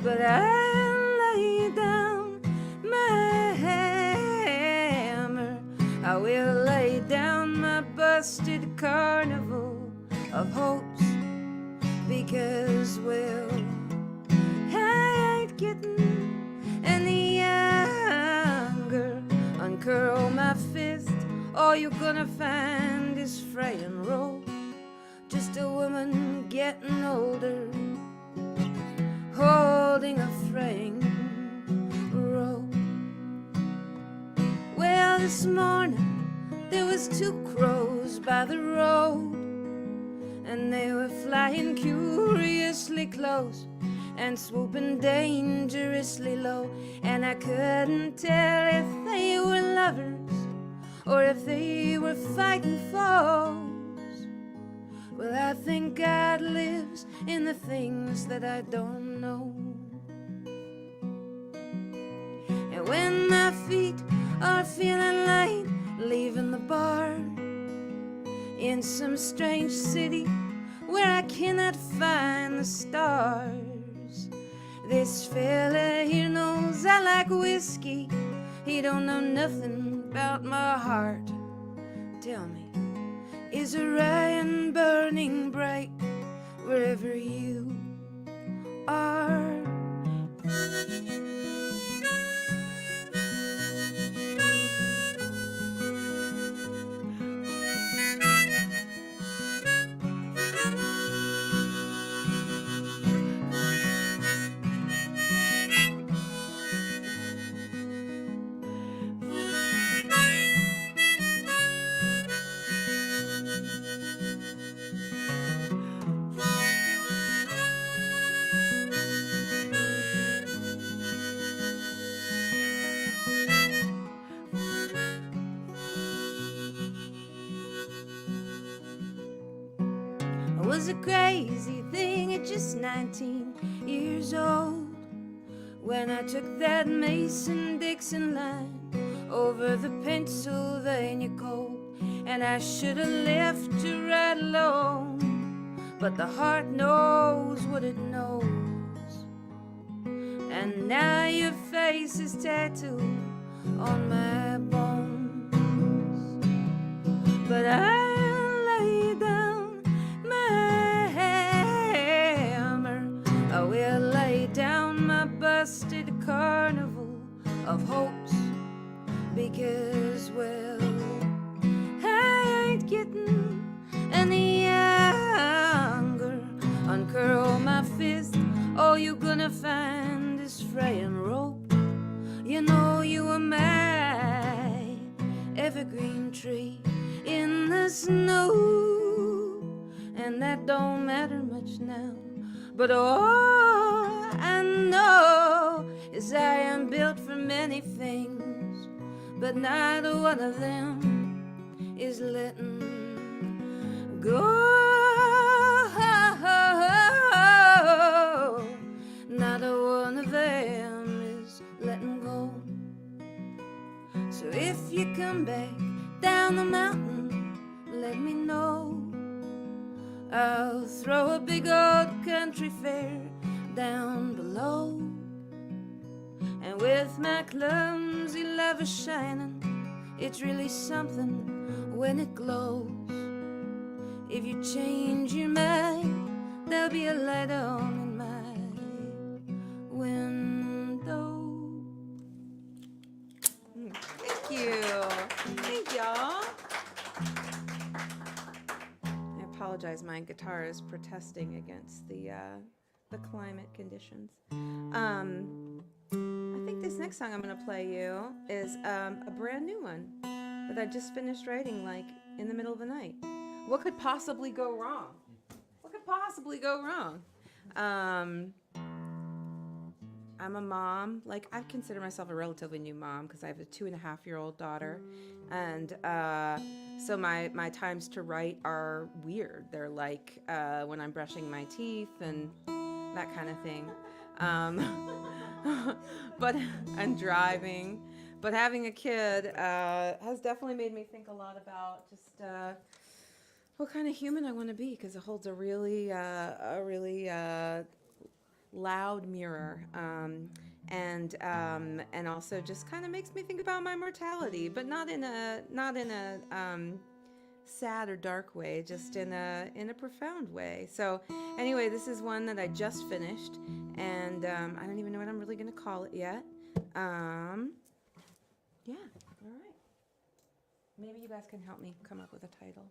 But I lay down my hammer, I will lay down my busted carnival of hopes, because, well, I ain't getting any younger. Uncurl my fist, all you're gonna find is fraying rope. Just a woman getting older, holding a fraying rope. Well, this morning there was two crows by the road, and they were flying curiously close and swooping dangerously low, and I couldn't tell if they were lovers or if they were fighting foes. Well, I think God lives in the things that I don't know. And when my feet are feeling light, leaving the bar in some strange city where I cannot find the stars, this fella here knows I like whiskey. He don't know nothing about my heart. Tell me, is Orion burning bright wherever you are? Was a crazy thing at just 19 years old when I took that Mason-Dixon line over the Pennsylvania cold, and I should have left you right alone, but the heart knows what it knows. And now your face is tattooed on my bones, but I lay down my hammer, I will lay down my busted carnival of hopes, because, well, I ain't getting any younger. Uncurl my fist, all you're gonna find is fraying rope. You know you were my evergreen tree in the snow, and that don't matter much now. But all I know is I am built for many things, but neither one of them is letting go. Neither one of them is letting go. So if you come back down the mountain, let me know. I'll throw a big old country fair down below. And with my clumsy love a shining, it's really something when it glows. If you change your mind, there'll be a light on in my window. Thank you. Thank y'all. I apologize, my guitar is protesting against the climate conditions. I think this next song I'm going to play you is a brand new one that I just finished writing, like, in the middle of the night. What could possibly go wrong? What could possibly go wrong? I'm a mom. Like, I consider myself a relatively new mom because I have a 2.5-year-old daughter. And so my times to write are weird. They're like when I'm brushing my teeth and that kind of thing. And driving. But having a kid has definitely made me think a lot about just what kind of human I want to be, because it holds a really loud mirror, and also just kind of makes me think about my mortality, but not in a sad or dark way, just in a profound way. So anyway, this is one that I just finished, and I don't even know what I'm really going to call it yet. Yeah, all right. Maybe you guys can help me come up with a title.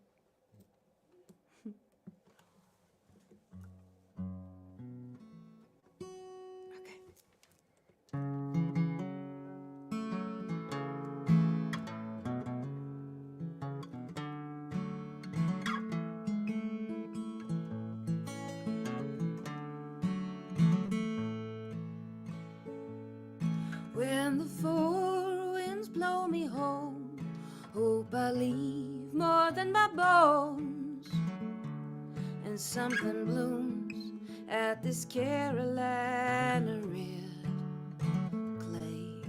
When the four winds blow me home, hope I leave more than my bones. And something blooms at this Carolina red clay,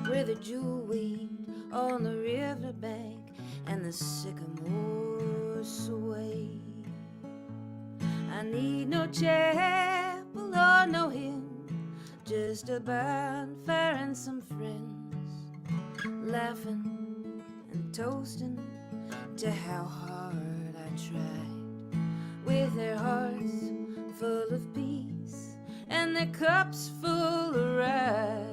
where the jewelweed on the riverbank and the sycamore sway. I need no chapel or no hymn, just a bonfire and some friends, laughing and toasting to how hard I tried, with their hearts full of peace and their cups full of rye.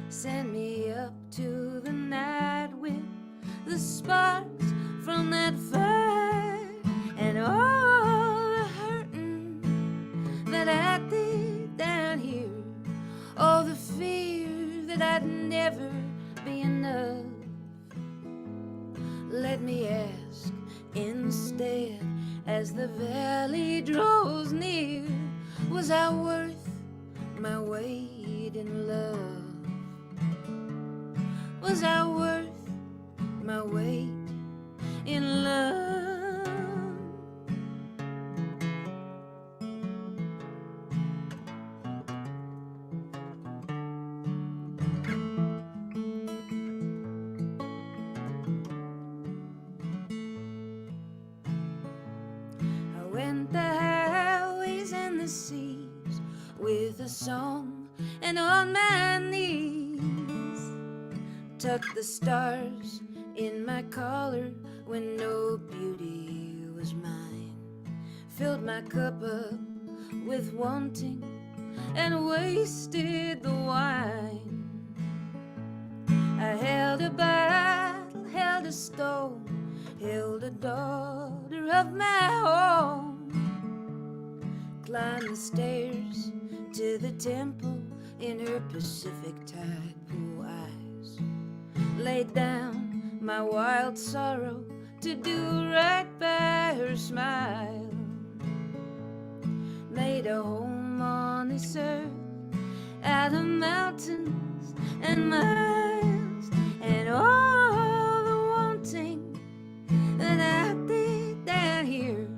Send me up to the night with the sparks from that fire and all the hurting that I did down here, all the fear that I'd never be enough. Let me ask instead, as the valley draws near, was I worth my weight in love? Was I worth my weight in love? I went the highways and the seas with a song and on my knees, tucked the stars in my collar when no beauty was mine, filled my cup up with wanting and wasted the wine. I held a bottle, held a stone, held a daughter of my own, climbed the stairs to the temple in her Pacific tide pool eyes, laid down my wild sorrow to do right by her smile, made a home on this earth out of mountains and miles. and all the wanting that I did down here,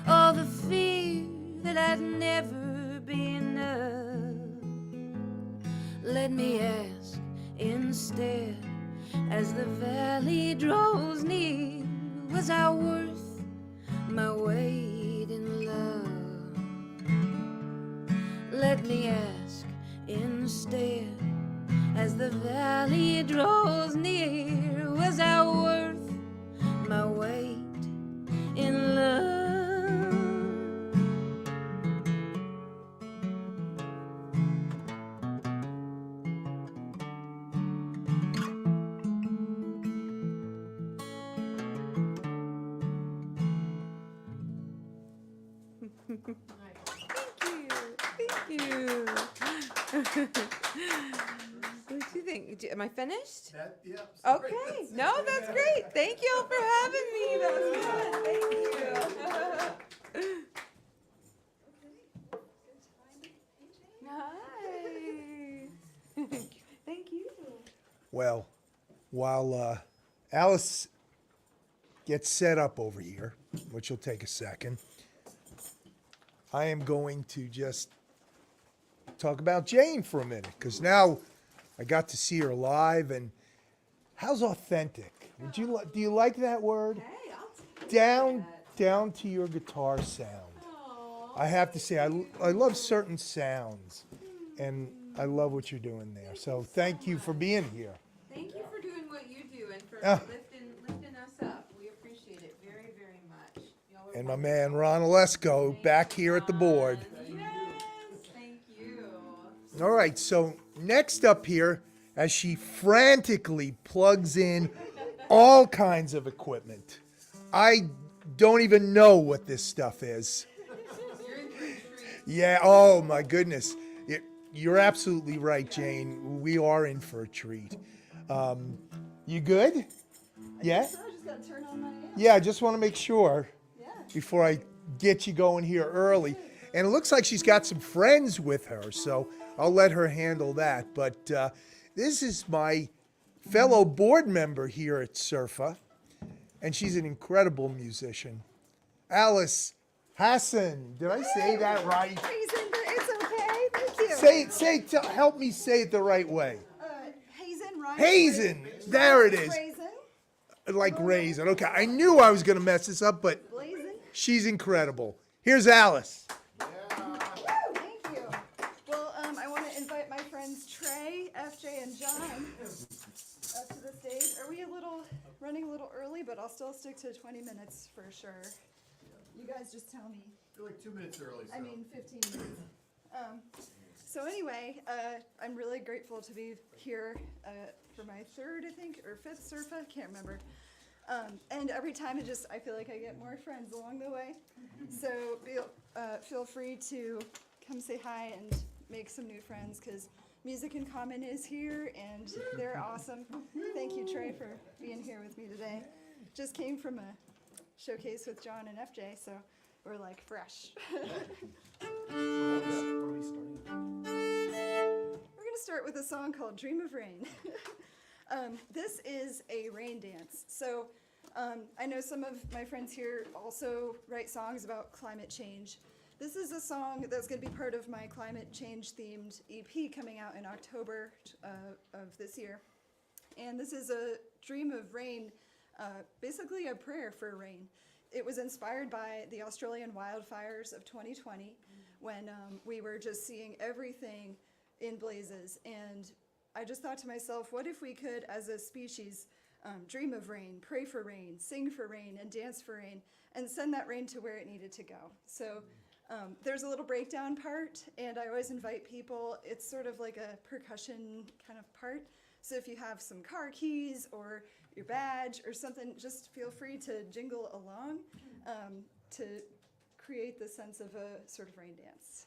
all the fear that I'd never be enough. Let me ask instead, as the valley draws near, was I worth my weight in love? Let me ask instead, as the valley draws near, was I worth my weight in love? Thank you. What do you think? Am I finished? Okay. No, that's great. Thank you all for having me. That was fun. Thank you. Nice. Thank you. Well, while Alice gets set up over here, which will take a second, I am going to just talk about Jane for a minute, because now I got to see her live, and how's authentic? Do you like that word? Hey, I'll take Down to your guitar sound. I have to say, I love certain sounds, and I love what you're doing there. So thank you for being here. Thank you for doing what you do and for lifting us up. We appreciate it very, very much. Y'all are And my man Ron Olesko back here at the board. Yes, thank you. All right, so next up here, as she frantically plugs in all kinds of equipment. I don't even know what this stuff is. Yeah, oh my goodness. You're absolutely right, Jane. We are in for a treat. You good? Yeah? I just gotta turn on my amp. Yeah, I just want to make sure before I get you going here early. And it looks like she's got some friends with her, so I'll let her handle that. But this is my fellow board member here at SERFA, and she's an incredible musician. Alice Hasen, did I say that right? It's okay, thank you. Help me say it the right way. Hazen, right? Hazen, there it is. Like raisin. Okay, I knew I was going to mess this up, but she's incredible. Here's Alice. Thank you. Well, I want to invite my friends Trey, FJ, and John up to the stage. Are we running a little early, but I'll still stick to 20 minutes for sure. You guys just tell me. You're like 2 minutes early. I mean, 15 minutes. So anyway, I'm really grateful to be here for my third, I think, or fifth SERFA, can't remember. And every time I feel like I get more friends along the way. So feel free to come say hi and make some new friends, because Music in Common is here and they're awesome. Thank you, Trey, for being here with me today. Just came from a showcase with John and FJ, so we're like fresh. We're gonna start with a song called Dream of Rain. This is a rain dance. So I know some of my friends here also write songs about climate change. This is a song that's going to be part of my climate change themed EP coming out in October of this year. And this is a Dream of Rain, basically a prayer for rain. It was inspired by the Australian wildfires of 2020 when we were just seeing everything in blazes. And I just thought to myself, what if we could, as a species, dream of rain, pray for rain, sing for rain, and dance for rain, and send that rain to where it needed to go. So there's a little breakdown part, and I always invite people. It's sort of like a percussion kind of part. So if you have some car keys or your badge or something, just feel free to jingle along to create the sense of a sort of rain dance.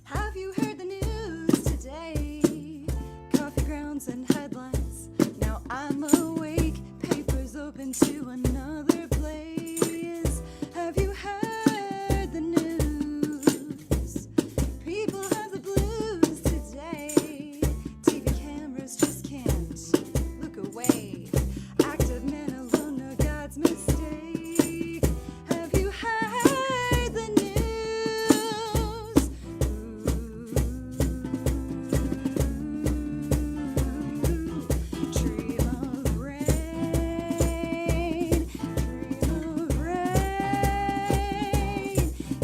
Have you heard the news today? Coffee grounds and headlines. Now I'm awake. Papers open to another place. Have you heard the news? People have the blues today. TV cameras just can't look away. Active men alone know God's mistake. Have you heard the news? Dream of rain,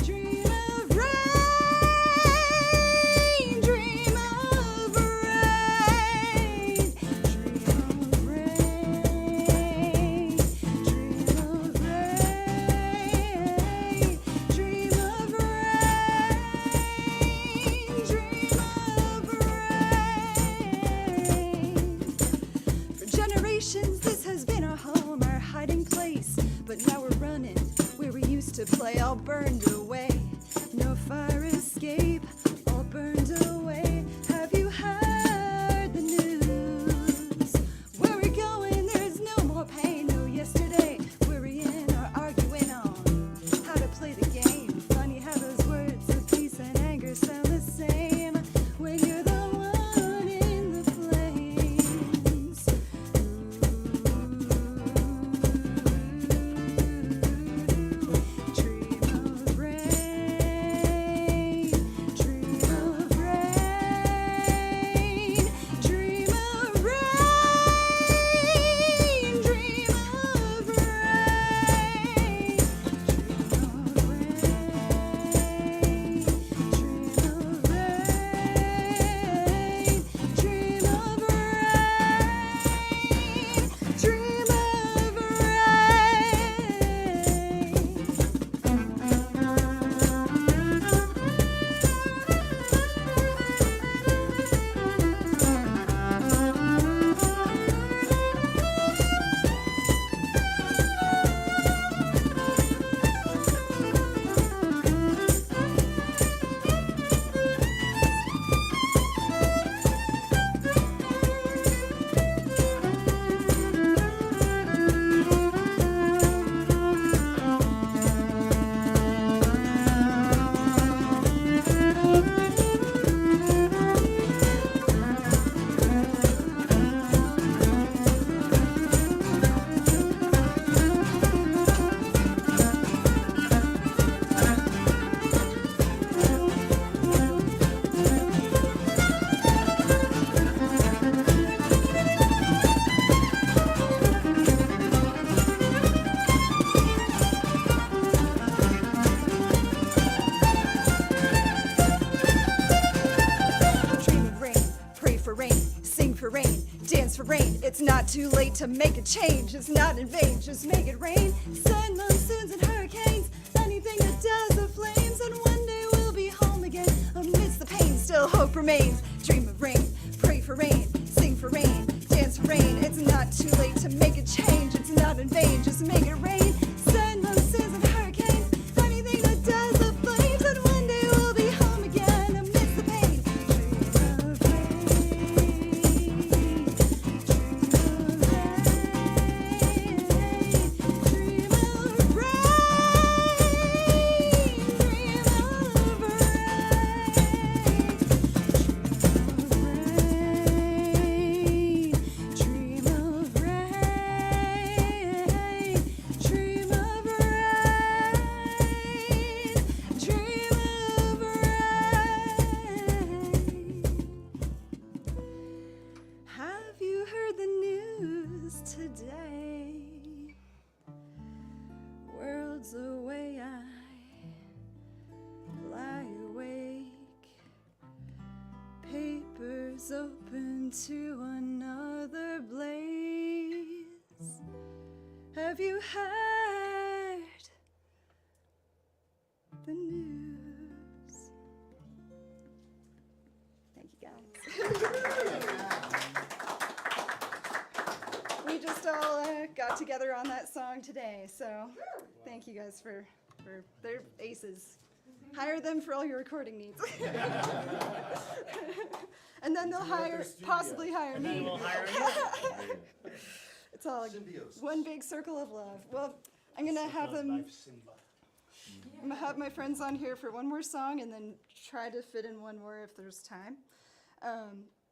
dream of rain, dream of rain, dream of rain, dream of rain, dream of rain, dream of rain. For generations, this has been our home, our hiding place. But now we're running where we used to play, all burned away. No fire escape, all burned away. Have you heard the news? Where we're going, there's no more pain. No yesterday, worrying or arguing on how to play the game. Funny how those words of peace and anger sound the same when you're the one in the flames. Dream of rain, dream of rain, dream of rain, dream of rain, dream of rain, dream of rain, dream of rain, dream Dream of rain, pray for rain, sing for rain, dance for rain. It's not too late to make a change. It's not in vain, just make it rain. Sun, monsoons, and hurricanes, anything that does the flames. And one day we'll be home again. Amidst the pain, still hope remains. Dream of rain, pray for rain, sing for rain, dance for rain. It's not too late to make a change. It's not in vain, just make it rain. Sun, monsoons, and hurricanes, anything that does the flames. And one day we'll be home again amidst the pain. Dream of rain, dream of rain, dream of open to another blaze. Have you heard the news? Thank you, guys. We just all got together on that song today, so thank you guys for they're aces. Hire them for all your recording needs. And then they'll possibly hire And me. then we'll hire It's all one big circle of love. Well, I'm gonna have them. I'm gonna have my friends on here for one more song and then try to fit in one more if there's time.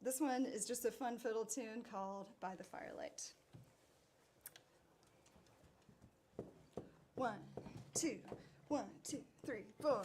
This one is just a fun fiddle tune called By the Firelight. 1, 2, 1, 2, 3, 4.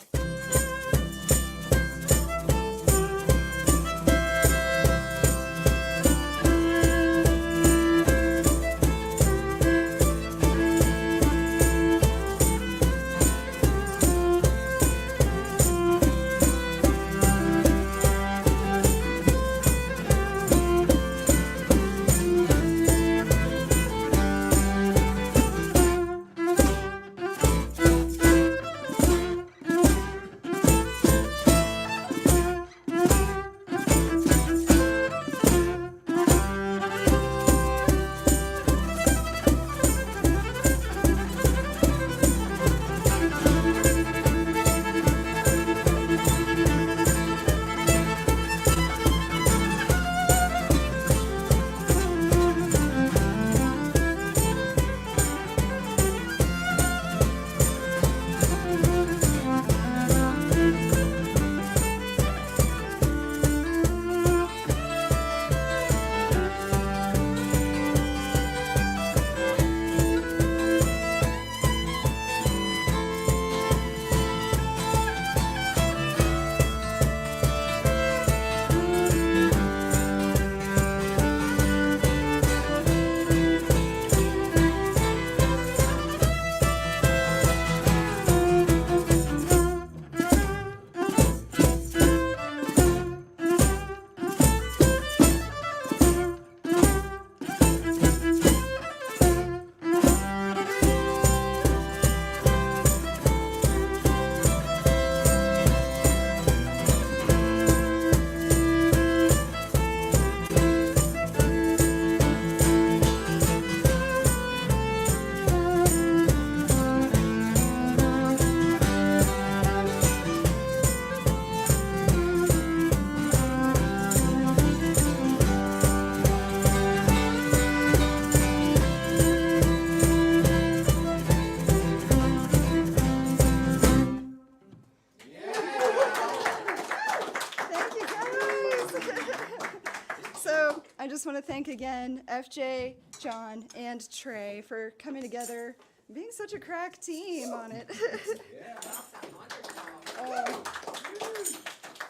I just want to thank again FJ, John, and Trey for coming together, and being such a crack team on it.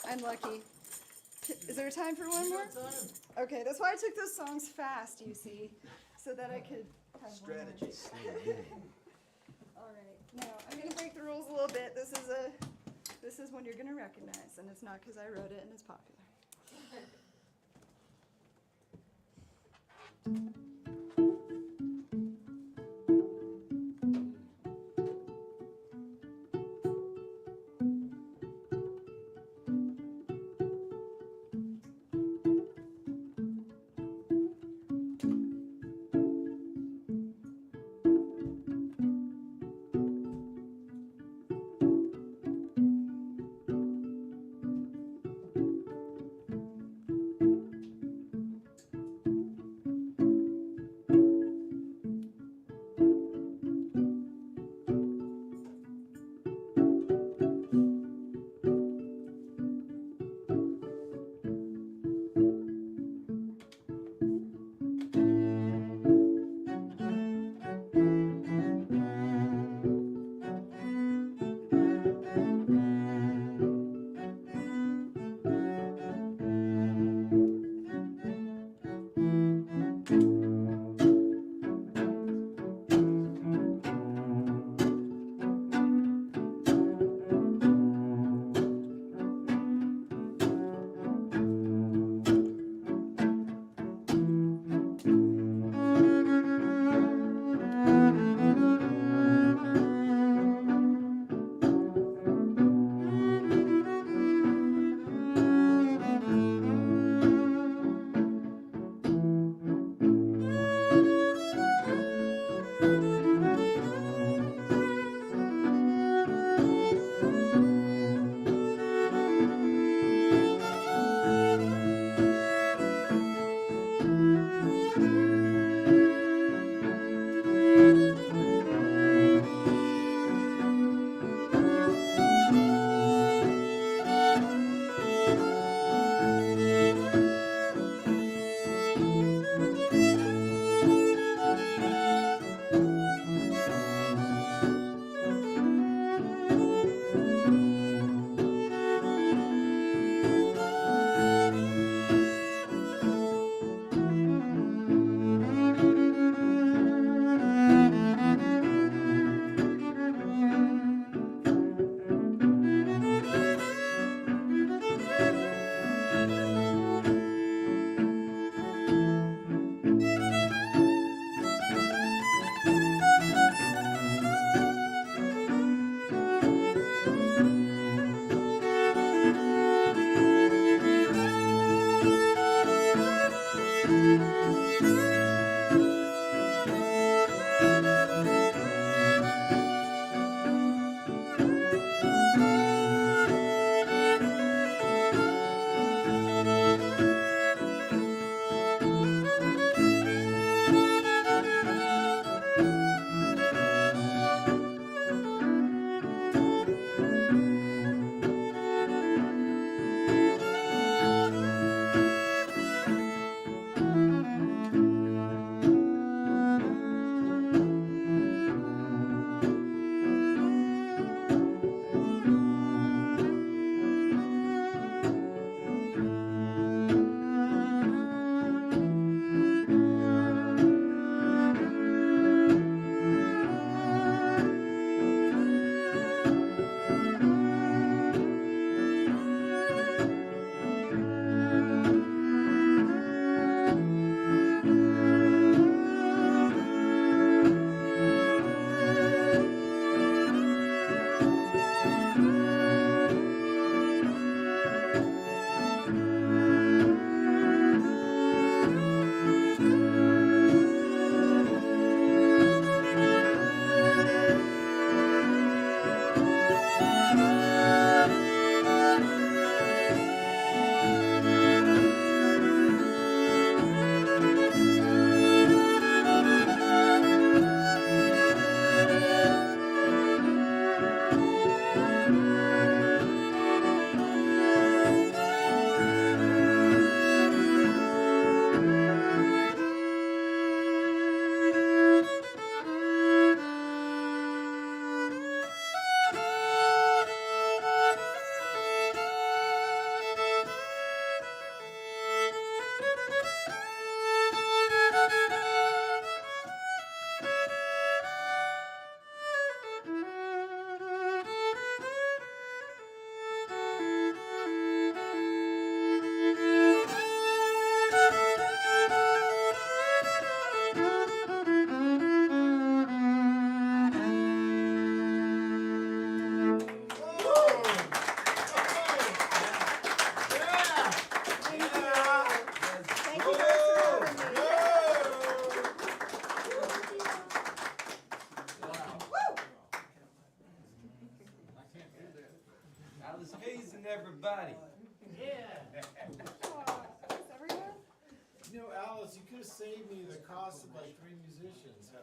I'm lucky. Is there time for one more? Okay, that's why I took those songs fast, you see, so that I could have strategy. All right, now I'm gonna break the rules a little bit. This is one you're gonna recognize, and it's not because I wrote it and it's popular.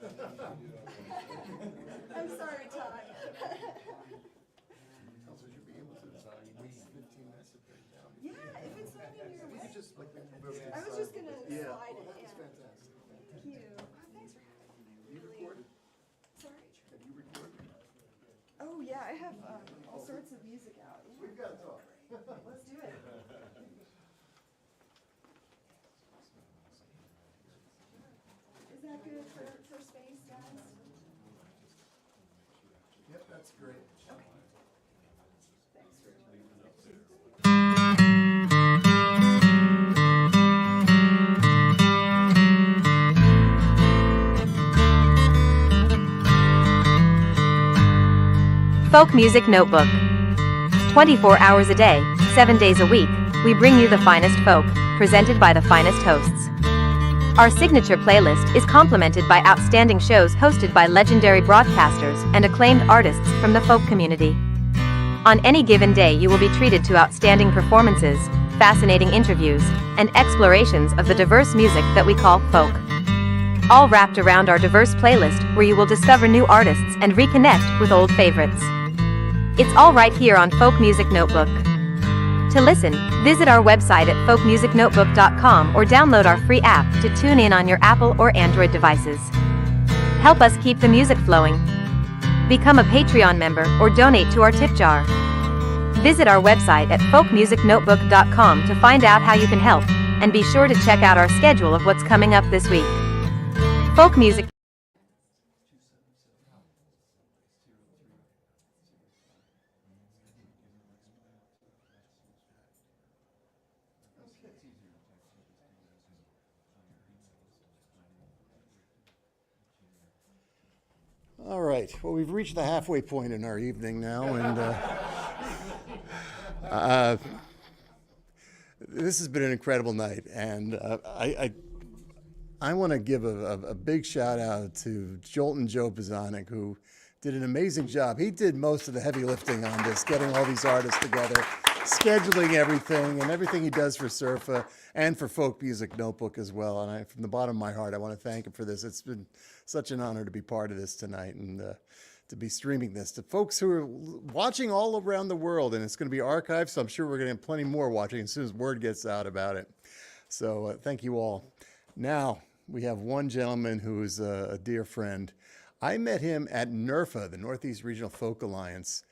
I'm sorry, Todd. Yeah, if it's not in your way. I was just gonna slide it. Yeah. That's fantastic. Thank you. Thanks for having me. You recorded? Sorry. Have you recorded? Oh yeah, I have all sorts of music out. Yeah. We've got to talk. Let's do it. Is that good for space, guys? Yep, that's great. Okay. Thanks for Folk Music Notebook. 24 hours a day, 7 days a week, we bring you the finest folk, presented by the finest hosts. Our signature playlist is complemented by outstanding shows hosted by legendary broadcasters and acclaimed artists from the folk community. On any given day, you will be treated to outstanding performances, fascinating interviews, and explorations of the diverse music that we call folk. All wrapped around our diverse playlist, where you will discover new artists and reconnect with old favorites. It's all right here on Folk Music Notebook. To listen, visit our website at folkmusicnotebook.com or download our free app to tune in on your Apple or Android devices. Help us keep the music flowing. Become a Patreon member or donate to our tip jar. Visit our website at folkmusicnotebook.com to find out how you can help, and be sure to check out our schedule of what's coming up this week. Folk music. All right. Well, we've reached the halfway point in our evening now, and this has been an incredible night. And I want to give a big shout out to Joltin Joe Pszonek, who did an amazing job. He did most of the heavy lifting on this, getting all these artists together, scheduling everything, and everything he does for SERFA and for Folk Music Notebook as well. And from the bottom of my heart, I want to thank him for this. It's been such an honor to be part of this tonight, and to be streaming this to folks who are watching all around the world. And it's going to be archived, so I'm sure we're going to have plenty more watching as soon as word gets out about it. So thank you all. Now, we have one gentleman who is a dear friend. I met him at NERFA, the Northeast Regional Folk Alliance.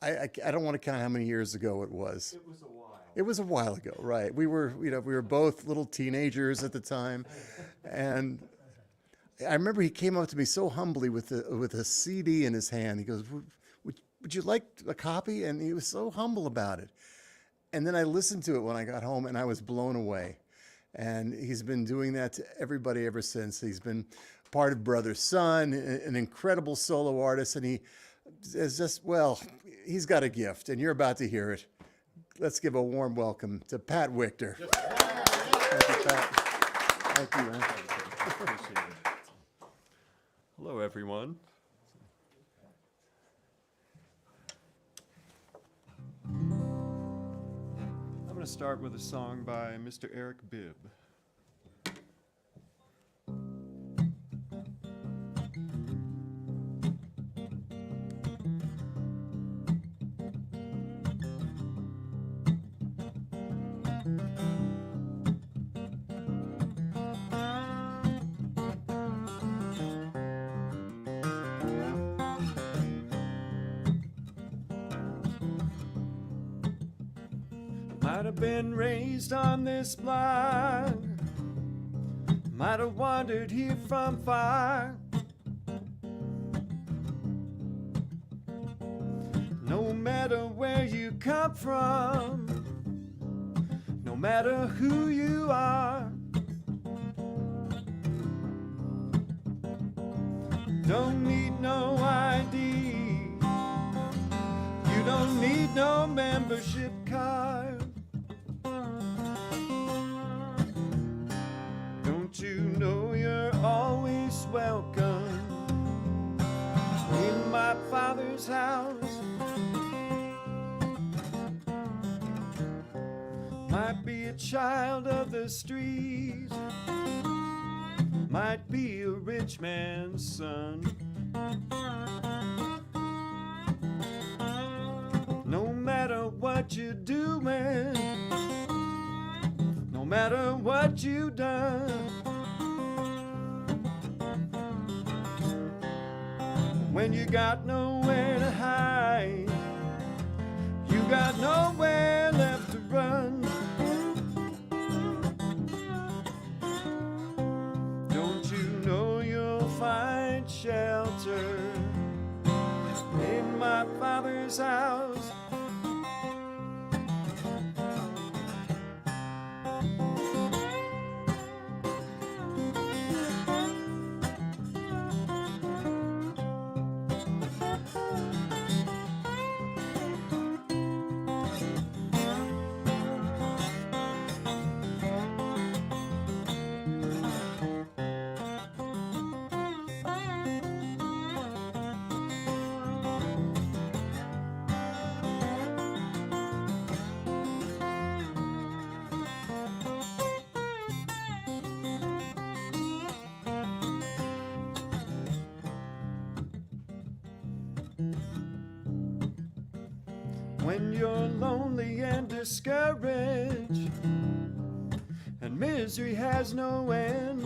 I don't want to count how many years ago it was. It was a while. It was a while ago, right? We were both little teenagers at the time, and I remember he came up to me so humbly with a CD in his hand. He goes, "Would you like a copy?" And he was so humble about it. And then I listened to it when I got home, and I was blown away. And he's been doing that to everybody ever since. He's been part of Brother Sun, an incredible solo artist, and he is just, well, he's got a gift, and you're about to hear it. Let's give a warm welcome to Pat Wictor. Thank you, Pat. Thank you, man. Appreciate it. Hello, everyone. I'm going to start with a song by Mr. Eric Bibb. Might have been raised on this block, might have wandered here from far. No matter where you come from, no matter who you are, don't need no ID, you don't need no membership card. You know you're always welcome in my Father's house. Might be a child of the street, might be a rich man's son. No matter what you do, man, no matter what you done, when you got nowhere to hide, you got nowhere left to run. Don't you know you'll find shelter in my Father's house? When you're lonely and discouraged and misery has no end,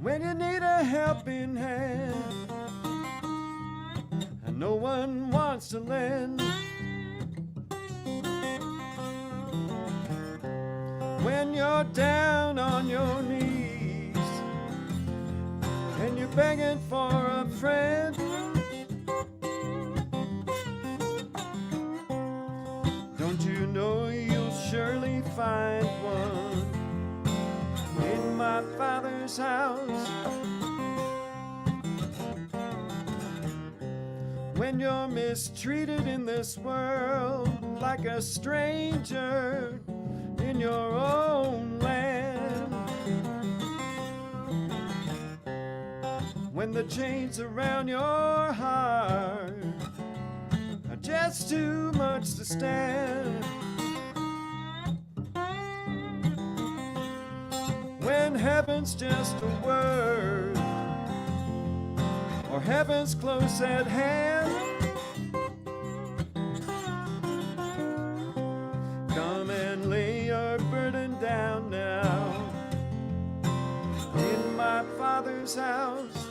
when you need a helping hand and no one wants to lend, when you're down on your knees and you're begging for a friend, don't you know you'll surely find one in my Father's house? When you're mistreated in this world like a stranger in your own land, when the chains around your heart are just too much to stand, when heaven's just a word or heaven's close at hand, come and lay your burden down now in my Father's house.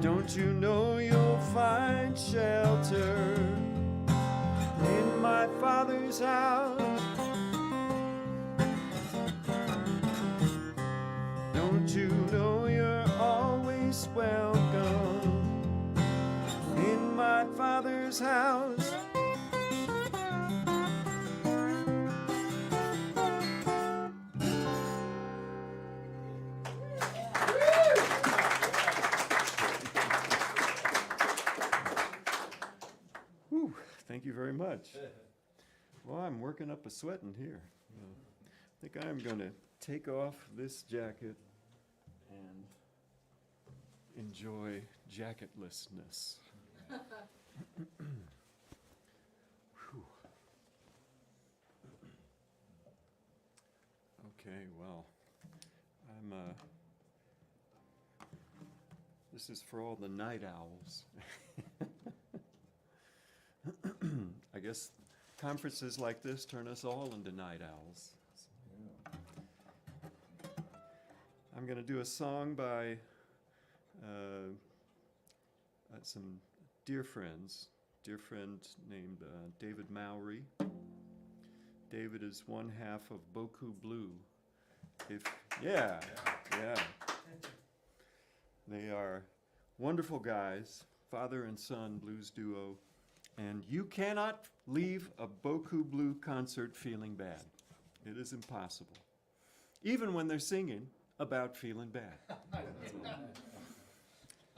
Don't you know you'll find shelter in my Father's house? Don't you know you're always welcome in my Father's house? Whew, thank you very much. Well, I'm working up a sweat in here. I think I'm going to take off this jacket and enjoy jacketlessness. Whew. Okay, well, this is for all the night owls. I guess conferences like this turn us all into night owls. I'm going to do a song by some dear friends. Dear friend named David Mowry. David is one half of Boku Blue. Yeah. They are wonderful guys, father and son blues duo, and you cannot leave a Boku Blue concert feeling bad. It is impossible. Even when they're singing about feeling bad.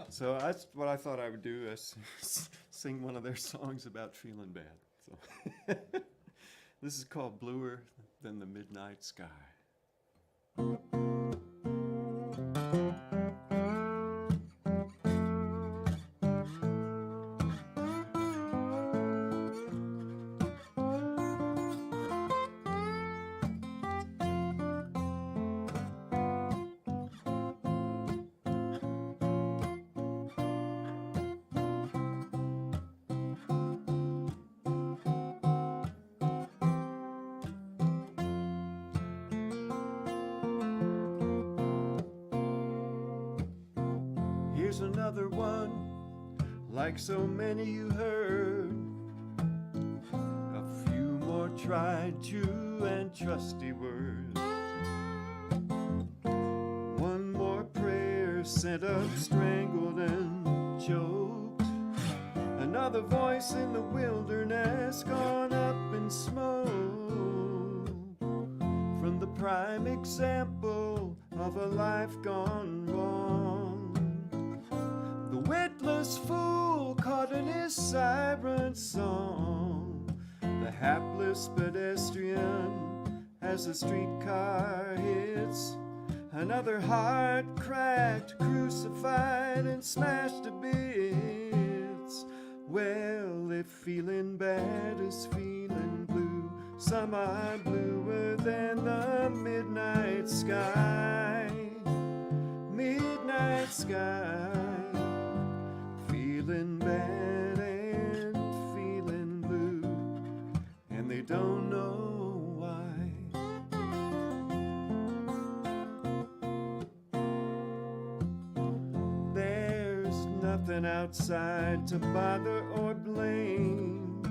So that's what I thought I would do, is sing one of their songs about feeling bad. So this is called Bluer Than the Midnight Sky. here's another one, like so many you heard. A few more tried, true and trusty words. One more prayer sent up, strangled and choked. Another voice in the wilderness, gone up in smoke. From the prime example of a life gone wrong. The witless fool caught in his siren song. The hapless pedestrian as the streetcar hits. Another heart cracked, crucified and smashed to bits. Well, if feeling bad is feeling blue, some are bluer than the midnight sky. Midnight sky. Feeling bad and feeling blue, and they don't know why. There's nothing outside to bother or blame.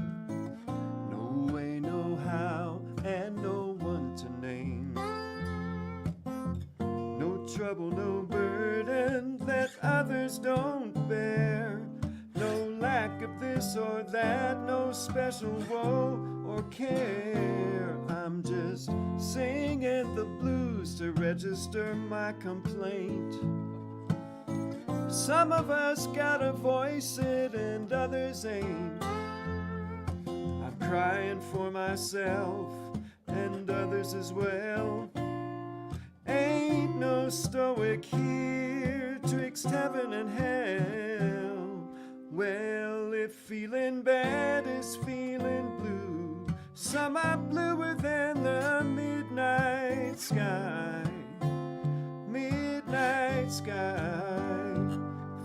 No way, no how, and no one to name. No trouble, no burden that others don't bear. No lack of this or that, no special woe or care. I'm just singing the blues to register my complaint. Some of us gotta voice it and others ain't. I'm crying for myself and others as well. Ain't no stoic here twixt heaven and hell. Well, if feeling bad is feeling blue, some are bluer than the midnight sky. Midnight sky.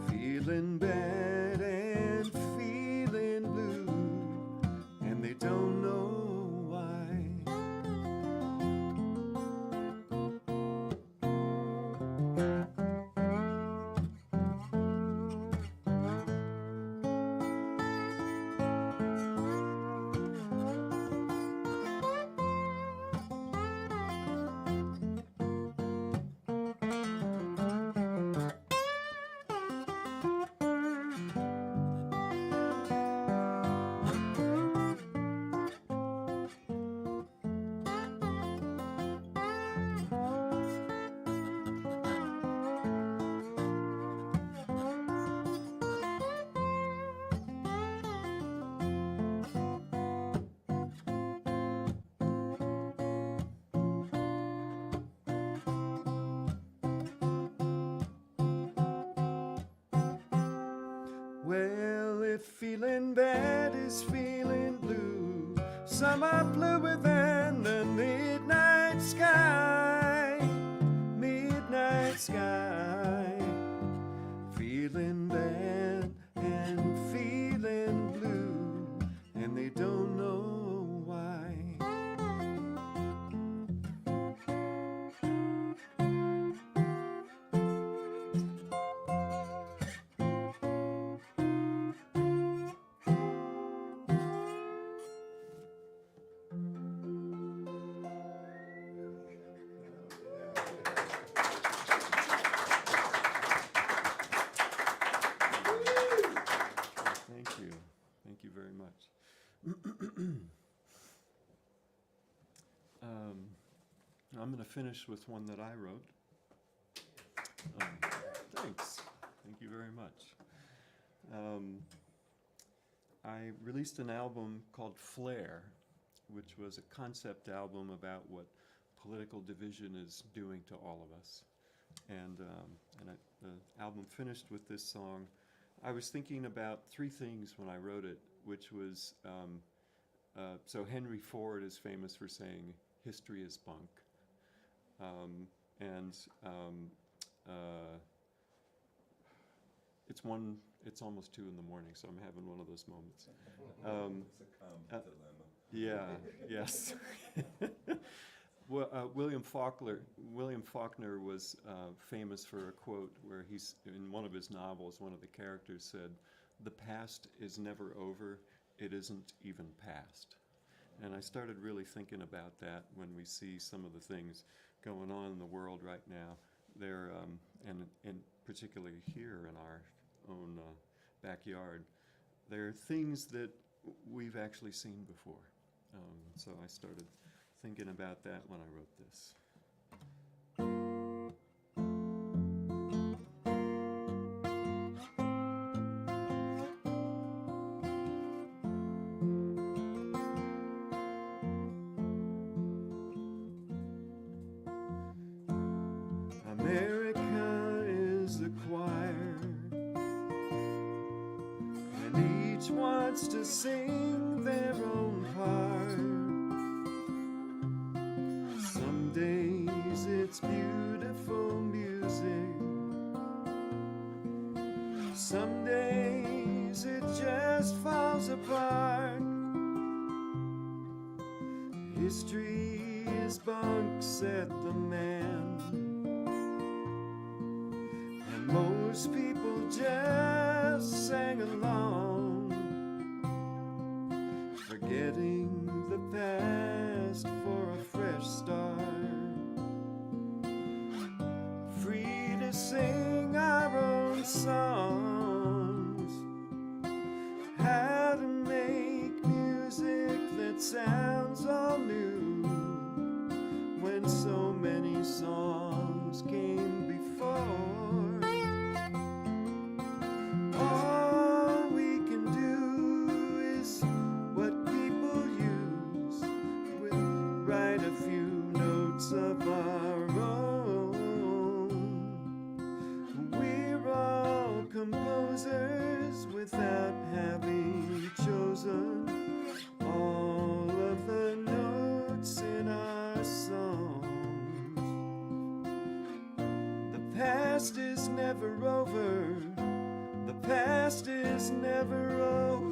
Feeling bad and feeling blue, and they don't know why. Well, if feeling bad is feeling blue, some are bluer than the midnight sky. Midnight sky. Feeling bad and feeling blue, and they don't know why. Thank you. Thank you very much. I'm going to finish with one that I wrote. Thanks. Thank you very much. I released an album called Flare, which was a concept album about what political division is doing to all of us. And the album finished with this song. I was thinking about three things when I wrote it, which was, so Henry Ford is famous for saying, history is bunk. It's almost 2 in the morning, so I'm having one of those moments. It's a calm dilemma. Yeah, yes. William Faulkner was famous for a quote where in one of his novels, one of the characters said, "The past is never over, it isn't even past." And I started really thinking about that when we see some of the things going on in the world right now. There, and particularly here in our own backyard, there are things that we've actually seen before. So I started thinking about that when I wrote this. America is a choir, and each wants to sing their own part. Some days it's beautiful music, some days it just falls apart. History is bunk, said the man, and most people just sang along, forgetting the past for a fresh start. Free to sing our own songs, how to make music that sounds all new, when so many songs came before. All we can do is what people use, we'll write a few notes of our own. We're all composers without having chosen all of the notes in our songs. The past is never over, the past is never over.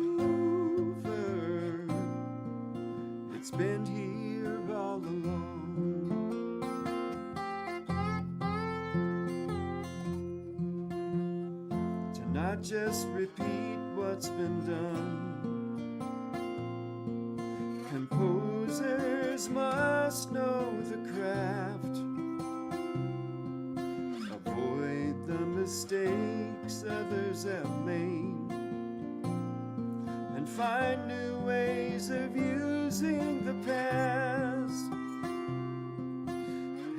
It's been here all along. To not just repeat what's been done, composers must know the craft, avoid the mistakes others have made, and find new ways of using the past.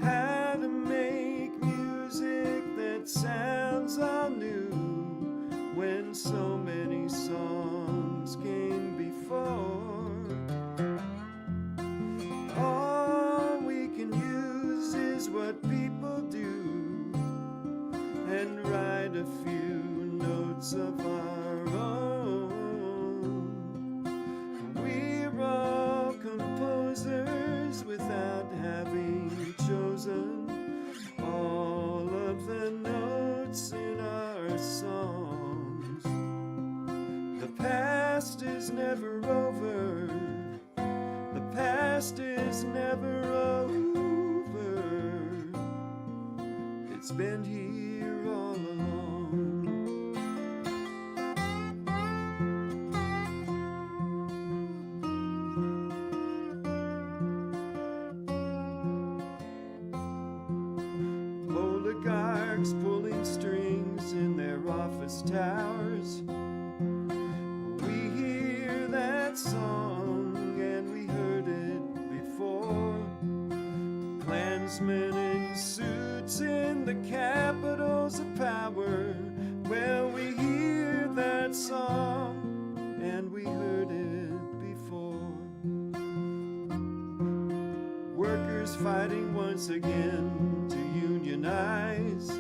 How to make music that sounds all new, when so many songs came before. All we can use is what people do, and write a few notes of our own. We're all composers without having chosen all of the notes in our songs. The past is never over, the past is never over. It's been here all along. Oligarchs pulling strings in their office towers. We hear that song and we heard it before. Klansmen in suits in the capitals of power. Well, we hear that song and we heard it before. Workers fighting once again to unionize.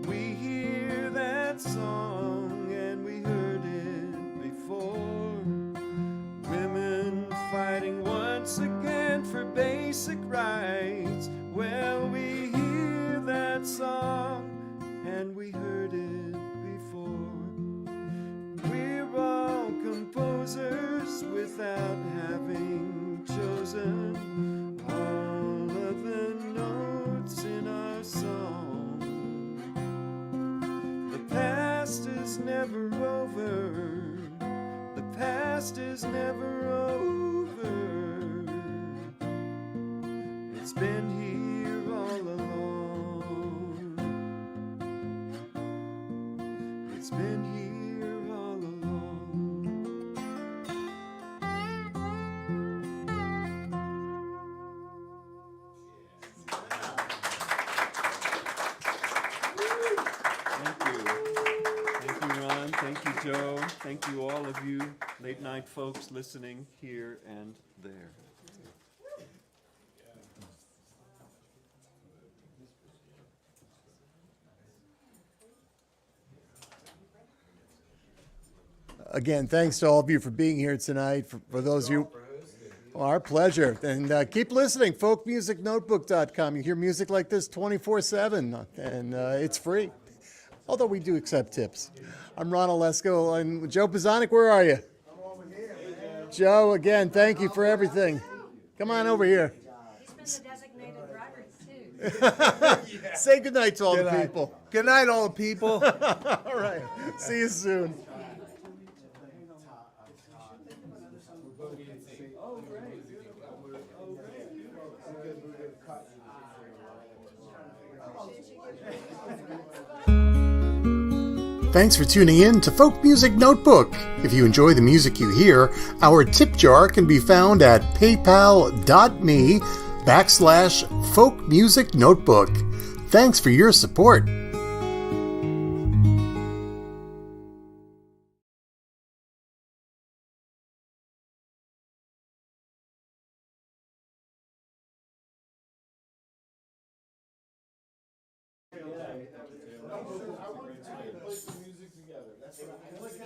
We hear that song and we heard it before. Women fighting once again for basic rights. Well, we hear that song and we heard it before. We're all composers without having chosen all of is never over. The past is never over. It's been here all along. It's been here all along. Thank you. Thank you, Ron. Thank you, Joe. Thank you, all of you late night folks listening here and there. Again, thanks to all of you for being here tonight. For those of you, our pleasure. And keep listening, folkmusicnotebook.com. You hear music like this 24/7, and it's free. Although we do accept tips. I'm Ron Olesko, and Joe Pszonek, where are you? I'm over here, man. Joe, again, thank you for everything. Come on over here. He's been the designated driver too. Say goodnight to all the people. Good night, all the people. All right. See you soon. Thanks for tuning in to Folk Music Notebook. If you enjoy the music you hear, our tip jar can be found at paypal.me/folkmusicnotebook. Thanks for your support.